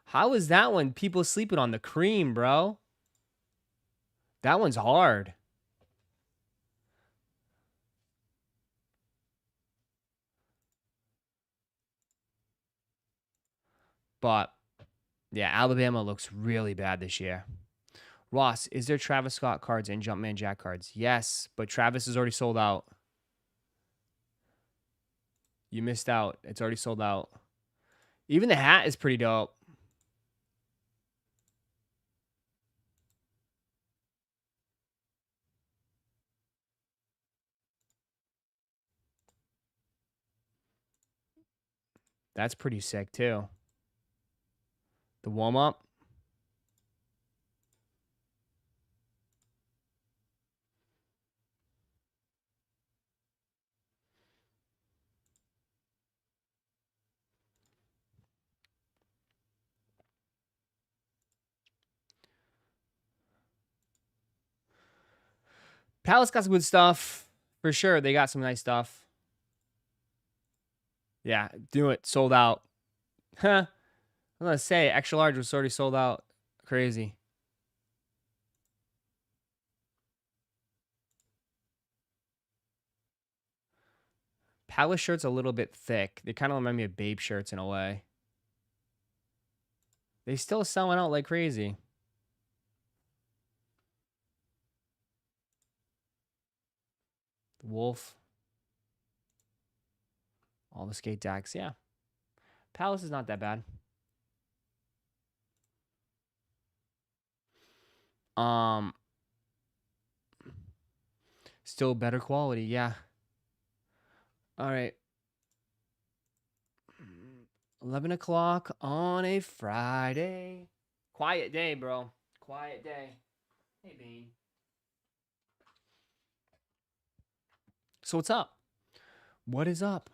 [SPEAKER 2] How is that one? People sleeping on the cream, bro. That one's hard. But, yeah, Alabama looks really bad this year. Ross, is there Travis Scott cards and Jumpman Jack cards? Yes, but Travis is already sold out. You missed out. It's already sold out. Even the hat is pretty dope. That's pretty sick, too. The warm-up. Palace got some good stuff. For sure, they got some nice stuff. Yeah, do it. Sold out. Huh. I'm going to say, extra large was already sold out. Crazy. Palace shirts a little bit thick. They kind of remind me of Babe shirts in a way. They still selling out like crazy. The Wolf. All the skate decks. Yeah. Palace is not that bad. Still better quality. Yeah. All right. 11 o'clock on a Friday. Quiet day, bro. Quiet day. Hey, Bean. So what's up? What is up?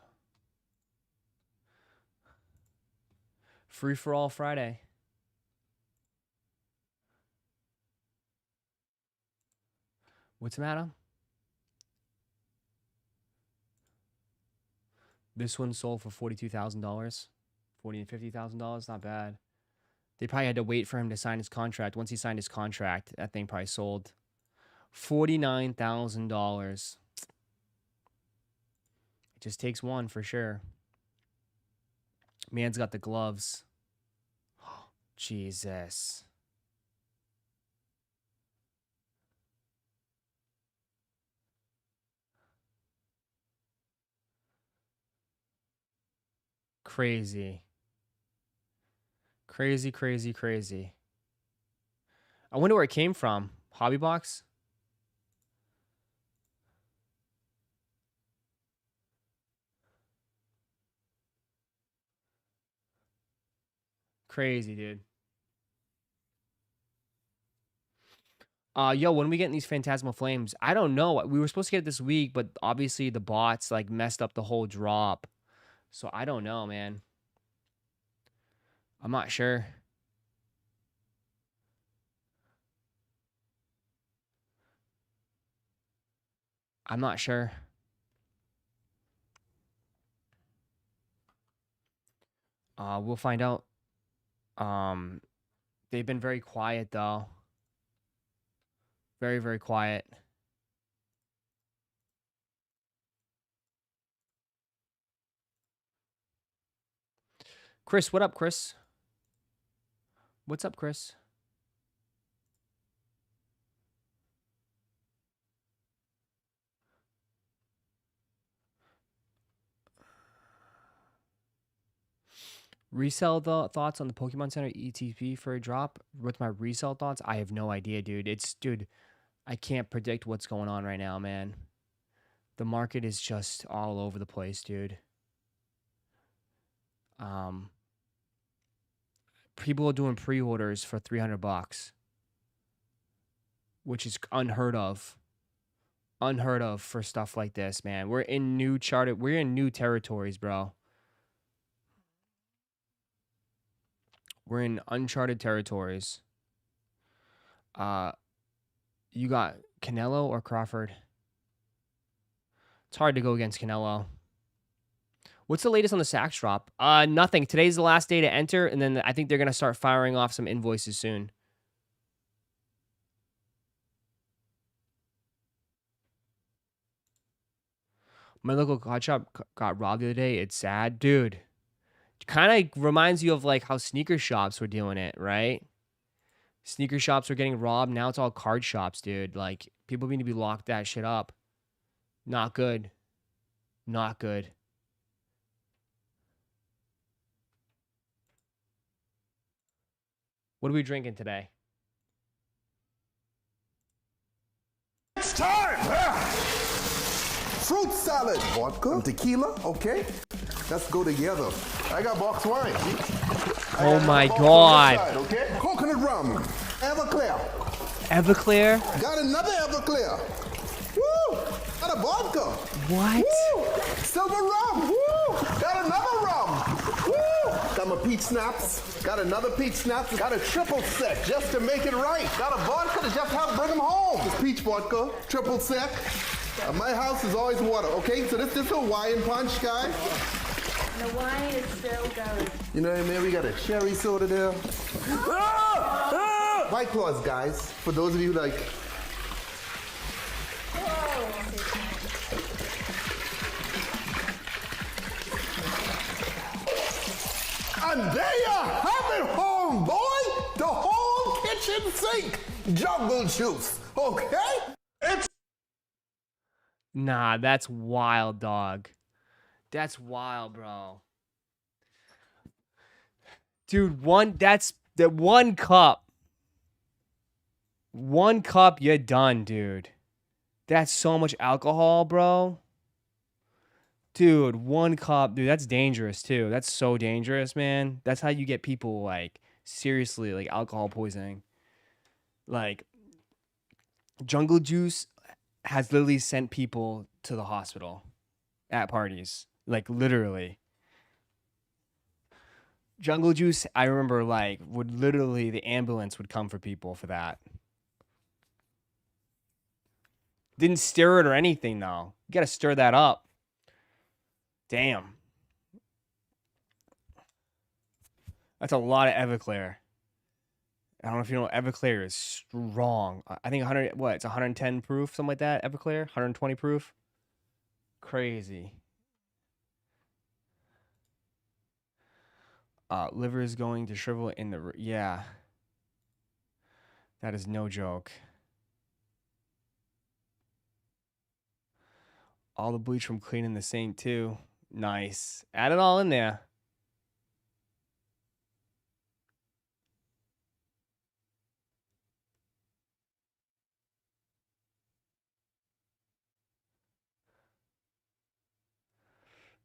[SPEAKER 2] Free for all Friday. What's the matter? This one sold for $42,000. $40,000 to $50,000. Not bad. They probably had to wait for him to sign his contract. Once he signed his contract, that thing probably sold. $49,000. It just takes one for sure. Man's got the gloves. Jesus. Crazy. Crazy, crazy, crazy. I wonder where it came from. Hobby Box? Crazy, dude. Yo, when we getting these Phantasmal Flames? I don't know. We were supposed to get it this week, but obviously the bots like messed up the whole drop. So I don't know, man. I'm not sure. I'm not sure. We'll find out. They've been very quiet though. Very, very quiet. Chris, what up, Chris? What's up, Chris? Resell thoughts on the Pokemon Center ETP for a drop? What's my resell thoughts? I have no idea, dude. Dude, I can't predict what's going on right now, man. The market is just all over the place, dude. People are doing pre-orders for $300, which is unheard of. Unheard of for stuff like this, man. We're in new territories, bro. We're in uncharted territories. You got Canelo or Crawford? It's hard to go against Canelo. What's the latest on the Sachs drop? Nothing. Today's the last day to enter, and then I think they're gonna start firing off some invoices soon. My local card shop got robbed the other day. It's sad, dude. Kind of reminds you of like how sneaker shops were doing it, right? Sneaker shops were getting robbed. Now it's all card shops, dude. Like, people need to be locked that shit up. Not good. Not good. What are we drinking today?
[SPEAKER 5] It's time! Fruit salad, vodka, and tequila, okay? Let's go together. I got box wine.
[SPEAKER 2] Oh my god.
[SPEAKER 5] Side, okay? Coconut rum, Everclear.
[SPEAKER 2] Everclear?
[SPEAKER 5] Got another Everclear. Woo! Got a vodka.
[SPEAKER 2] What?
[SPEAKER 5] Woo! Silver rum. Woo! Got another rum. Woo! Got my peach snaps. Got another peach snaps. Got a triple sec just to make it right. Got a vodka to just help bring them home. This peach vodka, triple sec. My house is always water, okay? So this is Hawaiian punch, guys.
[SPEAKER 6] The wine is still going.
[SPEAKER 5] You know what I mean? We got a cherry soda there. White Claws, guys. For those of you like. And there you have it, homeboy. The whole kitchen sink. Jungle juice, okay?
[SPEAKER 2] Nah, that's wild, dog. That's wild, bro. Dude, that's the one cup. One cup, you're done, dude. That's so much alcohol, bro. Dude, one cup, dude, that's dangerous too. That's so dangerous, man. That's how you get people like seriously like alcohol poisoning. Like, jungle juice has literally sent people to the hospital at parties. Like, literally. Jungle juice, I remember, like, the ambulance would come for people for that. Didn't stir it or anything, though. You gotta stir that up. Damn. That's a lot of Everclear. I don't know if you know, Everclear is strong. I think 100, what? It's 110 proof, something like that. Everclear, 120 proof. Crazy. Liver is going to shrivel in the, yeah. That is no joke. All the bleach from cleaning the sink too. Nice. Add it all in there.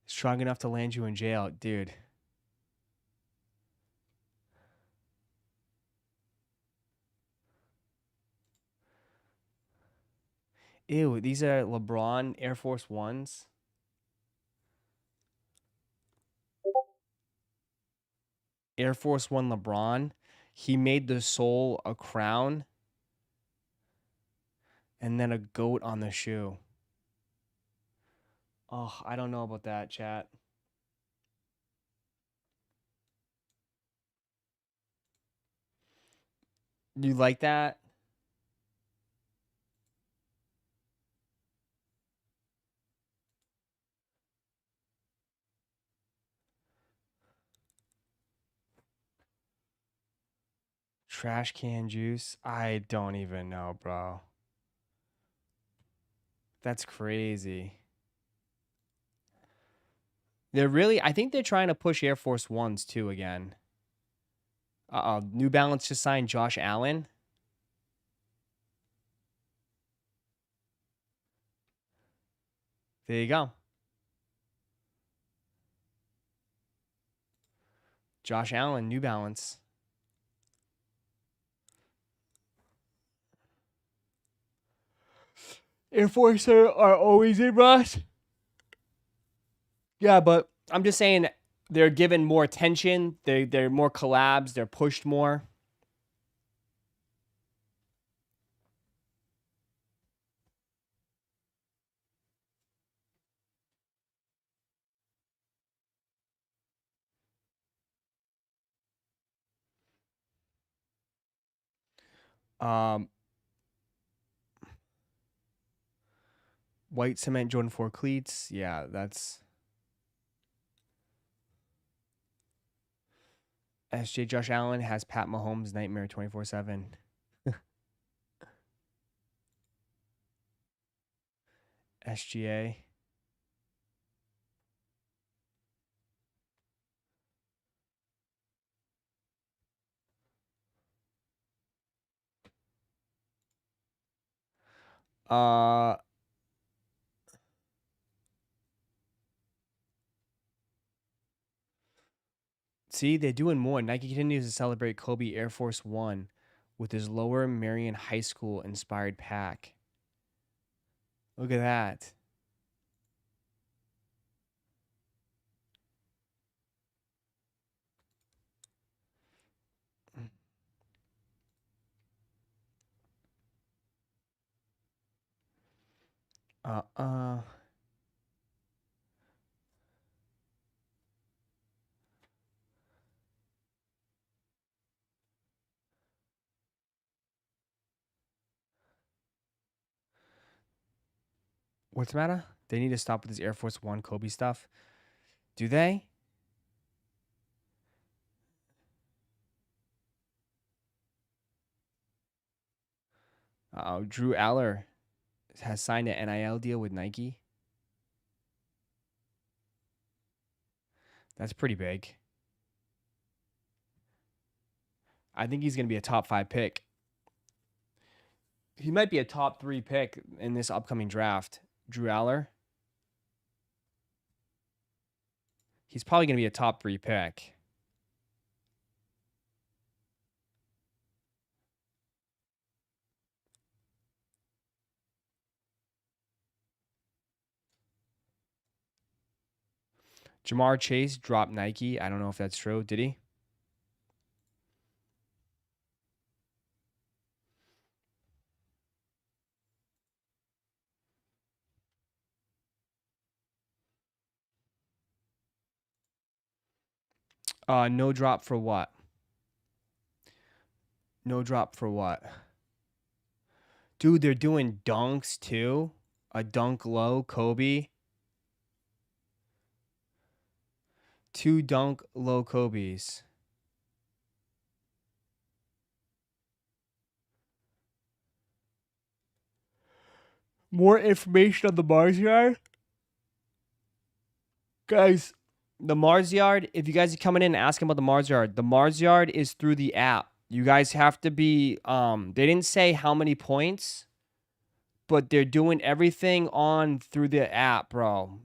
[SPEAKER 2] Strong enough to land you in jail, dude. Ew, these are LeBron Air Force Ones. Air Force One LeBron. He made the sole a crown and then a goat on the shoe. Oh, I don't know about that, chat. You like that? Trash can juice. I don't even know, bro. That's crazy. They're really, I think they're trying to push Air Force Ones too again. New Balance just signed Josh Allen. There you go. Josh Allen, New Balance. Air Force are always in rush. Yeah, but I'm just saying they're given more attention. They're more collabs. They're pushed more. White cement Jordan 4 cleats. Yeah, that's SJ. Josh Allen has Pat Mahomes' nightmare 24/7. SGA. See, they're doing more. Nike continues to celebrate Kobe Air Force One with his Lower Marion High School inspired pack. Look at that. What's the matter? They need to stop with this Air Force One Kobe stuff. Do they? Drew Aller has signed an NIL deal with Nike. That's pretty big. I think he's going to be a top 5 pick. He might be a top 3 pick in this upcoming draft. Drew Aller. He's probably going to be a top 3 pick. Jamar Chase dropped Nike. I don't know if that's true. Did he? No drop for what? No drop for what? Dude, they're doing dunks too. A dunk low, Kobe. 2 dunk low Kobe's. More information on the Mars Yard? Guys, the Mars Yard, if you guys are coming in and asking about the Mars Yard is through the app. You guys have to be, they didn't say how many points, but they're doing everything on through the app, bro.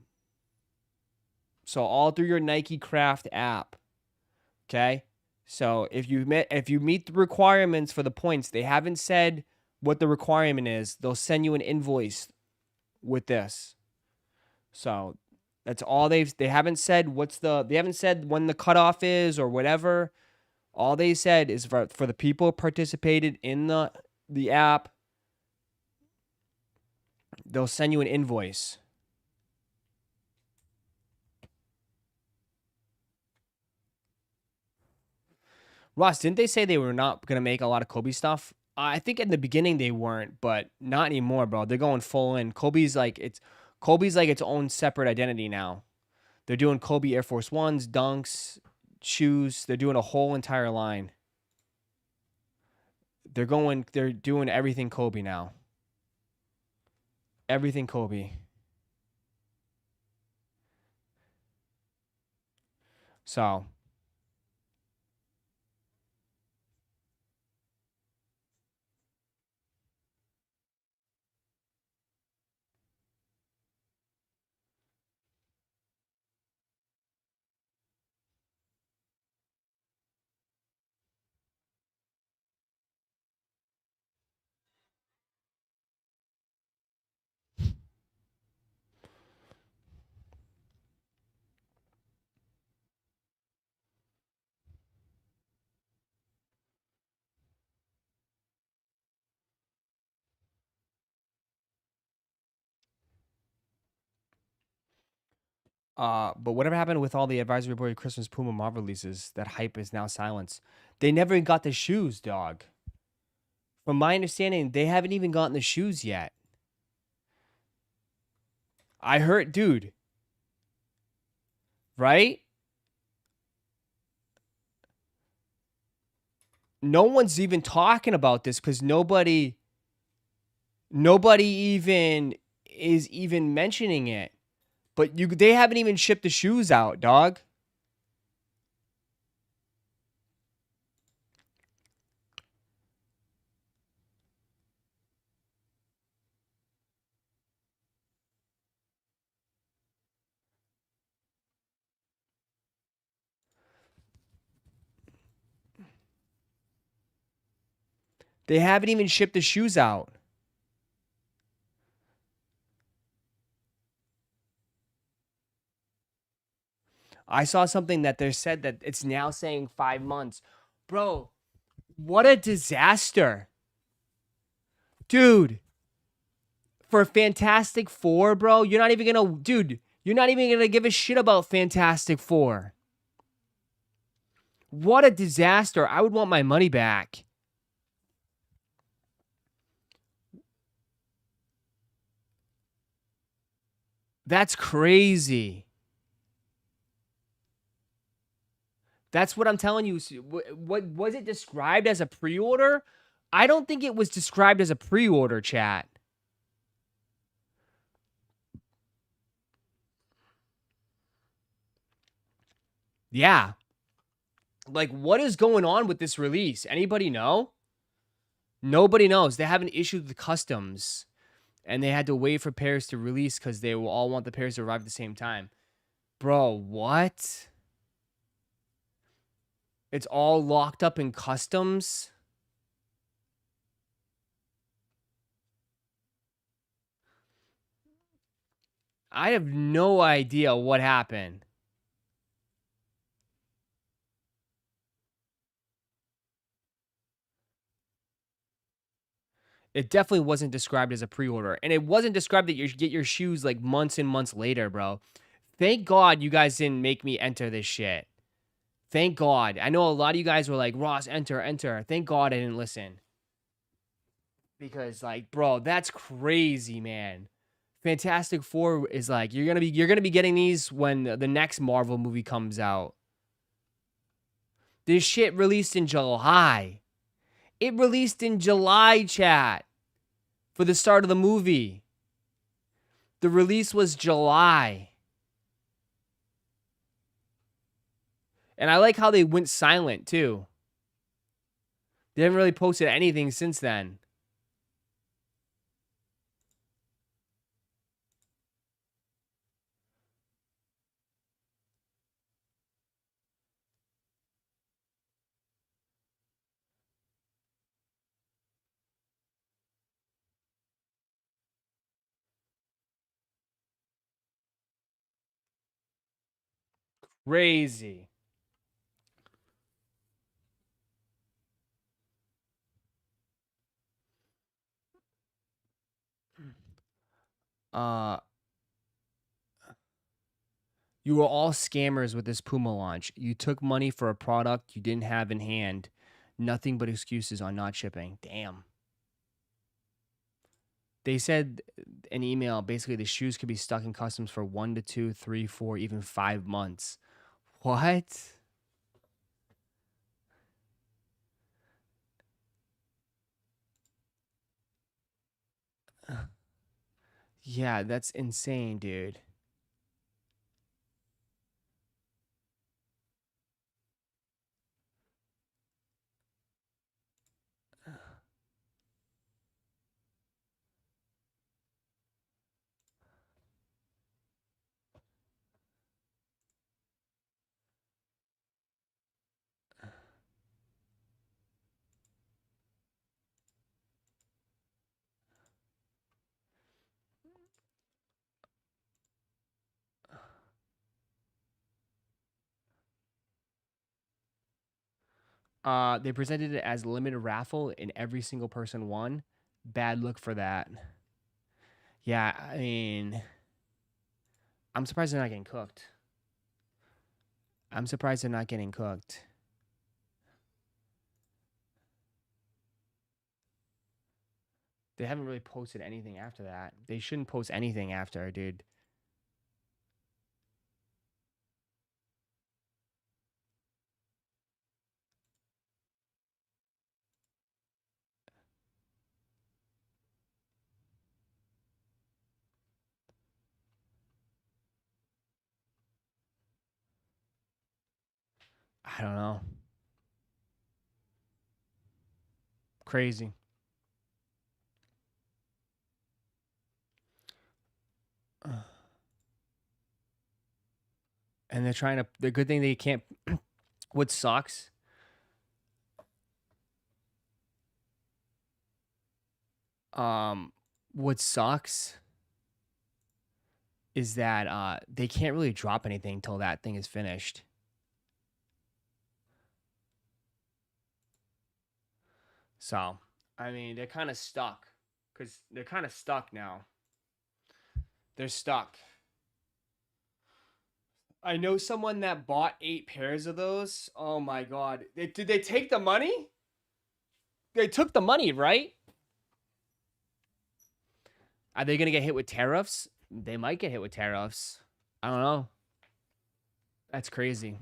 [SPEAKER 2] So all through your Nike Craft app. Okay? So if you meet the requirements for the points, they haven't said what the requirement is. They'll send you an invoice with this. So that's all they haven't said they haven't said when the cutoff is or whatever. All they said is for the people who participated in the app, they'll send you an invoice. Ross, didn't they say they were not going to make a lot of Kobe stuff? I think in the beginning they weren't, but not anymore, bro. They're going full in. Kobe's like its own separate identity now. They're doing Kobe Air Force Ones, dunks, shoes. They're doing a whole entire line. They're doing everything Kobe now. Everything Kobe. So but whatever happened with all the advisory board Christmas Puma Marvel releases? That hype is now silenced. They never even got the shoes, dog. From my understanding, they haven't even gotten the shoes yet. I heard, dude. Right? No one's even talking about this because nobody even is even mentioning it. But they haven't even shipped the shoes out, dog. They haven't even shipped the shoes out. I saw something that they said that it's now saying 5 months. Bro, what a disaster. Dude, for Fantastic Four, bro, you're not even going to give a shit about Fantastic Four. What a disaster. I would want my money back. That's crazy. That's what I'm telling you. What was it described as a pre-order? I don't think it was described as a pre-order, chat. Yeah. Like, what is going on with this release? Anybody know? Nobody knows. They haven't issued the customs. And they had to wait for pairs to release because they will all want the pairs to arrive at the same time. Bro, what? It's all locked up in customs? I have no idea what happened. It definitely wasn't described as a pre-order. And it wasn't described that you get your shoes like months and months later, bro. Thank God you guys didn't make me enter this shit. Thank God. I know a lot of you guys were like, Ross, enter. Thank God I didn't listen. Because, like, bro, that's crazy, man. Fantastic Four is like, you're gonna be getting these when the next Marvel movie comes out. This shit released in July. It released in July, chat, for the start of the movie. The release was July. And I like how they went silent, too. They haven't really posted anything since then. Crazy. You were all scammers with this Puma launch. You took money for a product you didn't have in hand. Nothing but excuses on not shipping. Damn. They said in email, basically the shoes could be stuck in customs for 1 to 2, 3, 4, even 5 months. What? Yeah, that's insane, dude. They presented it as a limited raffle and every single person won. Bad look for that. Yeah, I mean, I'm surprised they're not getting cooked. I'm surprised they're not getting cooked. They haven't really posted anything after that. They shouldn't post anything after, dude. I don't know. Crazy. And they're trying to. The good thing they can't. What sucks? What sucks is that they can't really drop anything till that thing is finished. So, I mean, they're kind of stuck because they're kind of stuck now. They're stuck. I know someone that bought 8 pairs of those. Oh my god! Did they take the money? They took the money, right? Are they gonna get hit with tariffs? They might get hit with tariffs. I don't know. That's crazy.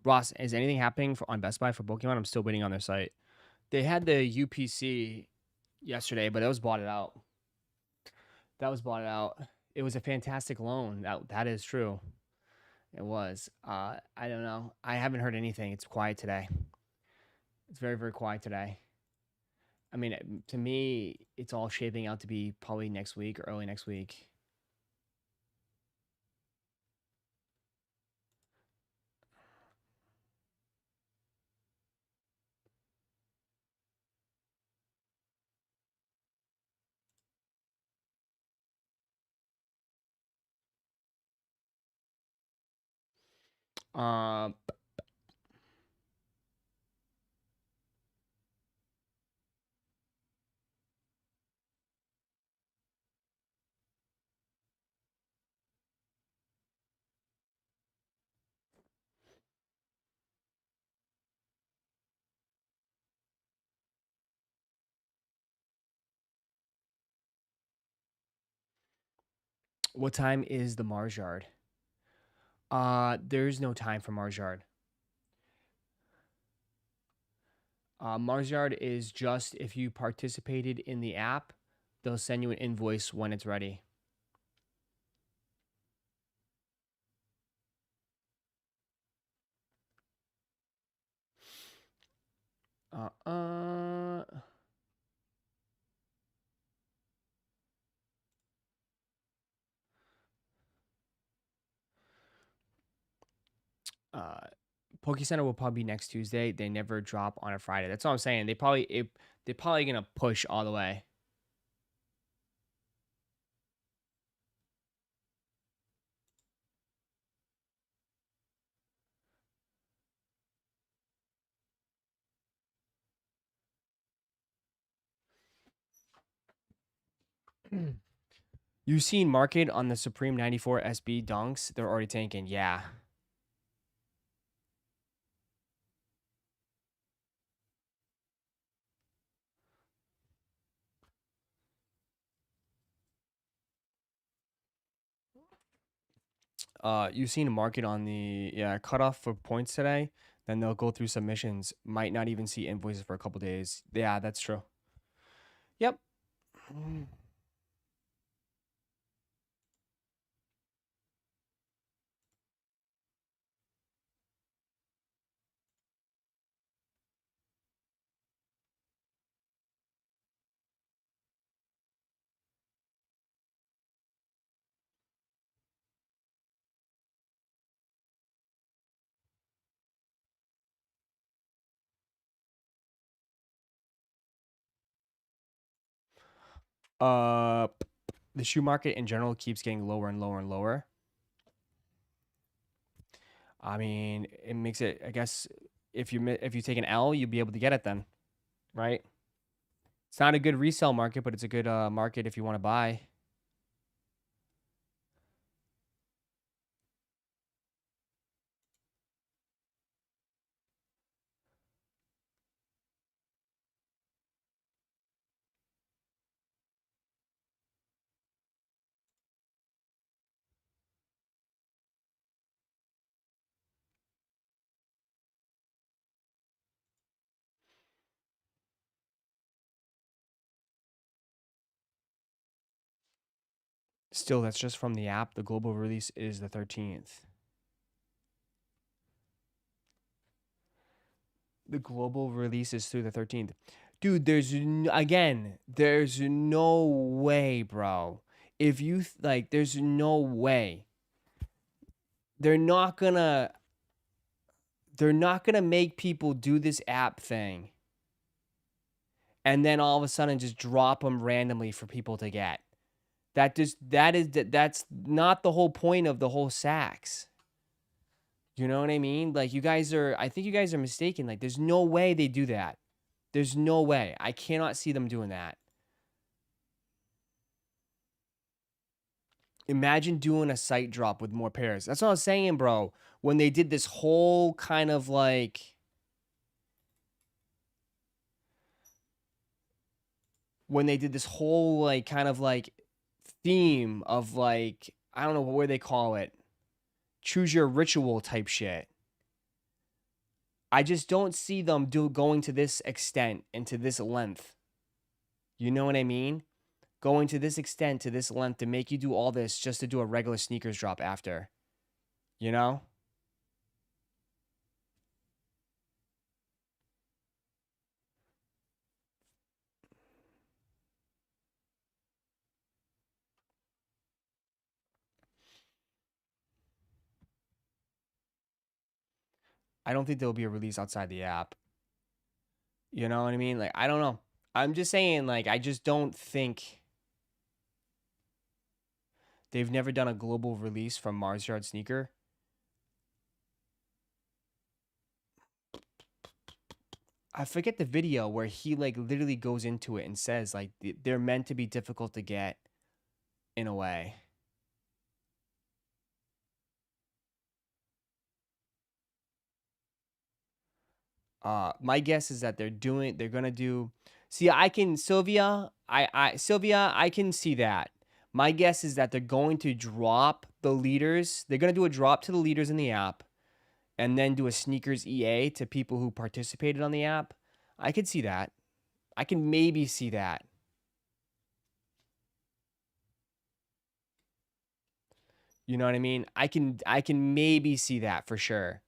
[SPEAKER 2] Ross, is anything happening on Best Buy for Pokemon? I'm still waiting on their site. They had the UPC yesterday, but it was bought out. That was bought out. It was a fantastic loan. That is true. It was. I don't know. I haven't heard anything. It's quiet today. It's very, very quiet today. I mean, to me, it's all shaping out to be probably next week or early next week. Um, what time is the Mars Yard? There's no time for Mars Yard. Mars Yard is just if you participated in the app, they'll send you an invoice when it's ready. Uh, uh, uh, Poke Center will probably be next Tuesday. They never drop on a Friday. That's all I'm saying. They're probably gonna push all the way. You seen market on the Supreme 94 SB dunks? They're already tanking. Yeah. You seen a market on the cutoff for points today? Then they'll go through submissions. Might not even see invoices for a couple days. Yeah, that's true. Yep. The shoe market in general keeps getting lower and lower and lower. I mean, it makes it. I guess if you take an L, you'll be able to get it then, right? It's not a good resale market, but it's a good market if you want to buy. Still, that's just from the app. The global release is the 13th. The global release is through the 13th. Dude, there's no way, bro. If you there's no way. They're not gonna make people do this app thing and then all of a sudden just drop them randomly for people to get. That's not the whole point of the whole Sachs. You know what I mean? Like, I think you guys are mistaken. Like, there's no way they do that. There's no way. I cannot see them doing that. Imagine doing a site drop with more pairs. That's what I was saying, bro. When they did this whole kind of like... When they did this whole like kind of like theme of like, I don't know what they call it. Choose your ritual type shit. I just don't see them going to this extent and to this length. You know what I mean? Going to this extent, to this length to make you do all this just to do a regular sneakers drop after. You know? I don't think there'll be a release outside the app. You know what I mean? Like, I don't know. I'm just saying, like, I just don't think they've never done a global release from Mars Yard Sneaker. I forget the video where he like literally goes into it and says like they're meant to be difficult to get in a way. My guess is that they're gonna do. See, Sylvia, I can see that. My guess is that they're going to drop the leaders. They're gonna do a drop to the leaders in the app, and then do a sneakers EA to people who participated on the app. I could see that. I can maybe see that. You know what I mean? I can maybe see that for sure.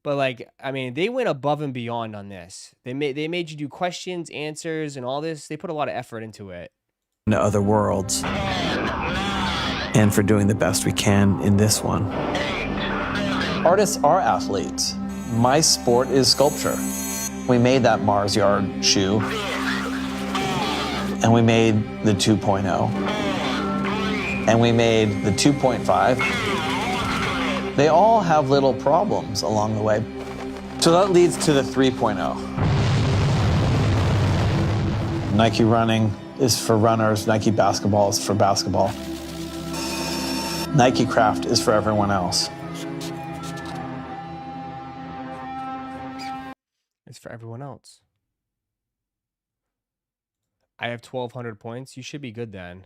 [SPEAKER 2] But like, I mean, they went above and beyond on this. They made you do questions, answers, and all this. They put a lot of effort into it.
[SPEAKER 7] To other worlds, and for doing the best we can in this one. Artists are athletes. My sport is sculpture. We made that Mars Yard shoe, and we made the 2.0, and we made the 2.5. They all have little problems along the way. So that leads to the 3.0. Nike running, is for runners. Nike basketball is for basketball. Nike Craft is for everyone else.
[SPEAKER 2] It's for everyone else. I have 1,200 points. You should be good then.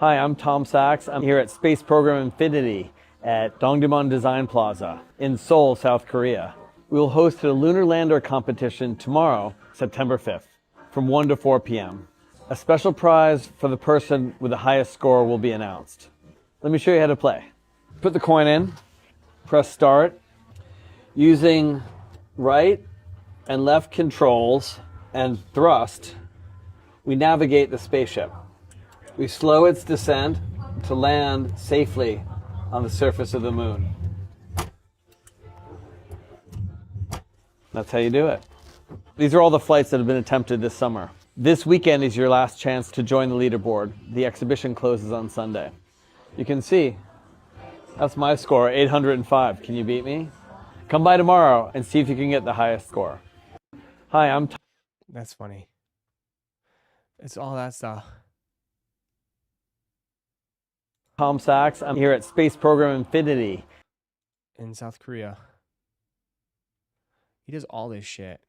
[SPEAKER 7] Hi, I'm Tom Sachs. I'm here at Space Program Infinity at Dongdaemun Design Plaza in Seoul, South Korea. We will host a lunar lander competition tomorrow, September 5th, from 1 to 4 p.m. A special prize for the person with the highest score will be announced. Let me show you how to play. Put the coin in, press start. Using right and left controls and thrust, we navigate the spaceship. We slow its descent to land safely on the surface of the moon. That's how you do it. These are all the flights that have been attempted this summer. This weekend is your last chance to join the leaderboard. The exhibition closes on Sunday. You can see, that's my score, 805. Can you beat me? Come by tomorrow and see if you can get the highest score. Hi, I'm Tom.
[SPEAKER 2] That's funny. It's all that stuff.
[SPEAKER 7] Tom Sachs. I'm here at Space Program Infinity
[SPEAKER 2] In South Korea. He does all this shit.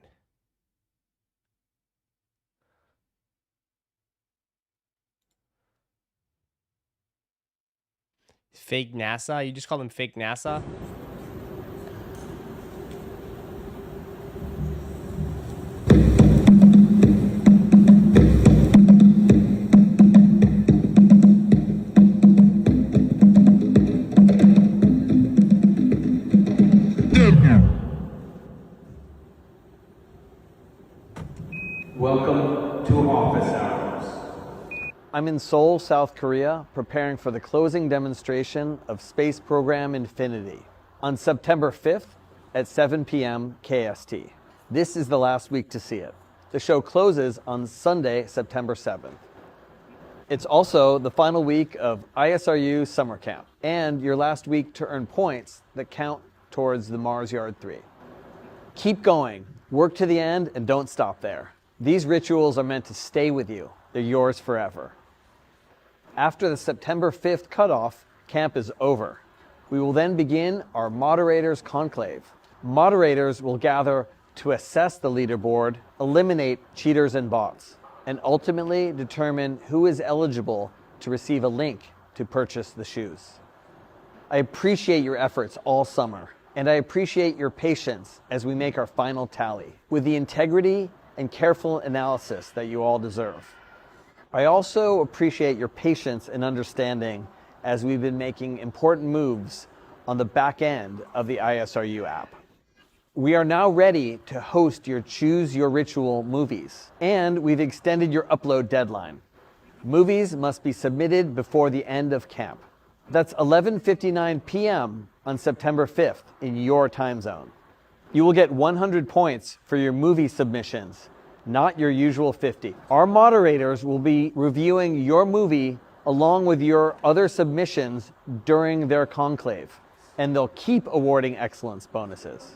[SPEAKER 2] Fake NASA? You just call him fake NASA?
[SPEAKER 7] Welcome to office hours. I'm in Seoul, South Korea, preparing for the closing demonstration of Space Program Infinity on September 5th at 7 p.m. KST. This is the last week to see it. The show closes on Sunday, September 7th. It's also the final week of ISRU Summer Camp and your last week to earn points that count towards the Mars Yard 3. Keep going, work to the end, and don't stop there. These rituals are meant to stay with you. They're yours forever. After the September 5th cutoff, camp is over. We will then begin our Moderators Conclave. Moderators will gather to assess the leaderboard, eliminate cheaters and bots, and ultimately determine who is eligible to receive a link to purchase the shoes. I appreciate your efforts all summer, and I appreciate your patience as we make our final tally with the integrity and careful analysis that you all deserve. I also appreciate your patience and understanding as we've been making important moves on the back end of the ISRU app. We are now ready to host your Choose Your Ritual movies, and we've extended your upload deadline. Movies must be submitted before the end of camp. That's 11:59 p.m. on September 5th in your time zone. You will get 100 points for your movie submissions, not your usual 50. Our moderators will be reviewing your movie along with your other submissions during their conclave, and they'll keep awarding excellence bonuses.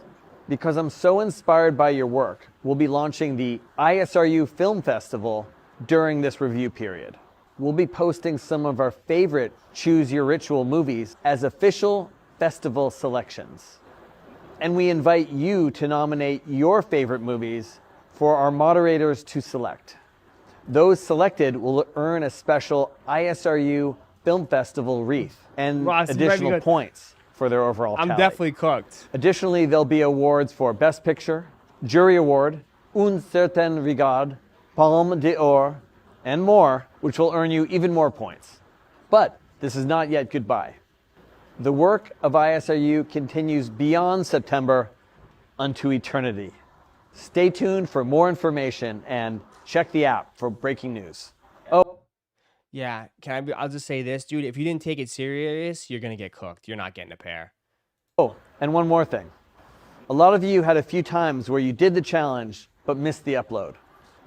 [SPEAKER 7] Because I'm so inspired by your work, we'll be launching the ISRU Film Festival during this review period. We'll be posting some of our favorite Choose Your Ritual movies as official festival selections. And we invite you to nominate your favorite movies for our moderators to select. Those selected will earn a special ISRU Film Festival wreath and
[SPEAKER 2] Ross, you might be
[SPEAKER 7] additional
[SPEAKER 2] good.
[SPEAKER 7] points for their overall tally.
[SPEAKER 2] I'm definitely cooked.
[SPEAKER 7] Additionally, there'll be awards for Best Picture, Jury Award, Un Certain Regard, Palme d'Or, and more, which will earn you even more points. But this is not yet goodbye. The work of ISRU continues beyond September unto eternity. Stay tuned for more information and check the app for breaking news. Oh,
[SPEAKER 2] Yeah, I'll just say this, dude. If you didn't take it serious, you're gonna get cooked. You're not getting a pair.
[SPEAKER 7] Oh, and one more thing. A lot of you had a few times where you did the challenge but missed the upload.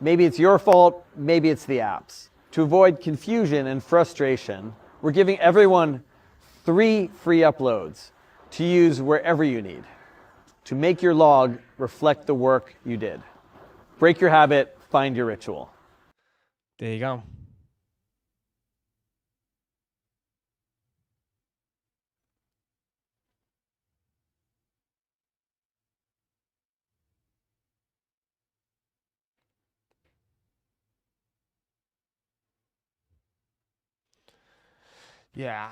[SPEAKER 7] Maybe it's your fault, maybe it's the app's. To avoid confusion and frustration, we're giving everyone 3 free uploads to use wherever you need to make your log reflect the work you did. Break your habit, find your ritual.
[SPEAKER 2] There you go. Yeah.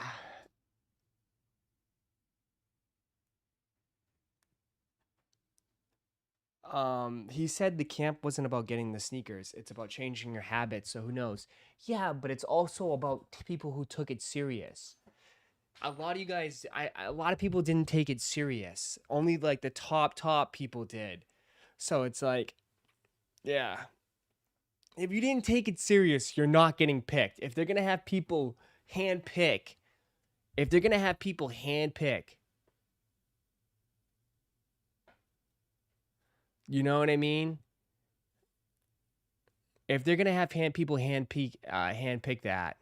[SPEAKER 2] He said the camp wasn't about getting the sneakers. It's about changing your habits. So who knows? Yeah, but it's also about people who took it serious. A lot of you guys, a lot of people didn't take it serious. Only like the top people did. So it's like, yeah. If you didn't take it serious, you're not getting picked. If they're gonna have people hand pick, you know what I mean? If they're gonna have people hand pick that,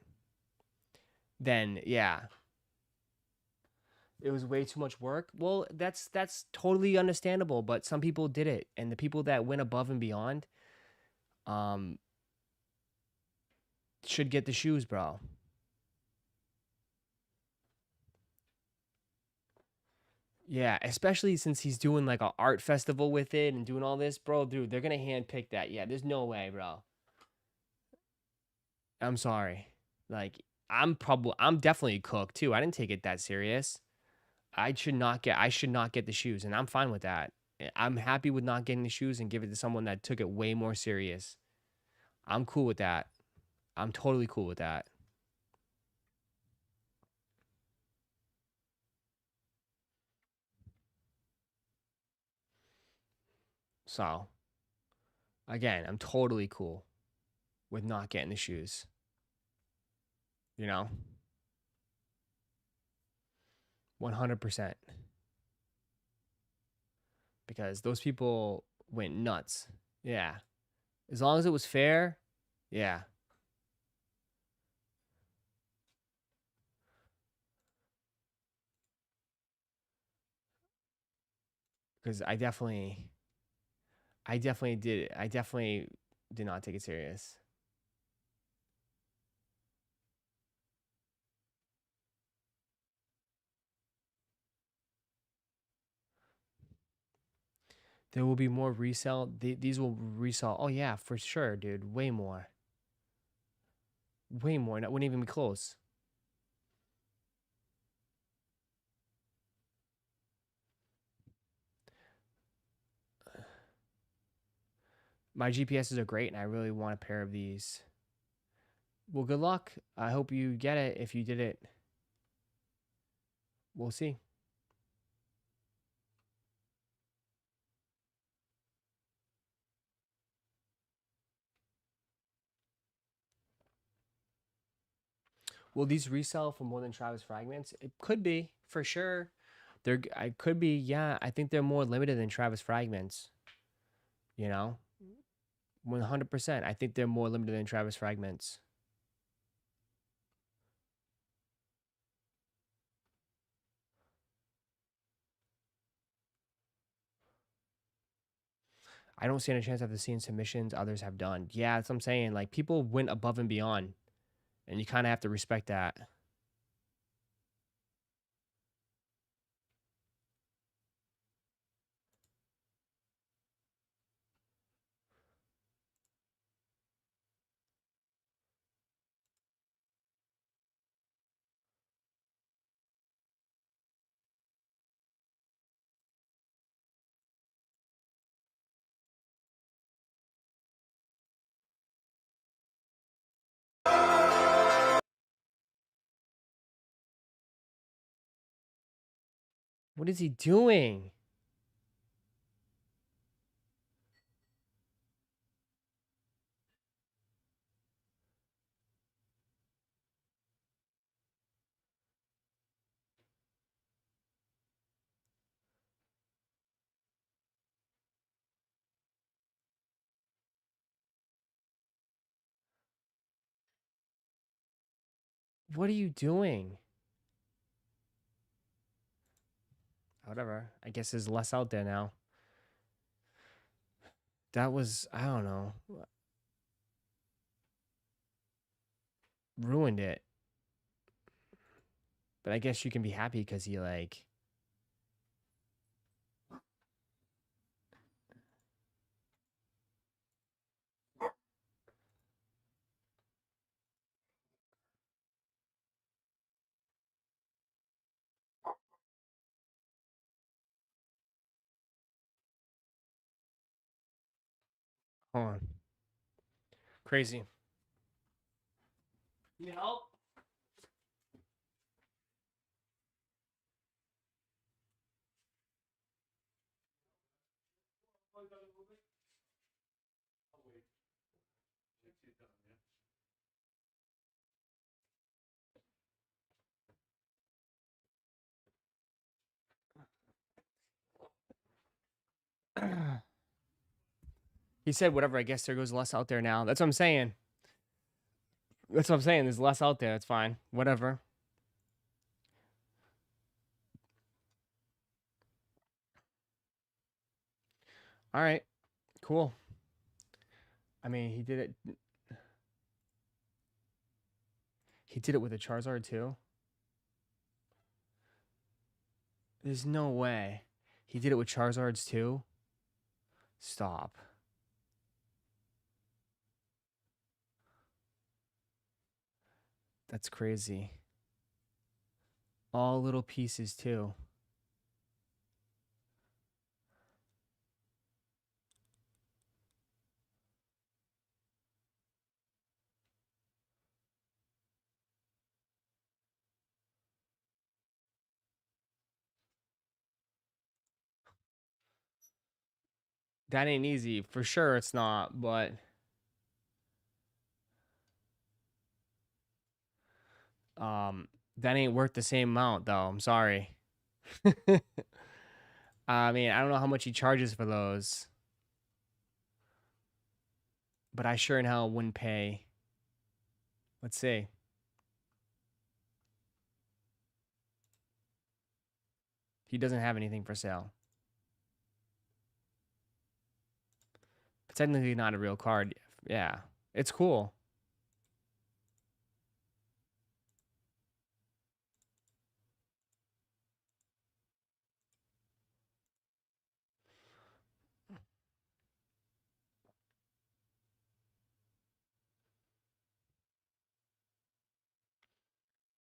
[SPEAKER 2] then yeah, it was way too much work. Well, that's totally understandable. But some people did it, and the people that went above and beyond, should get the shoes, bro. Yeah, especially since he's doing like an art festival with it and doing all this, bro. Dude, they're gonna hand pick that. Yeah, there's no way, bro. I'm sorry. Like, I'm definitely cooked too. I didn't take it that serious. I should not get the shoes, and I'm fine with that. I'm happy with not getting the shoes and give it to someone that took it way more serious. I'm cool with that. I'm totally cool with that. So, again, I'm totally cool with not getting the shoes. You know? 100%. Because those people went nuts. Yeah. As long as it was fair, yeah. Because I definitely did not take it serious. There will be more resell. These will resell. Oh yeah, for sure, dude. Way more. Way more. That wouldn't even be close. My GPSs are great, and I really want a pair of these. Well, good luck. I hope you get it. If you did it, we'll see. Will these resell for more than Travis fragments? It could be, for sure. I could be, yeah. I think they're more limited than Travis fragments. You know? 100%. I think they're more limited than Travis fragments. I don't stand a chance after seeing submissions others have done. Yeah, that's what I'm saying. Like, people went above and beyond, and you kind of have to respect that. What is he doing? What are you doing? Whatever. I guess there's less out there now. That was, I don't know. Ruined it. But I guess you can be happy because he like. Hold on. Crazy. Need help? He said whatever. I guess there goes less out there now. That's what I'm saying. That's what I'm saying. There's less out there. It's fine. Whatever. All right. Cool. I mean, he did it. He did it with a Charizard too. There's no way. He did it with Charizards too. Stop. That's crazy. All little pieces too. That ain't easy. For sure it's not, but that ain't worth the same amount though. I'm sorry. I mean, I don't know how much he charges for those. But I sure in hell wouldn't pay. Let's see. He doesn't have anything for sale. But technically not a real card. Yeah. It's cool.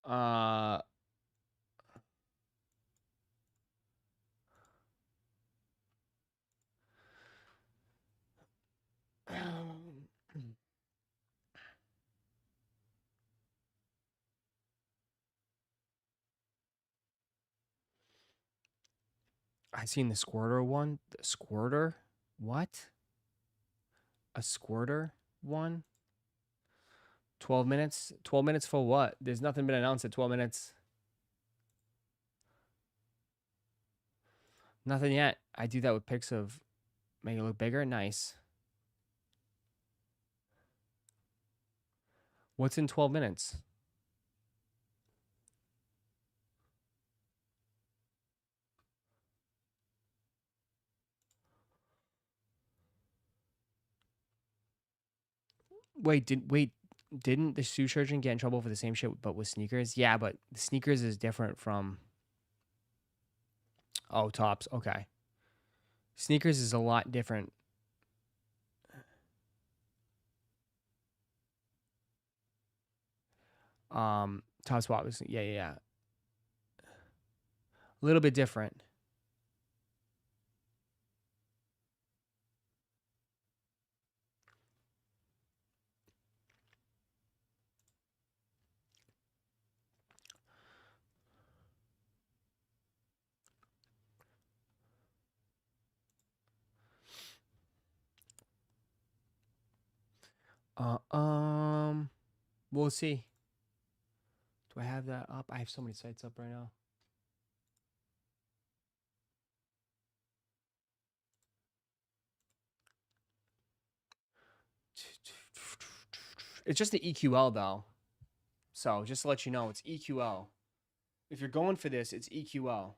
[SPEAKER 2] Uh I seen the Squirter one. The Squirter? What? A Squirter one? 12 minutes? 12 minutes for what? There's nothing been announced at 12 minutes. Nothing yet. I do that with pics of make it look bigger. Nice. What's in 12 minutes? Didn't the shoe surgeon get in trouble for the same shit but with sneakers? Yeah, but sneakers is different from tops. Okay. Sneakers is a lot different. Top spot was yeah. A little bit different. We'll see. Do I have that up? I have so many sites up right now. It's just the EQL though. So just to let you know, it's EQL. If you're going for this, it's EQL.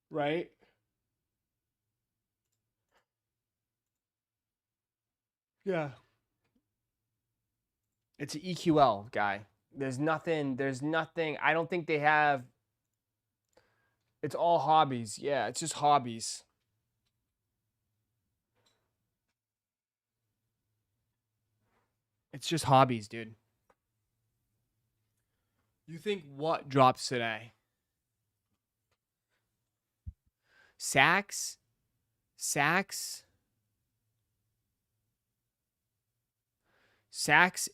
[SPEAKER 2] Right? Yeah. It's an EQL, guy. There's nothing. I don't think they have. It's all hobbies. Yeah, it's just hobbies. It's just hobbies, dude. You think what drops today? Sachs? Sachs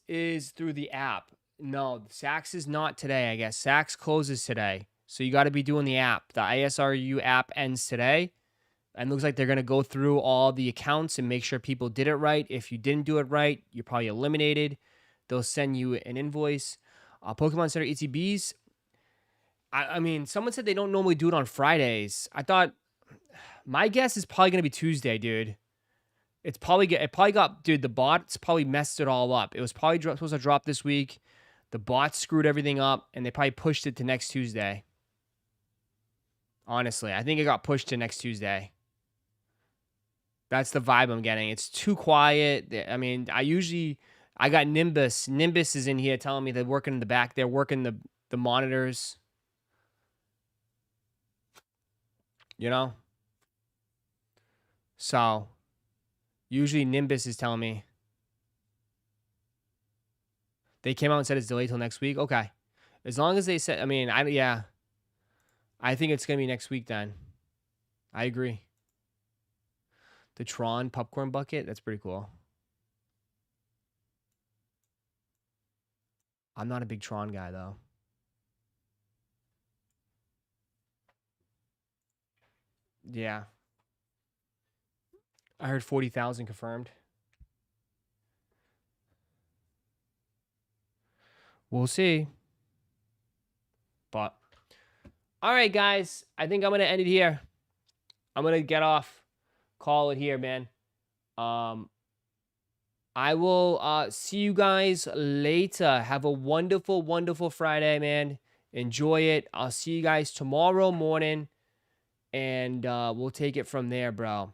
[SPEAKER 2] is through the app. No, Sachs is not today, I guess. Sachs closes today. So you got to be doing the app. The ISRU app ends today. And looks like they're going to go through all the accounts and make sure people did it right. If you didn't do it right, you're probably eliminated. They'll send you an invoice. Pokemon Center ETBs. I mean, someone said they don't normally do it on Fridays. I thought, my guess is probably going to be Tuesday, dude. It probably got, dude, the bots probably messed it all up. It was probably supposed to drop this week. The bots screwed everything up, and they probably pushed it to next Tuesday. Honestly, I think it got pushed to next Tuesday. That's the vibe I'm getting. It's too quiet. I mean, I got Nimbus. Nimbus is in here telling me they're working in the back. They're working the monitors. You know? So, usually Nimbus is telling me. They came out and said it's delayed till next week. Okay. As long as they said, I mean, yeah. I think it's going to be next week then. I agree. The Tron popcorn bucket, that's pretty cool. I'm not a big Tron guy, though. Yeah. I heard 40,000 confirmed. We'll see. But, all right, guys. I think I'm going to end it here. I'm going to get off. Call it here, man. I will see you guys later. Have a wonderful, wonderful Friday, man. Enjoy it. I'll see you guys tomorrow morning, and we'll take it from there, bro.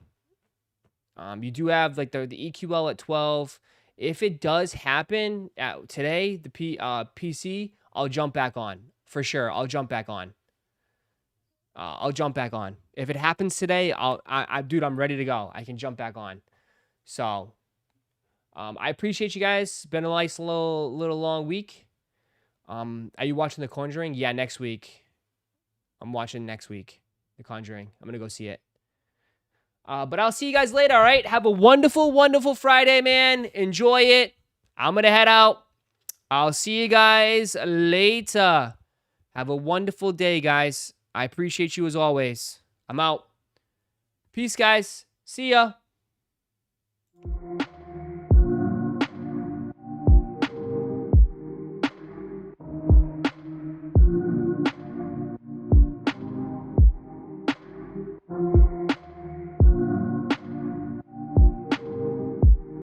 [SPEAKER 2] You do have like the EQL at 12. If it does happen today, the PC, I'll jump back on for sure. I'll jump back on. If it happens today, dude, I'm ready to go. I can jump back on. So, I appreciate you guys. It's been a nice little long week. Are you watching The Conjuring? Yeah, next week. I'm watching next week, The Conjuring. I'm gonna go see it. But I'll see you guys later, all right? Have a wonderful, wonderful Friday, man. Enjoy it. I'm gonna head out. I'll see you guys later. Have a wonderful day, guys. I appreciate you as always. I'm out. Peace, guys. See ya.